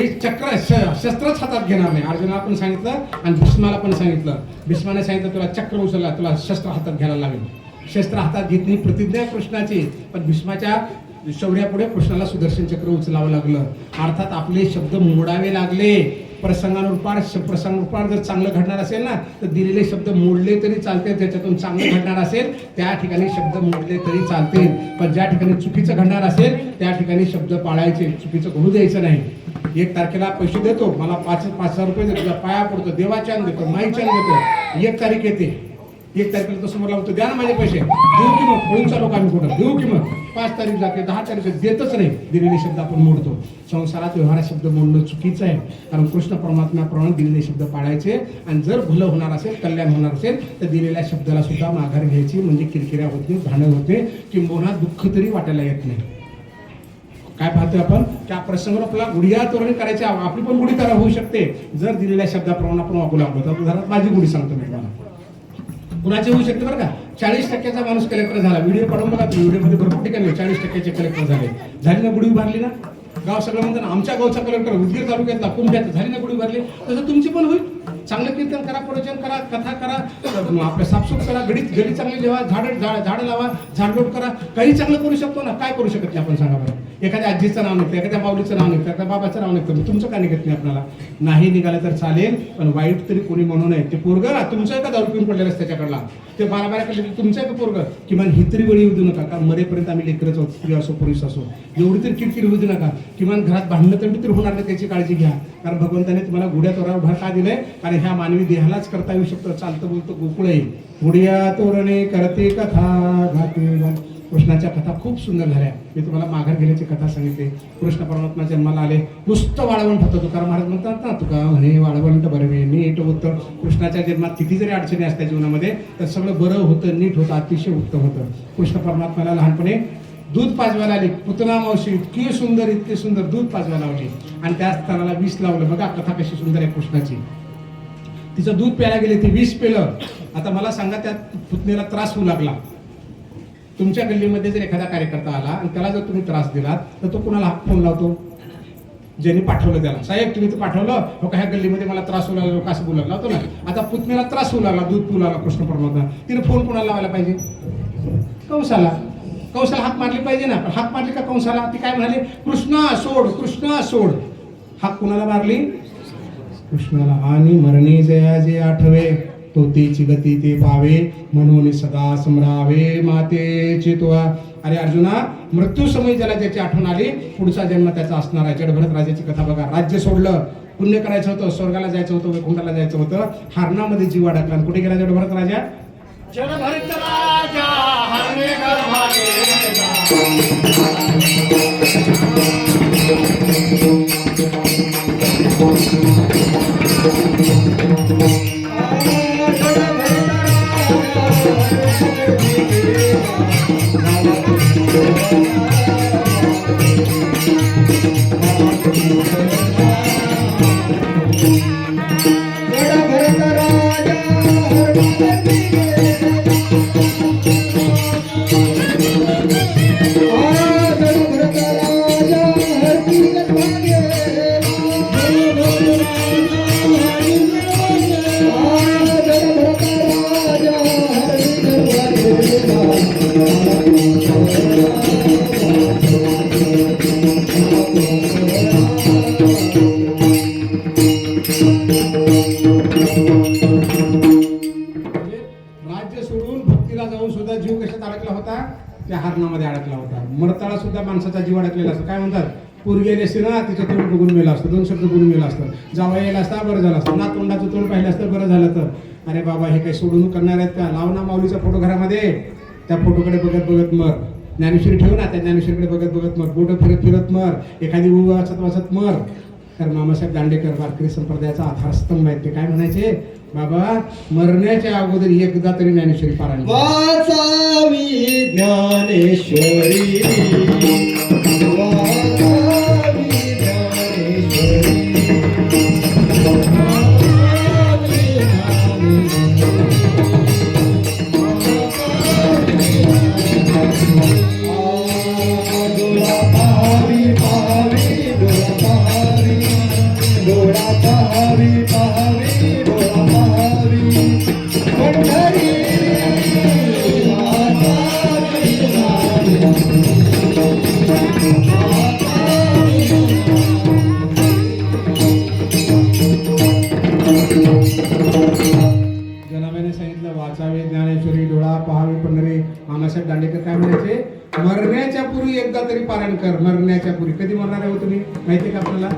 शस्त्रच हातात घेणार नाही. अर्जुनाला पण सांगितलं आणि भीष्माला पण सांगितलं. भीष्माने सांगितलं तुला चक्र उचलला, तुला शस्त्र हातात घ्यायला लागेल. शस्त्र हातात घेतली कृष्णा कृष्णाची, पण भीष्माच्या शौर्यापुढे कृष्णाला सुदर्शन चक्र उचलावं लागलं. अर्थात आपले शब्द मोडावे लागले. प्रसंगानुरूपार जर चांगलं घडणार असेल ना तर दिलेले शब्द मोडले तरी चालते, त्याच्यातून चांगलं घडणार असेल त्या ठिकाणी शब्द मोडले तरी चालते. पण ज्या ठिकाणी चुकीचं घडणार असेल त्या ठिकाणी शब्द पाळायचे, चुकीचं घडू द्यायचं नाही. 1 तारखेला पैसे देतो, मला 5,000 रुपये देतो, तुझ्या पाया पडतो, देवाच्यान देतो, माईच्यान देतो. 1 तारीख येते, 1 तारखेला तो समोर लावतो, द्या ना माझे पैसे, देऊ की मग, पळून चालू आम्ही कुठं देऊ की मग. 5 तारीख जाते, 10 तारीख देतच नाही. दिलेले शब्द आपण मोडतो. संसारात व्यवहारात शब्द मोडणं चुकीचं आहे. कारण कृष्ण परमात्म्याप्रमाणे दिलेले शब्द पाळायचे. आणि जर भलं होणार असेल, कल्याण होणार असेल तर दिलेल्या शब्दाला सुद्धा माघार घ्यायची. म्हणजे किरकिऱ्या होत नाही, भांडण होते, किंबहुना दुःख तरी वाटायला येत नाही. काय पाहतोय आपण त्या प्रसंगावर आपल्याला गुढिया तोरणी करायची आपली पण गुढी तयार होऊ शकते जर दिलेल्या शब्दाप्रमाणे आपण वागू लागलो तर उदाहरणार्थ माझी गुढी सांगतो मी तुम्हाला कुणाची होऊ शकते बरं का 40% माणूस कलेक्टर झाला व्हिडिओ काढून बघा व्हिडिओमध्ये भरपूर ठिकाणी 40% कलेक्टर झाली ना गुढी उभारली ना गाव सगळं म्हणतात ना आमच्या गावचा कलेक्टर उदगीर तालुक्यातला कुंभ्यात झाली ना गुढी उभारली तसं तुमची पण होईल चांगलं कीर्तन करा प्रवचन करा कथा करा आपल्या साफसूफ करा गडी चांगली जेव्हा झाडं लावा झाडलोट करा काही चांगलं करू शकतो ना काय करू शकत नाही आपण सांगा बरं एखाद्या आजीचं नाव निघतं एखाद्या माऊलीचं नाव निघतं एखाद्या बाबाचं नाव निघतं तुमचं काय निघत नाही आपल्याला नाही निघालं तर चालेल पण वाईट तरी कोणी म्हणू नये ते पोरगं तुमचं का दारू पिऊन पडलेलं कडला ते 12 कडले तुमचं का पोरगं किमान ही तरी वेळी येऊ देऊ नका कारण मरेपर्यंत आम्ही लेकरच आहोत स्त्री असो पुरुष असो एवढी तरी किरकिर होऊ देऊ नका किमान घरात भांडणं तरी होणार नाही त्याची काळजी घ्या कारण भगवंताने तुम्हाला गुढ्या तोरावर भर का दिलंय कारण ह्या मानवी देहालाच करता येऊ शकतं चालतं बोलतं गोकुळ आहे गुढिया तोरणे करते कथा घाते कृष्णाच्या कथा खूप सुंदर झाल्या मी तुम्हाला माघार गेल्याची कथा सांगितली कृष्ण परमात्मा जन्माला आले नुसतं वाळवंट होतं तुकाराम महाराज म्हणतात ना तुका म्हणे वाळवंट बरवे नीट होतं कृष्णाच्या जन्मात किती जरी अडचणी असतात जीवनामध्ये तर सगळं बरं होतं नीट होतं अतिशय उत्तम होतं कृष्ण परमात्म्याला लहानपणे दूध पाजवायला आली पुतना मावशी इतकी सुंदर दूध पाजवायला लावली आणि त्याच स्तनाला विष लावलं बघा कथा कशी सुंदर आहे कृष्णाची तिचं दूध प्यायला गेले ती विष पेलं आता मला सांगा त्या पुतणीला त्रास होऊ लागला तुमच्या गल्लीमध्ये जर एखादा कार्यकर्ता आला आणि त्याला जर तुम्ही त्रास दिलात तर तो कुणाला फोन लावतो ज्यांनी पाठवलं त्याला साहेब तुम्ही तर पाठवलं हो का ह्या गल्लीमध्ये मला त्रास होऊ लागला लोक असं बोलायला लावतो ना आता पुतणीला त्रास होऊ लागला दूध पिऊ लागला कृष्ण परमात्मा तिने फोन कुणाला लावायला पाहिजे कंसाला हाक मारली पाहिजे ना पण हाक मारली का कंसाला ती काय म्हणाली कृष्णा सोड हाक कुणाला मारली कृष्णाला आणि मरणी जया जे आठवे तो तीची गती ते पावे म्हणून सदा समरावे मातेची तुआ अरे अर्जुना मृत्यू समय ज्याला ज्याची आठवण आली पुढचा जन्म त्याचा असणार आहे जडभरत राजाची कथा बघा राज्य सोडलं पुण्य करायचं होतं स्वर्गाला जायचं होतं वैकुंठाला जायचं होतं हरणामध्ये जीव अडकला आणि कुठे गेला जडभरत राजा
जडभरत राजा हरणे गर्भाने
हरणामध्ये अडकला होता मरताळा सुद्धा माणसाचा जीव अडकलेला असतो काय म्हणतात पोरगी आली असते ना तिचं तोंड बघून मेलं असतं 2 शब्द बोलून मेलं असतं जावं यायला असता बरं झालं असतं ना तोंडाचं तोंड पाहिलं असतं बरं झालं तर अरे बाबा हे काही सोडून करणार आहेत का लाव ना माऊलीचा फोटो घरामध्ये त्या फोटोकडे बघत मर ज्ञानेश्वरी ठेव ना त्या ज्ञानेश्वरीकडे बघत मर बोट फिरत मर एखादी वाचत मर तर मामासाहेब दांडेकर वारकरी संप्रदायाचा आधारस्तंभ आहेत ते काय म्हणायचे बाबा मरण्याच्या अगोदर एकदा तरी ज्ञानेश्वरी पारायण
वाचावी ज्ञानेश्वरी
जनाबाईने सांगितलं वाचावे ज्ञानेश्वरी डोळा पहावे पंढरी मामासाहेब दांडेकर काय म्हणायचे मरण्याच्या पूर्वी एकदा तरी पारायण कर मरण्याच्या पूर्वी कधी मरणार आहे हो तुम्ही माहिती का आपल्याला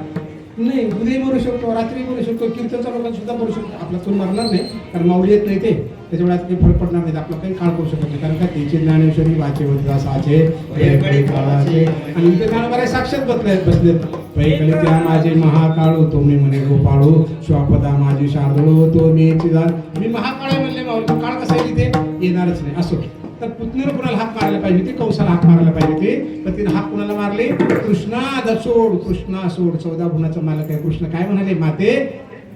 नाही उद्या मरू शकतो रात्री मरू शकतो कीर्तनच्या लोकांना सुद्धा मरू शकतो आपला तोंड मरणार नाही कारण माऊली येत नाही ते त्याच्यामुळे आता काही फरक पडणार नाही आपला काही काळ करू शकत नाही कारण का त्याची ज्ञानेश्वरी वाचे वज्रासाचे आणि इथे ज्ञानोबा साक्षात बसलेत पैकली त्या माझे महाकाळू तो मी म्हणे गोपाळू श्वापदा माझी शार्दळू तो मी चिदान मी महाकाळ म्हणले माऊली काळ कसा येईल इथे येणारच नाही असो तर पुतणीनं कुणाला हाक मारायला पाहिजे होती, कंसाला हाक मारायला पाहिजे होती, पण तिने हाक कुणाला मारली? कृष्णा सोड, कृष्णा सोड. 14 गुणाचा मालक आहे कृष्ण. काय म्हणाले? माते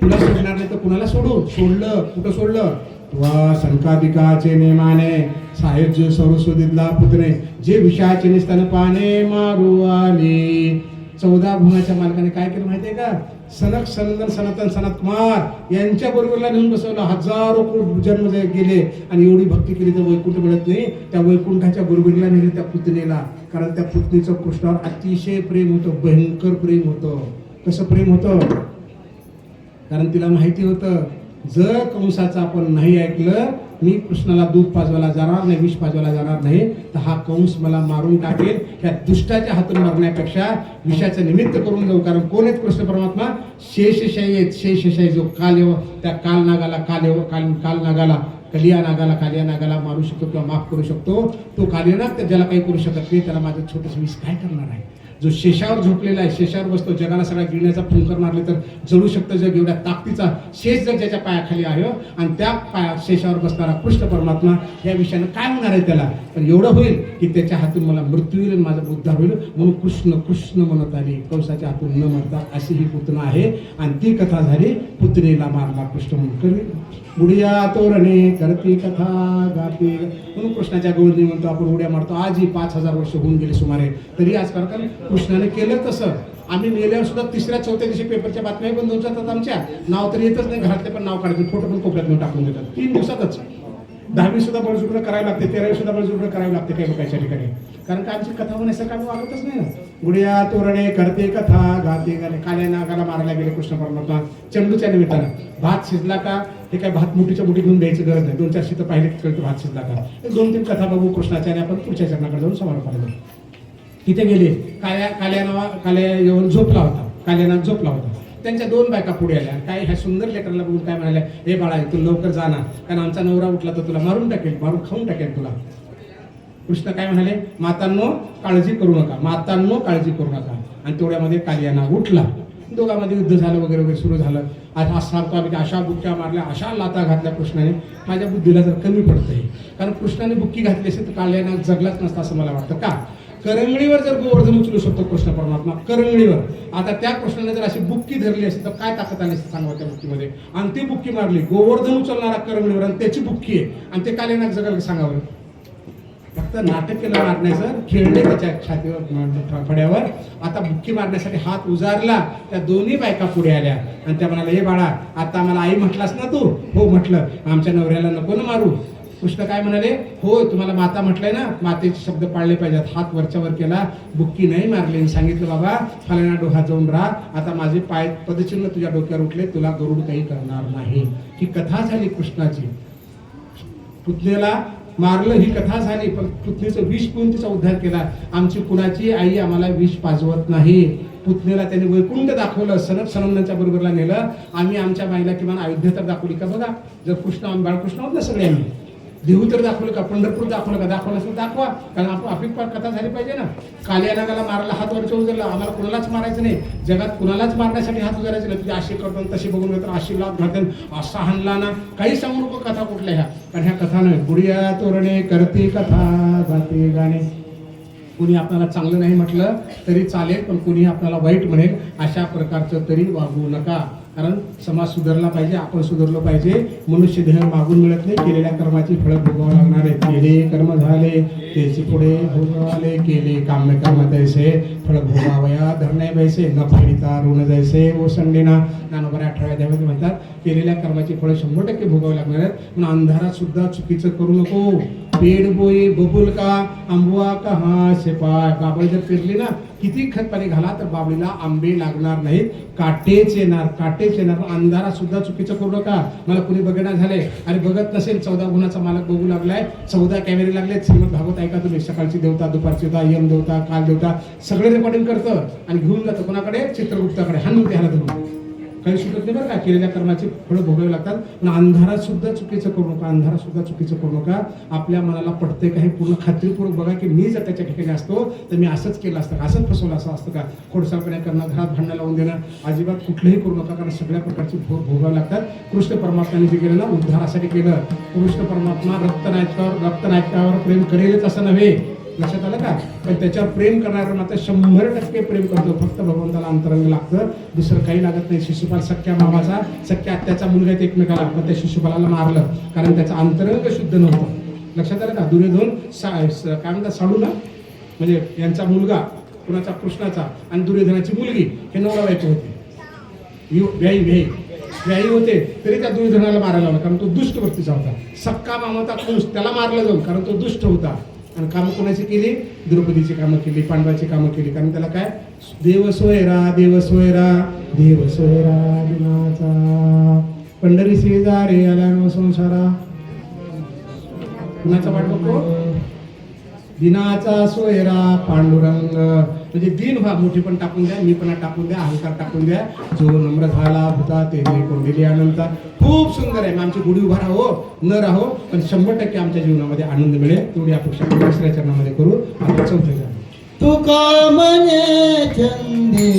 तुला सोडणार नाही तर कुणाला सोडू? सोडलं. कुठं सोडलं? वा संकादिकाचे नेमाने साहेब जे सरस्वतीतला पुतणे जे विषयाचे निस्तान पाने मारू आले. 14 गुणाच्या मालकाने काय केलं माहितीये का? सनक सनंदन सनातन सनत कुमार यांच्या बरोबरला नेऊन बसवलं. हजारो कोट जन्म गेले आणि एवढी भक्ती केली तर वैकुंठ मिळत नाही. त्या वैकुंठाच्या बरोबरीला नेले त्या पुतणीला. कारण त्या पुतणीचं कृष्णावर अतिशय प्रेम होतं, भयंकर प्रेम होतं. कसं प्रेम होतं? कारण तिला माहिती होतं जर कंसाचं आपण नाही ऐकलं, मी कृष्णाला दूध पाजवायला जाणार नाही, विष पाजवायला जाणार नाही, तर हा कंस मला मारून टाकेल. ह्या दुष्टाच्या हातून मरण्यापेक्षा विषाचं निमित्त करून जाऊ. कारण कोण आहेत कृष्ण परमात्मा? शेषशाही आहेत. शेषशाही जो काल त्या काल नागाला कलिया नागाला मारू शकतो किंवा माफ करू शकतो. तो कालियानाग तर ज्याला काही करू शकत नाही त्याला माझं छोटंसं विष काय करणार आहे? जो शेषावर झोपलेला आहे, शेषावर बसतो, जगाला सगळ्या गिळण्याचा फुंकर मारले तर जळू शकतं जग. एवढ्या ताकदीचा शेष जग ज्याच्या पायाखाली आहे आणि त्या शेषावर बसणारा कृष्ण परमात्मा या विषयानं काय होणार आहे त्याला? पण एवढं होईल की त्याच्या हातून मला मृत्यू होईल आणि माझा उद्धार होईल. म्हणून कृष्ण कृष्ण म्हणत आली. कंसाच्या हातून न मरता अशी ही पुतना आहे. आणि ती कथा झाली पुतणीला मारला कृष्ण म्हणून. करी बुडिया तोरणे करती कथा गाती. म्हणून कृष्णाच्या गौरणी म्हणतो आपण, उड्या मारतो. आजही 5000 वर्ष होऊन गेले सुमारे, तरी आज कारण कृष्णाने केलं तसं. आम्ही मेल्यावर सुद्धा 3ऱ्या 4थ्या दिवशी पेपरच्या बातम्या बंद होऊन जातात आमच्या. नाव तर येतच नाही, घरातले पण नाव काढतात, फोटो पण कोपऱ्यात टाकून देतात. 3 दिवसातच 10वी सुद्धा बळजुगडं करावी लागते, 13वी सुद्धा बळजुगडं करावी लागते काही लोकांच्या ठिकाणी. कारण का आमची कथा होण्यासारखं आम्ही वागतच नाही ना. गुडिया तोरणे करते कथा गाते गाणे. काल्या नागाला मारायला गेले कृष्ण परमात्मा चंडूच्या निमित्तानं. भात शिजला का? हे काय भात मुठीच्या मुठी घेऊन द्यायची गरज नाही. 2-4 शीतं पाहिले कळतं भात शिजला का. 2-3 कथा बघू कृष्णाच्या आणि आपण पुढच्या चरणाकडे जाऊन समारोप पाहिलं. तिथे गेले. काल्या येऊन झोपला होता. काल्यानाग झोपला होता. त्यांच्या 2 बायका पुढे आल्या. काय ह्या सुंदर लेकरला बघून काय म्हणाल्या? हे बाळा तू लवकर जाणार, कारण आमचा नवरा उठला तर तुला मारून टाकेल, मारून खाऊन टाकेल तुला. कृष्ण काय म्हणाले? मातांनो काळजी करू नका, मातांनो काळजी करू नका. आणि तेवढ्यामध्ये कालियानाग उठला. दोघांमध्ये युद्ध झालं वगैरे वगैरे सुरू झालं. आज सांगतो आम्ही अशा बुक्क्या मारल्या, अशा लाता घातल्या कृष्णाने. माझ्या बुद्धीला जर कमी पडतंय, कारण कृष्णाने बुक्की घातली असेल तर कालियानाग जगलाच नसता असं मला वाटतं. का? करंगळीवर जर गोवर्धन उचलू शकतो कृष्ण परमात्मा, करंगळीवर. आता त्या कृष्णाने जर अशी बुक्की धरली असती तर काय ताकद आली असते सांगा त्या बुक्कीमध्ये. आणि ती बुक्की मारली, गोवर्धन उचलणारा करंगळीवर, आणि त्याची बुक्की आहे, आणि ते कालियानाग जगाला सांगावं. फक्त नाटक केलं मारण्याचं, खेळले त्याच्या छातीवर फड्यावर. आता बुक्की मारण्यासाठी हात उजारला. त्या 2ही बायका पुढे आल्या आणि त्या म्हणाल्या, हे बाळा आता आम्हाला आई म्हटलास ना तू? हो म्हटलं. आमच्या नवऱ्याला नको ना मारू. कृष्ण काय म्हणाले? हो तुम्हाला माता म्हटलंय ना, मातेचे शब्द पाळले पाहिजेत. हात वरच्यावर केला, बुक्की नाही मारली. सांगितलं बाबा फलाना डोहात जाऊन राहा, आता माझे पाय पदचिन्ह तुझ्या डोक्यावर उठले, तुला गरुड काही करणार नाही. ही कथा झाली कृष्णाची. पुतणीला मारलं ही कथा झाली, पण पुतणीचं विष पिऊन तिचा उद्धार केला. आमची कुणाची आई आम्हाला विष पाजवत नाही. पुतणीला त्यांनी वैकुंठ दाखवलं, सनत सनंदांच्या बरोबरला नेलं. आम्ही आमच्या माईला किमान अयोध्या तर दाखवली का? बघा, जर कृष्ण आम्ही बाळकृष्ण आहोत ना सगळे, आम्ही देहू तर दाखवलं का? पंढरपूर दाखवलं का? दाखवलं असेल दाखवा, कारण आपली कथा झाली पाहिजे ना. कालियानागाला मारायला हात वरच्या उचलला. आम्हाला कुणालाच मारायचं नाही, जगात कुणालाच मारण्यासाठी हात उजारायचे नाही. तुझी अशी करतो तशी बघून तर अशी लाभ घालते, असा हाणला ना, काही सांगू नको कथा कुठल्या ह्या. कारण ह्या कथा नाही. बुडिया तोरणे करते कथा गाते गाणे. कुणी आपल्याला चांगलं नाही म्हटलं तरी चालेल, पण कुणी आपल्याला वाईट म्हणेल अशा प्रकारचं तरी वागू नका. कारण समाज सुधारला पाहिजे, आपण सुधारलो पाहिजे. मनुष्य देह मागून मिळत नाही, केलेल्या कर्माची फळं भोगावं लागणार आहे. केले कर्म झाले त्याचे पुढे भोगावले, केले काम्य कर्म तैसे फळ भोगावया धरणे बैसे, न फेडिता ऋण जैसे ओसंडीना. ज्ञानोबा 18व्या अध्यायामध्ये म्हणतात केलेल्या कर्माची फळं 100% भोगावं लागणार आहेत. पण अंधारात सुद्धा चुकीचं करू नको. पेड बोई बबुल का आंबुआ का हा शेपाय. बाबळी जर पेरली ना, किती खत पाणी घाला तर बाबळीला आंबे लागणार नाहीत, काटेच येणार, काटेच येणार. अंधारात सुद्धा चुकीचं करू नका. मला कुणी बघणार झाले आणि बघत नसेल, 14 गुणाचा मालक बघू लागलाय, 14 कॅमेरे लागले. श्रीमद भागवत ऐका तुम्ही, सकाळची देवता, दुपारची देवता, यम देवता, काल देवता, सगळे रेकॉर्डिंग करतं आणि घेऊन जातं कोणाकडे? चित्रगुप्ताकडे. हाणून ते ह्याला धरून काही सुटत नाही बरं का, केलेल्या कर्माची फळं भोगावी लागतात. आणि अंधारात सुद्धा चुकीचं करू नका, अंधारात सुद्धा चुकीचं करू नका. आपल्या मनाला पडते का हे पूर्ण खात्रीपूर्वक बघा की मी जर त्याच्या ठिकाणी असतो तर मी असंच केलं असतं का, असंच फसवलं असं असतं का. खोडसाळपणे करणं, घरात भांडण लावून देणं अजिबात कुठलंही करू नका, कारण सगळ्या प्रकारची भोगावी लागतात. कृष्ण परमात्म्याने जे केलं ना, उद्धारासाठी केलं. कृष्ण परमात्मा रक्तनायकावर प्रेम करेलच असं नव्हे, लक्षात आलं का. पण त्याच्यावर प्रेम करणाऱ्या मात्र 100% प्रेम करतो. फक्त भगवंताला अंतरंग लागतं, दुसरं काही लागत नाही. शिशुपाल सख्या मामाचा, सख्या आत्याचा मुलगा आहे एकमेकाला, पण त्या शिशुपालाला मारलं कारण त्याचं अंतरंग शुद्ध नव्हतं. लक्षात आलं का. दुर्योधन काय म्हणतात साडूला, म्हणजे यांचा मुलगा कुणाचा, कृष्णाचा, आणि दुर्योधनाची मुलगी हे नवरा बायको होते. व्यायी होते तरी त्या दुर्योधनाला मारायला लावलं कारण तो दुष्ट वृत्तीचा होता. सक्का मामाचा कंस त्याला मारला जाऊन कारण तो दुष्ट होता. आणि कामं कोणाची केली, द्रौपदीची कामं केली, पांडवाची कामं केली. कारण त्याला काय, देव सोयरा देव सोयरा देव सोयरा दिनाचा, पंढरी शेजारी आला न संसारा. कुणाचा वाट बघतो, दिनाचा सोयरा पांडुरंग. म्हणजे दिन व्हा, मोठी पण टाकून द्या, मी पण टाकून द्या, अहंकार टाकून द्या. जो नम्र झाला होता ते कोंडिली आनंदचा. खूप सुंदर आहे. आमची गुढी उभा राहो न राहो, पण 100% आमच्या जीवनामध्ये आनंद मिळेल तेवढी अपेक्षा दुसऱ्या चरणामध्ये करू. आता चौथे गाणं.
तुका म्हणे छंदे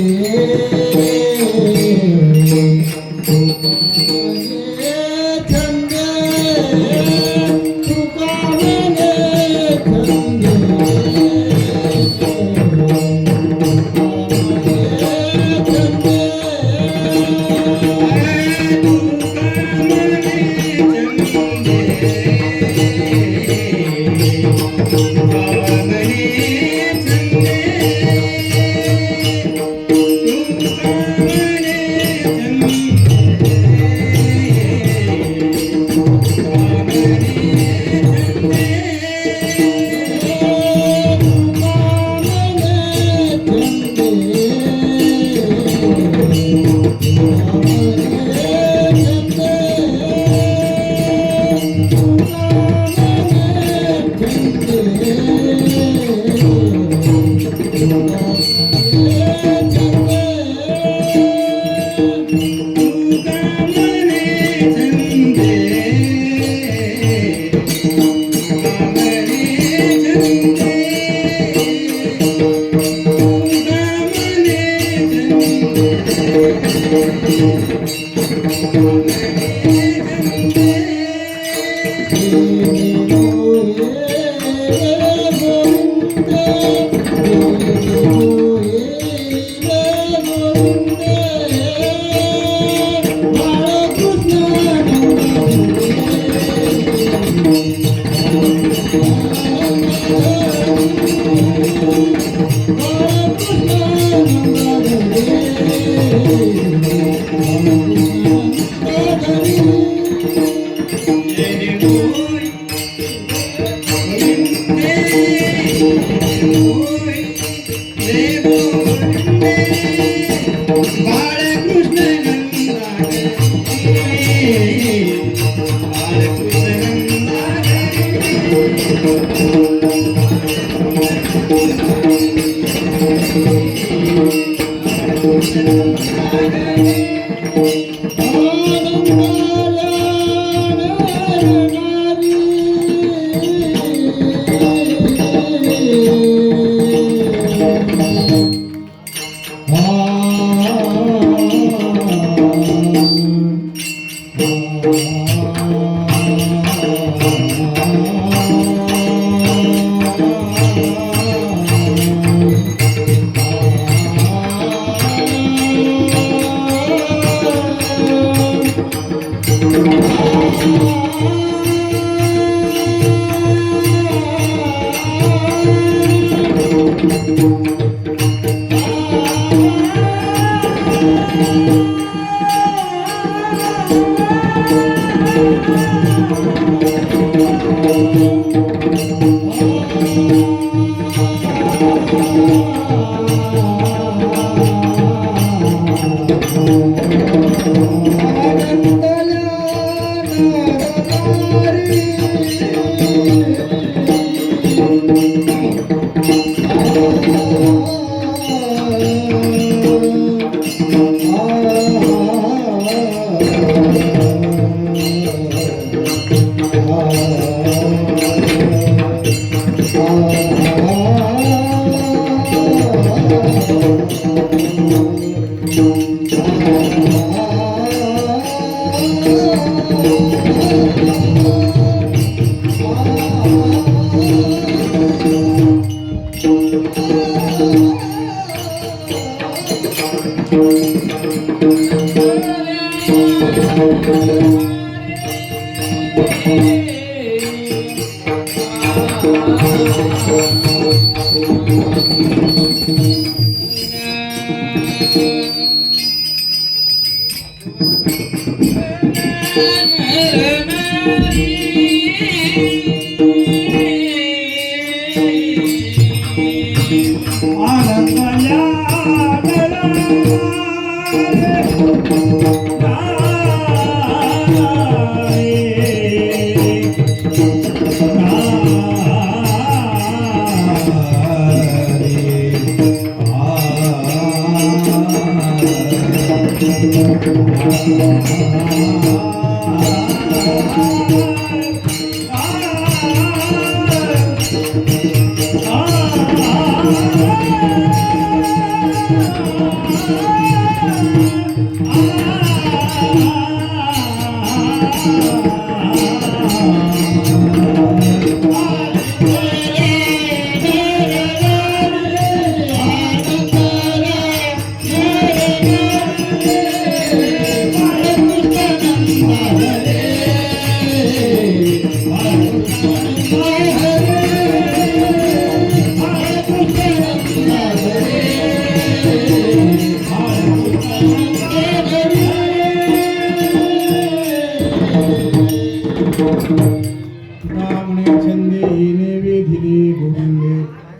म्हणे छंदे येणे वेधिले गोविंदे.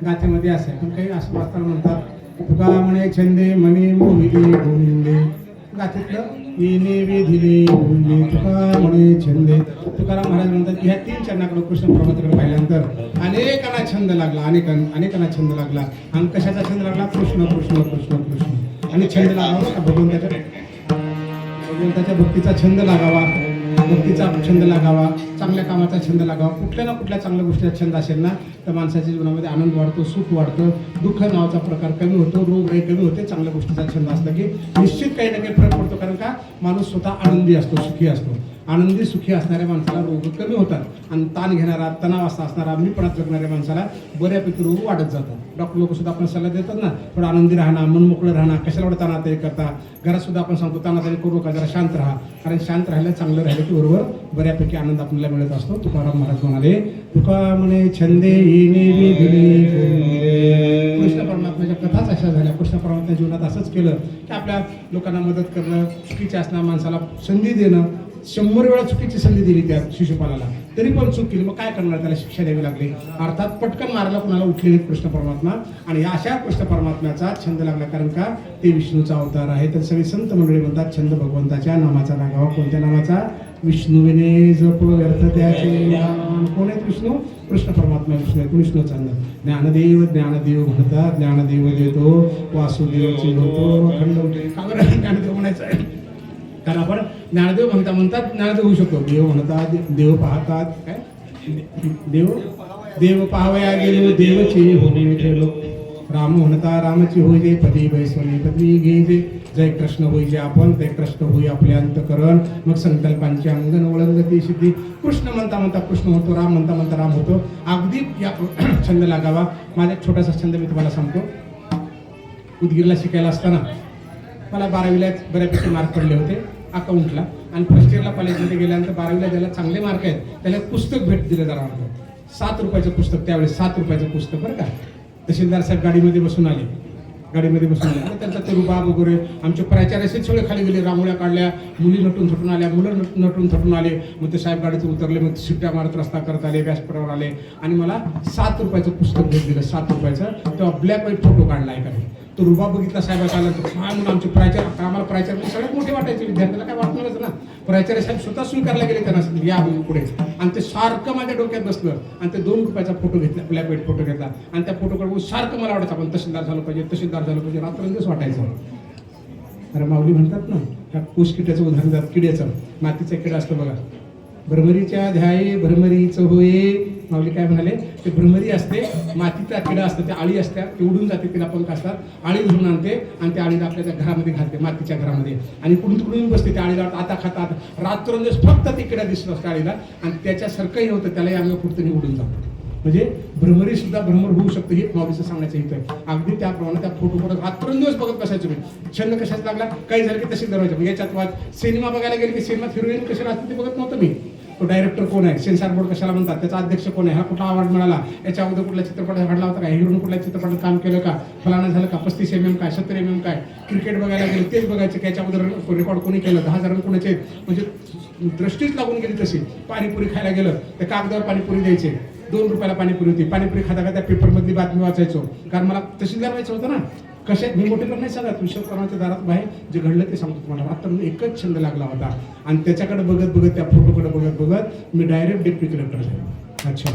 गाथेमध्ये असं आहे, पण काही असं वाचताना म्हणतात तुका म्हणे छंदे मने मोहिले गोविंदे. गाथेतलं येणे वेधिले गोविंदे तुका म्हणे छंदे. तुकाराम महाराज म्हणतात की ह्या 3 चरणाकडे कृष्ण परमात्म्याकडे पाहिल्यानंतर अनेकांना छंद लागला, अनेकांना छंद लागला. आणि कशाचा छंद लागला? कृष्ण कृष्ण कृष्ण कृष्ण. आणि छंद लागावा का भगवंताच्या भक्तीचा छंद लागावा, भक्तीचा छंद लागावा, चांगल्या कामाचा छंद लागावा. कुठल्या ना कुठल्या चांगल्या गोष्टीचा छंद असेल ना तर माणसाच्या जीवनामध्ये आनंद वाढतो, सुख वाढतं, दुःख नावाचा प्रकार कमी होतो, रोगराई कमी होते. चांगल्या गोष्टीचा छंद असला की निश्चित काही ना काही फरक पडतो. कारण का माणूस स्वतः आनंदी असतो, सुखी असतो. आनंदी सुखी असणाऱ्या माणसाला रोग कमी होतात आणि ताण घेणारा, तणाव असणारा, मीपणात जगणाऱ्या माणसाला बऱ्यापैकी रोग वाढत जातात. डॉक्टर लोक सुद्धा आपण सल्ला देतात ना, थोडं आनंदी राहणं, मन मोकळं राहणं, कशाला एवढं ताणाताई करता. घरात सुद्धा आपण सांगतो ताणाताई करू नका, जरा शांत राहा. कारण शांत राहिलं, चांगलं राहिलं की बरोबर बऱ्यापैकी आनंद आपल्याला मिळत असतो. तुकाराम महाराज म्हणाले तुका म्हणे छंदे येणे वेधिले गोविंदे. कृष्ण परमात्म्याच्या कथाच अशा झाल्या. कृष्ण परमात्म्या जीवनात असंच केलं की आपल्या लोकांना मदत करणं, चुकीच्या असणाऱ्या माणसाला संधी देणं. 100 वेळा चुकीची संधी दिली त्या शिशुपालाला, तरी पण चूक केली. मग काय करणार? त्याला शिक्षा द्यावी लागली. अर्थात पटकन मारायला कुणाला उठले नाहीत कृष्ण परमात्मा. आणि अशा कृष्ण परमात्म्याचा छंद लागला, कारण का ते विष्णूचा अवतार आहे. तर सगळे संत मंडळी म्हणतात छंद भगवंताच्या नामाचा लागावा. कोणत्या नामाचा? विष्णुविने जप व्यर्थ त्याचे नाम. कोण आहेत विष्णू? कृष्ण परमात्मा विष्णू आहे. विष्णूचा ज्ञानदेव ज्ञानदेव म्हणतात, ज्ञानदेव देतो वासुदेवची होतो अखंड उठे. का बरं ज्ञानदेव म्हणायचं आहे? कारण आपण ज्ञानदेव म्हणतात ज्ञानदेव होऊ शकतो. देव म्हणतात, देव पाहतात. काय देव पाहावया गेलो देवचे होणे ठेवलो. राम म्हणता रामची होई जे पदी वैस्वनी पदवी घे जे. जय कृष्ण होई जे आपण, ते कृष्ण होई आपले अंतकरण. मग संकल्पांचे अंगण ओळंगती सिद्धी. कृष्ण म्हणता कृष्ण होतो, राम म्हणता राम होतो. अगदी या छंद लागावा. माझा एक छोटासा छंद मी तुम्हाला सांगतो. उदगीरला शिकायला असताना मला 12वीला बऱ्यापैकी मार्क पडले होते अकाउंटला. आणि फर्स्ट इयरला कॉलेजमध्ये गेल्यानंतर 12वीला ज्याला चांगले मार्क आहेत त्याला पुस्तक भेट दिलं जरा. 7 रुपयाचं पुस्तक, त्यावेळेस 7 रुपयाचं पुस्तक बरं का. तहसीलदार साहेब गाडीमध्ये बसून आले आणि त्यांचा ते रुबाब वगैरे. आमचे प्राचार्य सगळे खाली गेले, रांगोळ्या काढल्या, मुली नटून थटून आल्या, मुलं नटून थटून आले. मग ते साहेब गाडीतून उतरले, मग शिट्ट्या मारत रस्ता करत आले, व्यासपीठावर आले आणि मला 7 रुपयाचं पुस्तक भेट दिलं. 7 रुपयाचं. तेव्हा ब्लॅक व्हाईट फोटो काढला एकाने. तो रुबाब बघितला साहेबाचा आला तर काय म्हणून आमचे प्राचार्य, आम्हाला प्राचार्य सगळ्यात मोठे वाटायचे, विद्यार्थ्याला काय वाटणारच ना. प्राचार्य साहेब स्वतः स्वीकारला गेले त्यांना या पुढे. आणि ते सारखं माझ्या डोक्यात बसलं आणि ते 2 रुपयाचा फोटो घेतला, ब्लॅक व्हाईट फोटो घेतला. आणि त्या फोटोकडे सारखं मला वाटायचं आपण तहसीलदार झालं पाहिजे, रात्रंदिवस वाटायचं. अरे माऊली म्हणतात ना, त्या कुसकिट्याचं उदाहरण देतात, किड्याचं. मातीचा किडा असतो बघा. भ्रमरीच्या ध्याये भ्रमरीचं होये. माऊली काय म्हणाले? ते भ्रमरी असते, मातीचा किडा असतं, त्या आळी असत्या, ती उडून जाते, तिला पंख असतात. आळी धरून आणते आणि त्या आळीला आपल्या त्या घरामध्ये घालते, मातीच्या घरामध्ये. आणि कुडून बसते त्या आळीला, आता खातात. रात्रंदिवस फक्त ती किडा दिसत असतं आळीला आणि त्याच्यासारखंही होतं, त्यालाही अंग फुटतं उडून जातं. म्हणजे भ्रमरी सुद्धा भ्रमर होऊ शकतो, हे माऊलीचं सांगण्याचं हित आहे. अगदी त्याप्रमाणे त्या फोटोकडे रात्रंदिवस बघत बसायचो मी. छंद कशाच लागला? काही झालं की तशी दरवाजा. याच्यात वाच, सिनेमा बघायला गेले की सिनेमात हिरोईन कशी राहते ते बघत नव्हतं मी. तो डायरेक्टर कोण आहे, सेन्सॉर बोर्ड कशाला म्हणतात, त्याचा अध्यक्ष कोण आहे, हा कुठला अवॉर्ड मिळाला, याच्या अगोदर कुठल्या चित्रपटात घडला होता का, हिरोईन कुठल्या चित्रपटात काम केलं का, फलाना झालं का, 35 mm काय, 70 mm काय. क्रिकेट बघायला गेले तेच बघायचं की याच्या अगोदर रेकॉर्ड कोणी केलं, 10,000 रन कोणाचे. म्हणजे दृष्टीच लागून गेली तशी. पाणीपुरी खायला गेलं तर कागदावर पाणीपुरी द्यायचे, 2 रुपयाला पाणीपुरी होती. पाणीपुरी खाता त्या पेपरमधली बातमी वाचायचो, कारण मला तहसीलदार व्हायचं होतं ना. कशात मी मोठेपण नाही सांगत, विश्वकर्माच्या दारात बाहेर जे घडलं ते सांगतो तुम्हाला. आता एकच छंद लागला होता आणि त्याच्याकडे बघत त्या फोटोकडे बघत मी डायरेक्ट डेप्टी कलेक्टर झालो. अच्छा.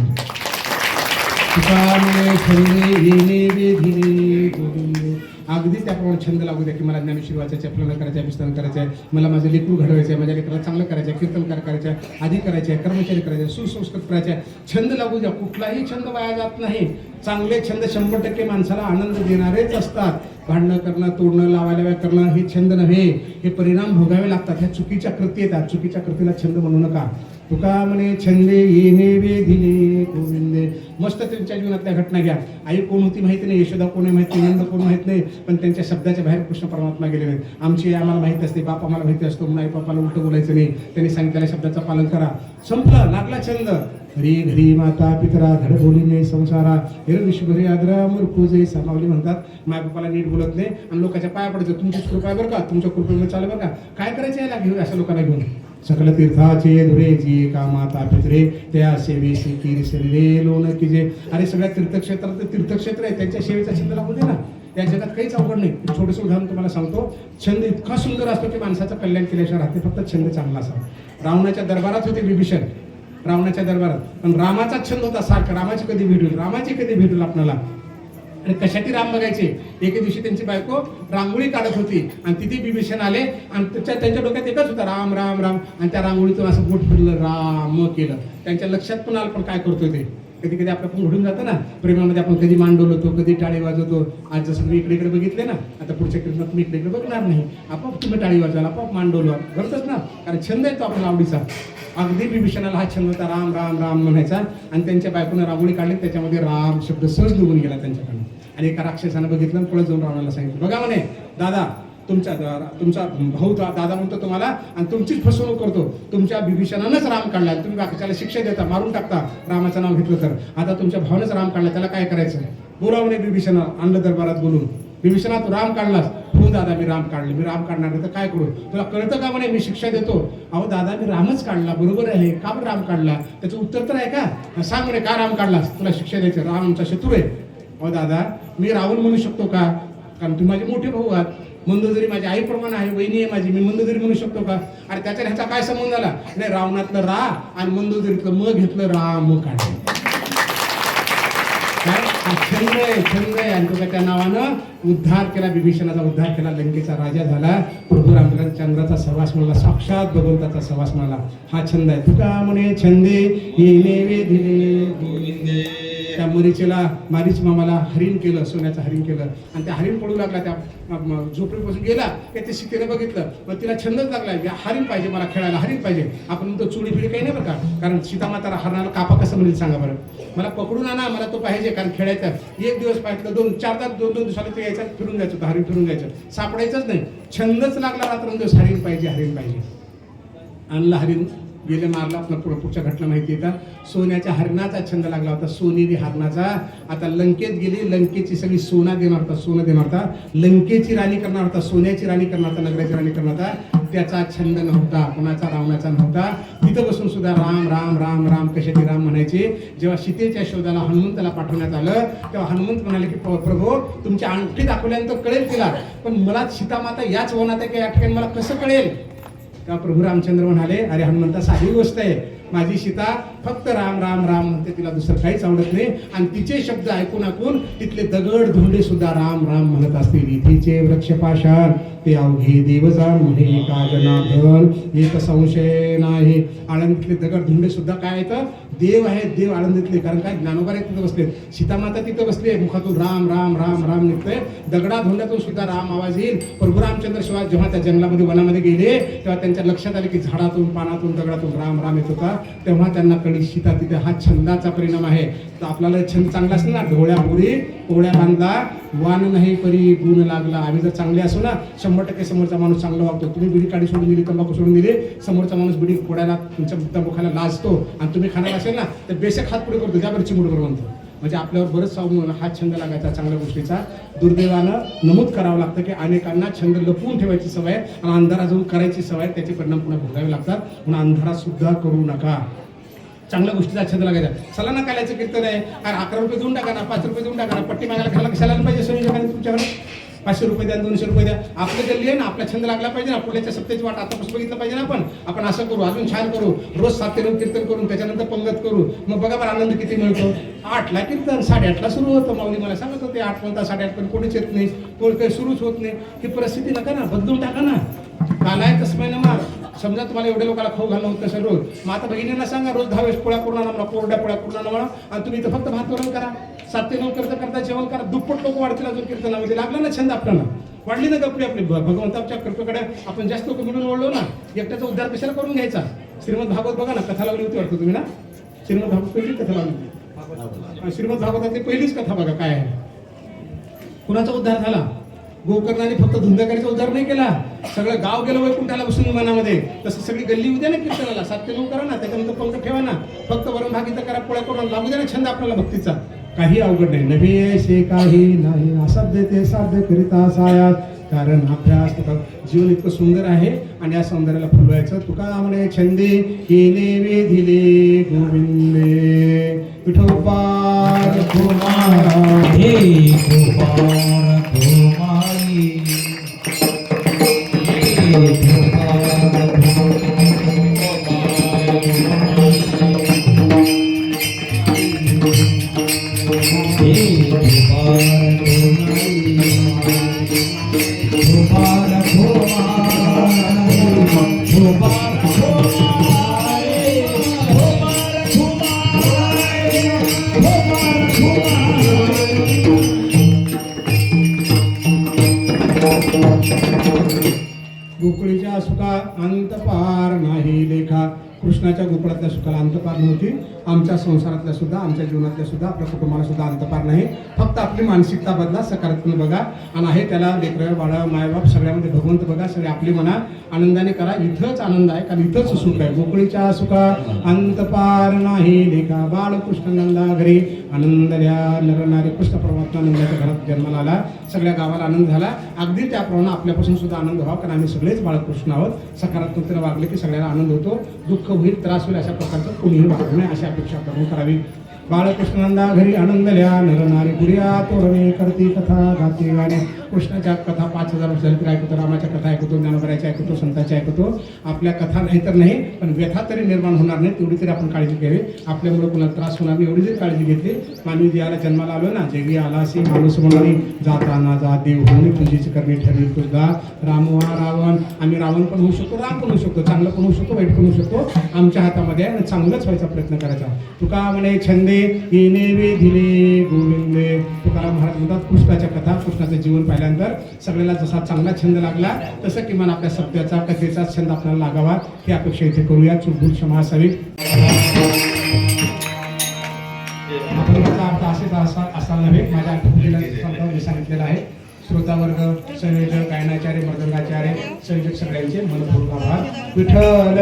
अगदी त्याप्रमाणे छंद लागू द्या की मला ज्ञानेश्वरी वाचायचे, फलन करायचं आहे, विस्तारण करायचं आहे, मला माझं लेकरू घडवायचं आहे, माझ्या लेकराला चांगलं करायचं आहे, कीर्तनकार करायचं आहे, आधी करायचे आहे, कर्मचारी करायचे आहे, सुसंस्कृत करायचे आहे. छंद लागू द्या. कुठलाही छंद वाया जात नाही. चांगले छंद 100% माणसाला आनंद देणारेच असतात. भांडणं करणं, तोडणं, लावायला करणं हे छंद नव्हे. हे परिणाम भोगावे लागतात. ह्या चुकीच्या कृती येतात. चुकीच्या कृतीला छंद म्हणू नका. तुका म्हणे छंदे येणे वेधिले गोविंदे. मस्त त्यांच्या जीवनातल्या घटना घ्या. आई कोण होती माहिती नाही, यशोदा कोण आहे माहिती नाही, नंद कोण माहित नाही, पण त्यांच्या शब्दाच्या बाहेर कृष्ण परमात्मा गेले नाहीत. आमची आम्हाला माहिती असते, बाप आम्हाला माहिती असतो म्हणून आई बापाला उलटं बोलायचं नाही. त्यांनी सांगितलेल्या शब्दाचं पालन करा. संपलं. लागला छंद. घरी घरी माता पितरा धड बोलीने संसारा हेर विश्वभरी आदरा मूर्खुजे सामावली म्हणतात. माय बापाला नीट बोलत नाही आणि लोकांच्या पाया पडायचं. तुमचीच कृपा आहे बरं का, तुमच्या कृपेमुळे चालेल बरं का. काय करायचं याला घेऊन अशा लोकांना घेऊन. सकल तीर्थाचे धुरेची का माता पितरे त्या सेवेशी कीर शरीरे लोन किजे. अरे सगळ्या तीर्थक्षेत्रात तीर्थक्षेत्र आहे, त्यांच्या सेवेचा छंद लागू दे ना. या जगात काहीच अवघड नाही. छोटंसं उदाहरण तुम्हाला सांगतो. छंद इतका सुंदर असतो की माणसाचं कल्याण केल्याशिवाय राहते. फक्त छंद चांगला असावा. रावणाच्या दरबारात होते विभीषण, रावणाच्या दरबारात. पण रामाचा छंद होता सारखा. रामाची कधी भेट होईल, रामाची कधी भेट होईल आपल्याला. आणि कशासाठी राम बघायचे. एके दिवशी त्यांची बायको रांगोळी काढत होती आणि तिथे विभीषण आले आणि त्यांच्या डोक्यात एकच होता राम राम राम. आणि त्या रांगोळीतून असं बोट फिरलं, राम केलं. त्यांच्या लक्षात पण आलं पण काय करतोय ते. कधी कधी आपलं पण घडून जातं ना प्रेमामध्ये. आपण कधी मांडवलं होतो, कधी टाळी वाजवतो. आज जसं तुम्ही इकडे बघितले ना, आता पुढच्या कीर्तनात तुम्ही इकडे बघणार नाही. आपोआप तुम्ही टाळी वाजवाल, आपोआप मांडवलं करतच ना, कारण छंद आहे तो आपला आवडीचा. अगदी विभीषणाला हा छंद होता राम राम राम म्हणायचा. आणि त्यांच्या बायकोनं रांगोळी काढली, त्याच्यामध्ये राम शब्द सहज निघून गेला त्यांच्याकडनं. आणि एका राक्षसानं बघितलं, पळत जाऊन रावणाला सांगितलं, बघा म्हणे दादा तुमचा भाऊ दादा म्हणतो तुम्हाला आणि तुमचीच फसवणूक करतो. तुमच्या विभीषणानंच राम काढला, तुम्ही बाकीच्याला शिक्षा देता, मारून टाकता रामाचं नाव घेतलं तर. आता तुमच्या भावानंच राम काढला, त्याला काय करायचं. बोलाव म्हणे विभीषणा, आणलं दरबारात बोलून. विभीषणा तू राम काढलास. हो दादा मी राम काढले, मी राम काढणार नाही तर काय करू. तुला कळतं का म्हणे मी शिक्षा देतो. अहो दादा मी रामच काढला, बरोबर आहे, का बरं राम काढला. त्याचं उत्तर तर आहे का. सांग म्हणे का राम काढलास, तुला शिक्षा द्यायचं, राम आमचा शत्रू आहे. अहो दादा मी रावण म्हणू शकतो का, कारण तुम्ही माझे मोठे भाऊ आहात. मंदोदरी माझी आईप्रमाणे आहे, वहिनी आहे माझी, मी मंदोदरी म्हणू शकतो का. अरे त्याच्या ह्याचा काय संबंध झाला. नाही रावणातलं रा आणि मंदोदरीतलं म घेतलं, राम काढलं. काय छंद आहे. आणि तो त्या नावानं उद्धार केला, विभीषणाचा उद्धार केला, लंकेचा राजा झाला. प्रभू रामचंद्राचा सहवास मिळाला, साक्षात भगवंताचा सहवास मिळाला. हा छंद आहे. तुका म्हणे छंदे येणे वेधिले गोविंदे. त्या मरीचेला मारीच मामाला हरिण केलं, सोन्याचं हरिण केलं. आणि त्या हरिण पडू लागला, त्या झोपडीपासून गेला की ते सीतेनं बघितलं. मग तिला छंदच लागला, हरिण पाहिजे मला खेळायला, हरिण पाहिजे. आपण तो चुडी फिडी काही नाही बरं का, कारण सीतामाता हरणाला कापा कसं म्हणेल सांगा बरं. मला पकडून आणा, मला तो पाहिजे, कारण खेळायचं. एक दिवस पाहिजे, दोन दिवसाला ते यायचं, फिरून जायचं होतं, हरिण फिरून जायचं, सापडायचंच नाही. छंदच लागला रात्रंदिवस, हरिण पाहिजे, हरिण पाहिजे. आणला हरिण, गेले मारला. आपला पुढच्या घटना माहिती आहे का. सोन्याच्या हरणाचा छंद लागला होता, सोनेरी हरणाचा. आता लंकेत गेली, लंकेची सगळी सोना देणार होता, सोनं देणार होता, लंकेची राणी करणार होता, सोन्याची राणी करणार होता, नगराची राणी करणार होता. त्याचा छंद नव्हता, कोणाचा रावणाचा नव्हता. तिथं बसून सुद्धा राम राम राम राम कशाचे राम म्हणायचे. जेव्हा सीतेच्या शोधाला हनुमंताला पाठवण्यात आलं तेव्हा हनुमंत म्हणाले की प्रभू तुमची अंगठी दाखवल्यानंतर कळेल तिला, पण मला सीतामाता याच वनात आहे की या ठिकाणी मला कसं कळेल. तेव्हा प्रभू रामचंद्र म्हणाले अरे हनुमंता साधी गोष्ट आहे, माझी सीता फक्त राम राम राम म्हणते, तिला दुसरं काहीच आवडत नाही. आणि तिचे शब्द ऐकून ऐकून तिथले दगड धोंडे सुद्धा राम राम म्हणत असतील. इथेचे वृक्ष पाषाण ते अवघे देवजान म्हणे का जनार्दन एक संशय नाही. आळंदीतले दगड धोंडे सुद्धा काय येतं, देव आहेत, देव आळंदीतले. कारण काय ज्ञानोबा तिथं बसले, सीतामाता तिथं बसले, मुखातून राम राम राम राम निघतंय. दगडा धोंड्यातून सुद्धा राम आवाज येईल. प्रभू रामचंद्र शिवाय जेव्हा त्या जंगलामध्ये वनामध्ये गेले तेव्हा त्यांच्या लक्षात आले की झाडातून पानातून दगडातून राम राम येत होता. तेव्हा त्यांना कळली सीता तिथे. हा छंदाचा परिणाम आहे. तर आपल्याला छंद चांगला असेल ना, ढोळ्या पुरी पोळ्या बांधला वान नाही परी गुण लागला. आम्ही जर चांगले असू ना 100% समोरचा माणूस चांगला वागतो. तुम्ही बिडी काढी सोडून दिली, तंबाखू सोडून दिली, समोरचा माणूस बिडी फोडायला तुमच्या तंबाखूला लाजतो. आणि तुम्ही खाणार असेल ना तर बेशक हात पुढे करतो, त्यावर चिमुडवर म्हणतो. म्हणजे आपल्यावर बरंच सावून हा छंद लागायचा चांगल्या गोष्टीचा. दुर्दैवानं नमूद करावं लागतं की अनेकांना छंद लपवून ठेवायची सवय आणि अंधारात जाऊन करायची सवय, त्याचे परिणाम पुन्हा भोगावे लागतात. म्हणून अंधारात सुद्धा करू नका. चांगल्या गोष्टीचा छंद लागायचा. चला ना काल्याचं कीर्तन आहे, 11 रुपये देऊन टाका ना, 5 रुपये देऊन टाका ना, पट्टी मागायला खायला कशाला पाहिजे सोयी जगाने तुमच्याकडे. 500 रुपये द्या 200 रुपये द्या. आपलं गल्ली आहे ना, आपला छंद लागला पाहिजे ना, पुढल्याच्या सप्त्याची वाट आतापासून बघितलं पाहिजे ना. आपण असं करू, अजून छान करू, रोज 7 ते 9 कीर्तन करून त्याच्यानंतर पंगत करू. मग बघा बरं आनंद किती मिळतो. 8ला कीर्तन, 8:30ला सुरू होतं. माऊली मला सांगत होते 8 कोणता 8:30 पण कोणीच येत नाही, कोण काही सुरूच होत नाही. ही परिस्थिती नका ना, बदलून टाका ना. कालाय तस्मै नमः. समजा तुम्हाला एवढ्या लोकांना खाऊ घालणं होत नसेल रोज, मग आता बहिणींना सांगा रोज 10 वेळेस पोळ्या करून आणा मला, कोरड्या पोळ्या करून आणा मला. आणि तुम्ही इथं फक्त भात वरण करा, 7 ते 9 करता जेवण करा. दुप्पट लोक वाढतील अजून कीर्तनामध्ये. लागला ना छंद आपल्याला, वाढली ना गप्पी आपली. भगवंताच्या कृपेकडे आपण जास्त लोक मिळून ओढलो ना, एकट्याचा उद्धार कशाला करून घ्यायचा. श्रीमद भागवत बघा ना, कथा लावली होती वाटतं तुम्ही ना. श्रीमद भागवत पहिली कथा लावली होती. श्रीमद भागवतातली पहिलीच कथा बघा काय आहे. कुणाचा उद्धार झाला. गोकर्णाने फक्त धुंदकारीचा उद्धार नाही केला, सगळं गाव गेलं वैकुंठाला बसून विमानामध्ये. तसं सगळी गल्ली उद्या ना कीर्तनाला, 7 ते 9 करा ना, त्याच्यानंतर पंख ठेवा ना, फक्त वरण भागीचं करा, पोळ्या करून लागू द्या ना छंद आपल्याला भक्तीचा. काही अवघड नाही. नव्हे से काही नाही, असाध्य ते साध्य करिता सायास. कारण अभ्यास तुका जीवन इतकं सुंदर आहे आणि या सौंदर्याला फुलवायचं. तुका म्हणे छंदे येणे वेधिले गोविंदे विठोबार कुमार
हे गोपाळ गोमाई हे गोपाळ
गोकुळीच्या सुखा अंत पार नाही लेखा. कृष्णाच्या गोकुळातल्या सुखाला अंतपार नव्हती. आमच्या संसारातल्या सुद्धा, आमच्या जीवनातल्या सुद्धा, आपल्या कुटुंबाला सुद्धा अंतपार नाही. फक्त आपली मानसिकता बदला, सकारात्मक बघा. आणि आहे त्याला लेकरं बाळा मायबाप सगळ्यामध्ये भगवंत बघा. सगळे आपली मना आनंदाने करा. इथंच आनंद आहे, कारण इथंच सुख आहे. गोकुळीच्या सुखा अंतपार नाही लेखा. बाळकृष्ण नंदा घरी आनंद द्या. नरनारी कृष्ण परमात्मा नंदाच्या घरात जन्माला आला. सगळ्या गावाला आनंद झाला. अगदी त्याप्रमाणे आपल्यापासून सुद्धा आनंद व्हावा, कारण आम्ही सगळेच बाळकृष्ण आहोत. सकारात्मकतेने वागले की सगळ्याला आनंद होतो. दुःख होईल, त्रास होईल, अशा प्रकारचं कोणीही वागू नये अशी अपेक्षा आपण करावी. बाळकृष्णनंदा घरी आनंद लिहा. नरनारी गुडिया तोरणे करती कथा गाती गाणे. कृष्णाच्या कथा 5000 वर्ष झाली तरी ऐकतो, रामाच्या कथा ऐकतो, ज्ञानोबराच्या ऐकतो, संतांच्या ऐकतो. आपल्या कथा नाही तर नाही, पण व्यथा तरी निर्माण होणार नाही तेवढी तरी आपण काळजी घ्यावी. आपल्यामुळे कोणाला त्रास होणार नाही एवढी जरी काळजी घेतली. मानवी देहाला जन्माला आलो ना, जेवी आला असे माणूस म्हणून जाताना जा देव होऊन तुझीच करणी ठरली तुझा. राम वा रावण. आम्ही रावण पण होऊ शकतो, राम पण होऊ शकतो, चांगलं पण होऊ शकतो, वाईट पण होऊ शकतो. आमच्या हातामध्ये आहे, चांगलंच व्हायचा प्रयत्न करायचा. तुका म्हणे छंदे येणे वेधिले गोविंदे. तुकाराम महाराज म्हणतात कृष्णाच्या कथा, कृष्णाचं जीवन पाहिल्यानंतर सगळ्याला जसा चांगला छंद लागला तसं किमान आपल्या सत्याचा कथेचा छंद आपल्याला लागावा ही अपेक्षा इथे करूया. चुकभूल क्षमा असावी. आपण याचा अर्थ असेच असा नव्हे. माझ्या आठवणीला सांगितलेलं आहे. श्रोतावर्ग, संयोजक, गायनाचार्य, मृदंगाचार्य, संयोजक सगळ्यांचे मनपूर्वक आभार. विठ्ठल